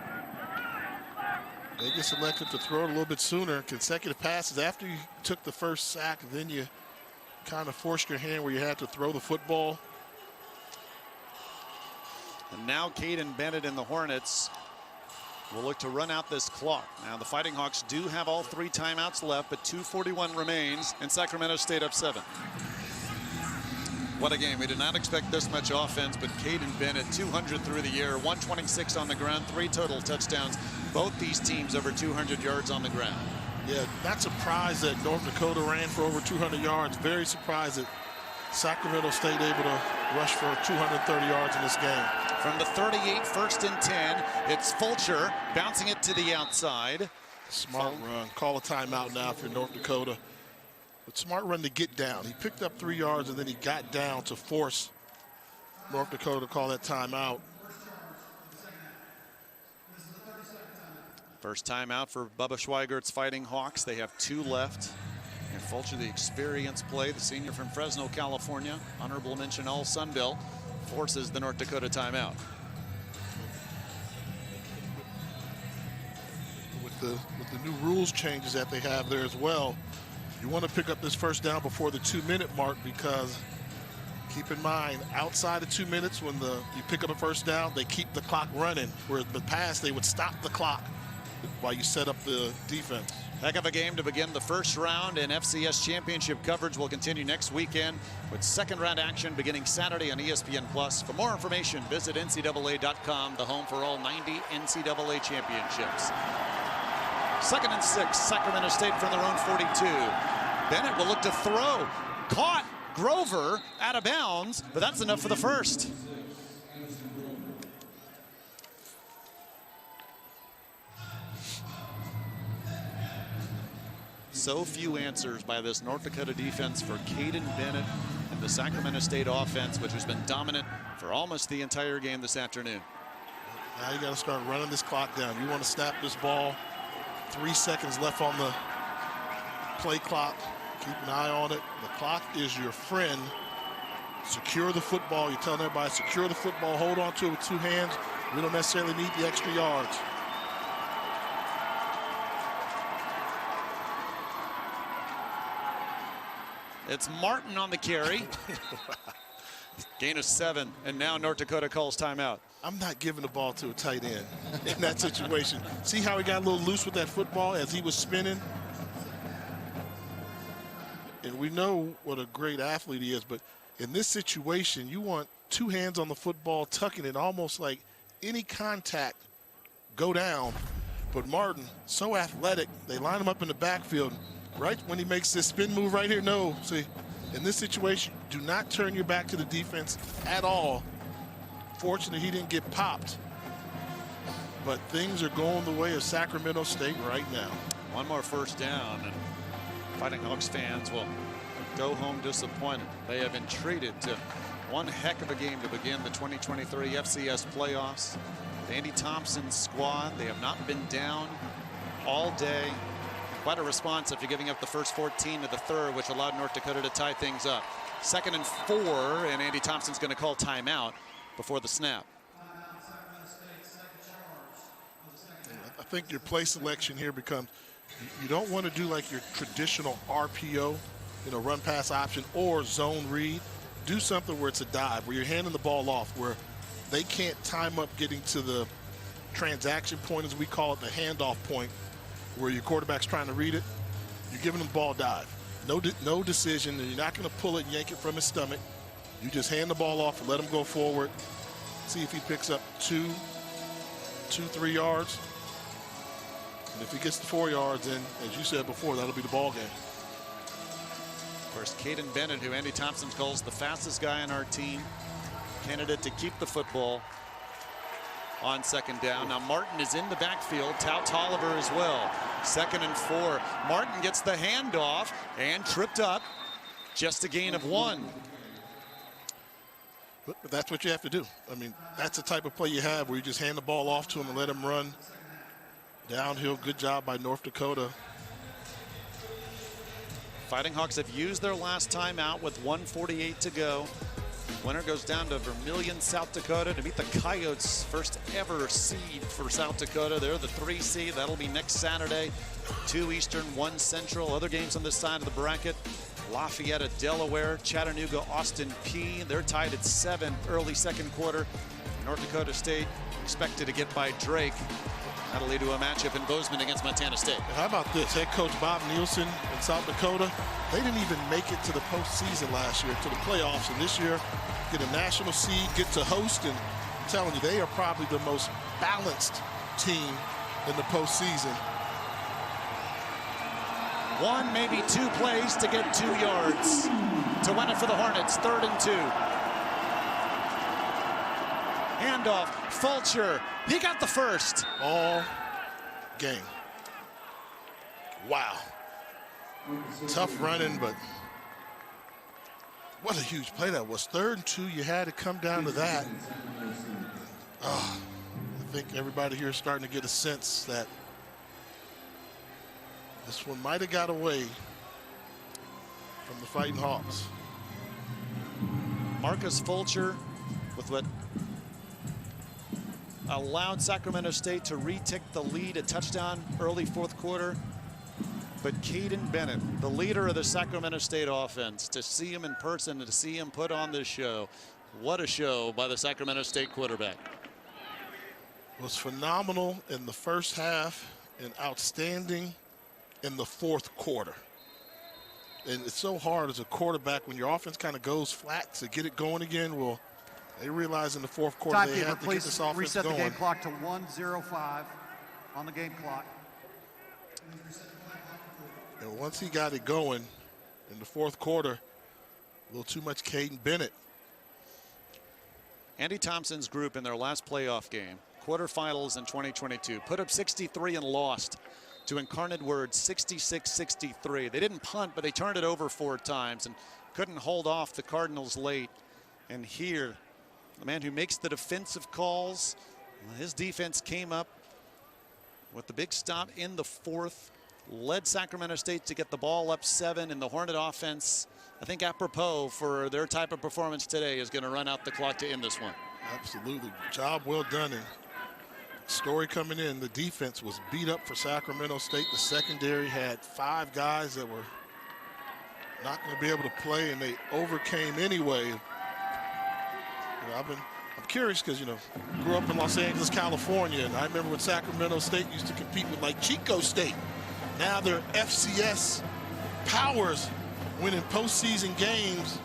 They just elected to throw it a little bit sooner. Consecutive passes after you took the first sack, then you kind of forced your hand where you had to throw the football. And now Caden Bennett and the Hornets will look to run out this clock. Now the Fighting Hawks do have all 3 timeouts left, but 2:41 remains, and Sacramento State up 7. What a game. We did not expect this much offense, but Caden Bennett, 200 through the air, 126 on the ground, 3 total touchdowns. Both these teams over 200 yards on the ground. Yeah, not surprised that North Dakota ran for over 200 yards. Very surprised that Sacramento State able to rush for 230 yards in this game. From the 38, 1st and 10, it's Fulcher bouncing it to the outside. Smart run. Call a timeout now if you're North Dakota. But smart run to get down. He picked up 3 yards and then he got down to force North Dakota to call that timeout. First timeout for Bubba Schweigert's Fighting Hawks. They have 2 left. And Fulcher, the experienced play, the senior from Fresno, California, honorable mention all Sun Belt, forces the North Dakota timeout. With the new rules changes that they have there as well, you want to pick up this first down before the 2-minute mark, because keep in mind, outside of 2 minutes, when you pick up a first down, they keep the clock running. Where in the past, they would stop the clock while you set up the defense. Heck of a game to begin the first round, and FCS championship coverage will continue next weekend with second round action beginning Saturday on ESPN+. For more information, visit NCAA.com, the home for all 90 NCAA championships. 2nd and 6, Sacramento State from their own 42. Bennett will look to throw. Caught. Grover out of bounds, but that's enough for the first. So few answers by this North Dakota defense for Caden Bennett and the Sacramento State offense, which has been dominant for almost the entire game this afternoon. Now you got to start running this clock down. You want to snap this ball. 3 seconds left on the play clock. Keep an eye on it. The clock is your friend. Secure the football. You're telling everybody, secure the football. Hold on to it with 2 hands. We don't necessarily need the extra yards. It's Martin on the carry. Gain of 7, and now North Dakota calls timeout. I'm not giving the ball to a tight end in that situation. See how he got a little loose with that football as he was spinning? And we know what a great athlete he is, but in this situation, you want 2 hands on the football, tucking it, almost like any contact, go down. But Martin, so athletic, they line him up in the backfield. Right when he makes this spin move right here, no. See, in this situation, do not turn your back to the defense at all. Fortunately, he didn't get popped. But things are going the way of Sacramento State right now. One more first down, and Fighting Hawks fans will go home disappointed. They have been treated to one heck of a game to begin the 2023 FCS playoffs. The Andy Thompson squad, they have not been down all day. Quite a response after giving up the first 14 to the third, which allowed North Dakota to tie things up. 2nd and 4, and Andy Thompson's going to call timeout before the snap. I think your play selection here becomes, you don't want to do like your traditional RPO, run pass option or zone read. Do something where it's a dive, where you're handing the ball off, where they can't time up getting to the transaction point, as we call it, the handoff point, where your quarterback's trying to read it. You're giving them ball dive. No decision. You're not going to pull it and yank it from his stomach. You just hand the ball off and let him go forward. See if he picks up 2, 3 yards. And if he gets to 4 yards, then, as you said before, that'll be the ball game. Of course, Caden Bennett, who Andy Thompson calls the fastest guy on our team, candidate to keep the football on 2nd down. Now Martin is in the backfield. Tout Tolliver as well. 2nd and 4. Martin gets the handoff and tripped up. Just a gain of 1. But that's what you have to do. I mean, that's the type of play you have where you just hand the ball off to him and let him run downhill. Good job by North Dakota. Fighting Hawks have used their last timeout with 1:48 to go. Winner goes down to Vermillion, South Dakota to meet the Coyotes, first ever seed for South Dakota. They're the 3 seed. That'll be next Saturday. 2 Eastern, 1 Central. Other games on this side of the bracket. Lafayette at Delaware, Chattanooga, Austin P. They're tied at 7 early 2nd quarter. North Dakota State expected to get by Drake. That'll lead to a matchup in Bozeman against Montana State. How about this? Head coach Bob Nielsen in South Dakota, they didn't even make it to the postseason last year, to the playoffs. And this year, get a national seed, get to host. And I'm telling you, they are probably the most balanced team in the postseason. One, maybe two plays to get 2 yards to win it for the Hornets. 3rd and 2. Handoff, Fulcher. He got the first. All game. Wow. Tough running, but what a huge play that was. 3rd and 2, you had to come down to that. Oh, I think everybody here is starting to get a sense that this one might have got away from the Fighting Hawks. Marcus Fulcher with what allowed Sacramento State to retake the lead, a touchdown early 4th quarter. But Caden Bennett, the leader of the Sacramento State offense, to see him in person and to see him put on this show, what a show by the Sacramento State quarterback. Was phenomenal in the first half and outstanding in the 4th quarter. And it's so hard as a quarterback when your offense kind of goes flat to get it going again. Well, they realized in the 4th quarter they had to get this offense reset going. the game clock to 1:05 on the game clock. And once he got it going in the 4th quarter, a little too much Caden Bennett. Andy Thompson's group in their last playoff game, quarterfinals in 2022, put up 63 and lost to Incarnate Word 66-63. They didn't punt, but they turned it over 4 times and couldn't hold off the Cardinals late. And here, the man who makes the defensive calls, his defense came up with the big stop in the 4th, led Sacramento State to get the ball up 7, and the Hornet offense, I think apropos for their type of performance today, is going to run out the clock to end this one. Absolutely. Job well done. And story coming in, the defense was beat up for Sacramento State. The secondary had 5 guys that were not going to be able to play, and they overcame anyway. I'm curious because, grew up in Los Angeles, California, and I remember when Sacramento State used to compete with like Chico State. Now they're FCS powers winning postseason games.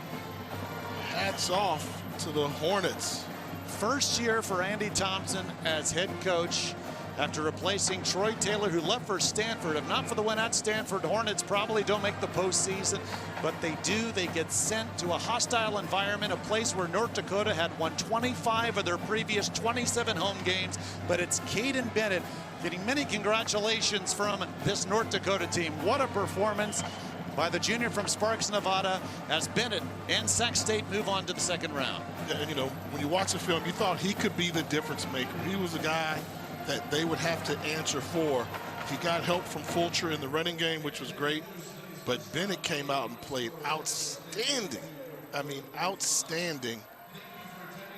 Hats off to the Hornets. First year for Andy Thompson as head coach after replacing Troy Taylor, who left for Stanford. If not for the win at Stanford, Hornets probably don't make the postseason, but they do. They get sent to a hostile environment, a place where North Dakota had won 25 of their previous 27 home games. But it's Caden Bennett getting many congratulations from this North Dakota team. What a performance by the junior from Sparks, Nevada, as Bennett and Sac State move on to the 2nd round. Yeah, and when you watch the film, you thought he could be the difference maker. He was the guy that they would have to answer for. He got help from Fulcher in the running game, which was great, but Bennett came out and played outstanding. I mean, outstanding.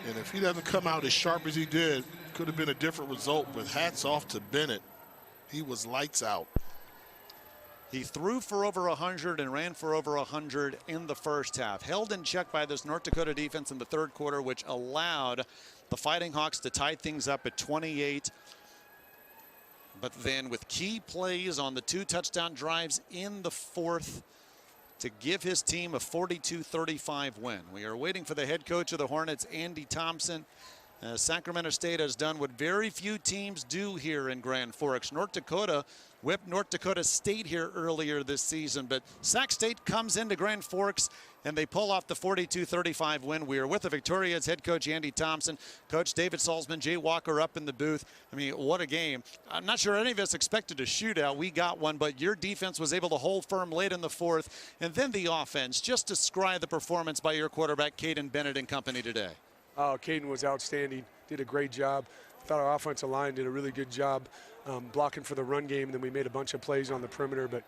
And if he doesn't come out as sharp as he did, could have been a different result, but hats off to Bennett. He was lights out. He threw for over 100 and ran for over 100 in the first half. Held in check by this North Dakota defense in the 3rd quarter, which allowed the Fighting Hawks to tie things up at 28. But then with key plays on the 2 touchdown drives in the 4th to give his team a 42-35 win. We are waiting for the head coach of the Hornets, Andy Thompson. Sacramento State has done what very few teams do here in Grand Forks. North Dakota whipped North Dakota State here earlier this season, but Sac State comes into Grand Forks and they pull off the 42-35 win. We are with the Victoria's head coach, Andy Thompson, Coach David Salzman, Jay Walker up in the booth. I mean, what a game. I'm not sure any of us expected a shootout. We got one, but your defense was able to hold firm late in the 4th. And then the offense. Just describe the performance by your quarterback, Caden Bennett and company today. Caden was outstanding, did a great job. Thought our offensive line did a really good job blocking for the run game. Then we made a bunch of plays on the perimeter, but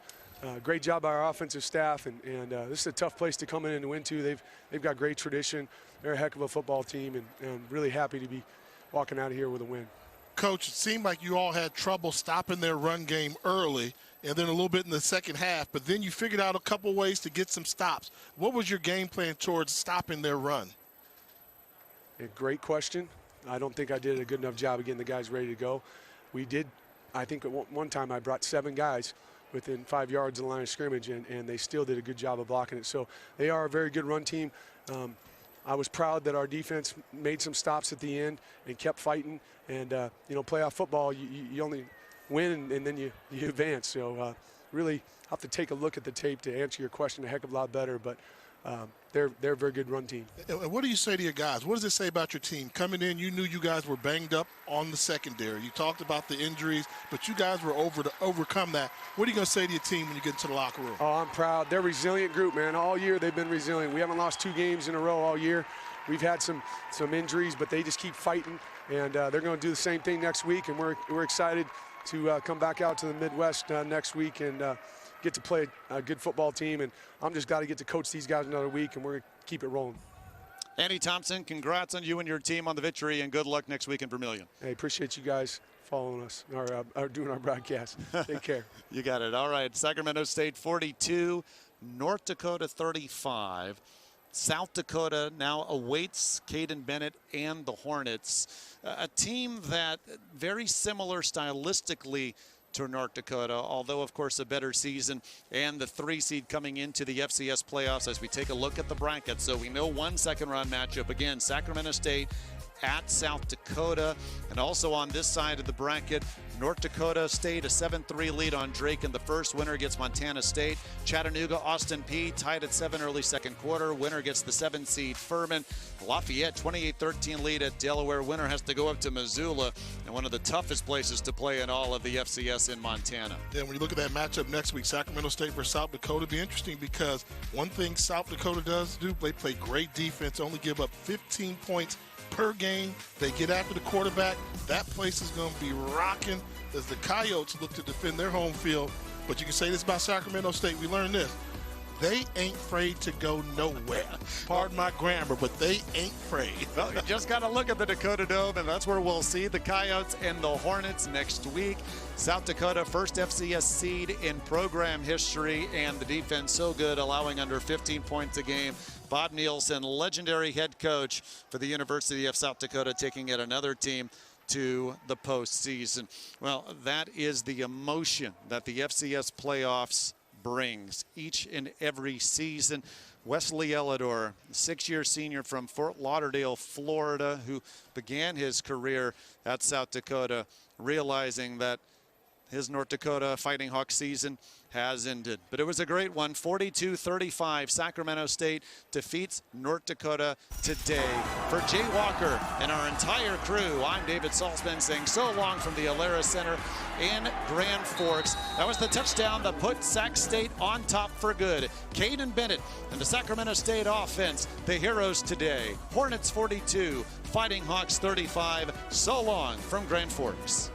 great job by our offensive staff. And this is a tough place to come in and win to. They've got great tradition. They're a heck of a football team, and really happy to be walking out of here with a win. Coach, it seemed like you all had trouble stopping their run game early and then a little bit in the second half, but then you figured out a couple ways to get some stops. What was your game plan towards stopping their run? A great question. I don't think I did a good enough job of getting the guys ready to go. We did, I think at one time I brought 7 guys within 5 yards of the line of scrimmage, and they still did a good job of blocking it. So they are a very good run team. I was proud that our defense made some stops at the end and kept fighting. And, playoff football, you only win and then you advance. So really have to take a look at the tape to answer your question a heck of a lot better. But they're a very good run team. And what do you say to your guys? What does it say about your team? Coming in, you knew you guys were banged up on the secondary. You talked about the injuries, but you guys were to overcome that. What are you going to say to your team when you get into the locker room? Oh, I'm proud. They're a resilient group, man. All year they've been resilient. We haven't lost 2 games in a row all year. We've had some injuries, but they just keep fighting, and they're going to do the same thing next week, and we're excited to come back out to the Midwest next week and get to play a good football team. And I'm just got to get to coach these guys another week, and we're going to keep it rolling. Andy Thompson, congrats on you and your team on the victory, and good luck next week in Vermilion. Hey, appreciate you guys following us or doing our broadcast. Take care. You got it. All right, Sacramento State 42, North Dakota 35. South Dakota now awaits Caden Bennett and the Hornets, a team that very similar stylistically to North Dakota, although of course a better season, and the 3 seed coming into the FCS playoffs as we take a look at the bracket. So we know 1 second-round matchup. Again, Sacramento State at South Dakota, and also on this side of the bracket, North Dakota State a 7-3 lead on Drake in the first. Winner gets Montana State. Chattanooga, Austin Peay tied at 7 early second quarter. Winner gets the 7 seed Furman. Lafayette 28-13 lead at Delaware. Winner has to go up to Missoula, and one of the toughest places to play in all of the FCS in Montana. Yeah, when you look at that matchup next week, Sacramento State versus South Dakota, it'll be interesting because one thing South Dakota does do, they play great defense, only give up 15 points per game. They get after the quarterback. That place is going to be rocking as the Coyotes look to defend their home field. But you can say this about Sacramento State. We learned this. They ain't afraid to go nowhere. Pardon my grammar, but they ain't afraid. Well, you just got to look at the Dakota Dome, and that's where we'll see the Coyotes and the Hornets next week. South Dakota, first FCS seed in program history, and the defense so good, allowing under 15 points a game. Bob Nielsen, legendary head coach for the University of South Dakota, taking yet another team to the postseason. Well, that is the emotion that the FCS playoffs brings each and every season. Wesley Elidor, 6-year senior from Fort Lauderdale, Florida, who began his career at South Dakota, realizing that his North Dakota Fighting Hawks season has ended. But it was a great one. 42-35, Sacramento State defeats North Dakota today. For Jay Walker and our entire crew, I'm David Salzman saying so long from the Alerus Center in Grand Forks. That was the touchdown that put Sac State on top for good. Caden Bennett and the Sacramento State offense, the heroes today. Hornets 42, Fighting Hawks 35. So long from Grand Forks.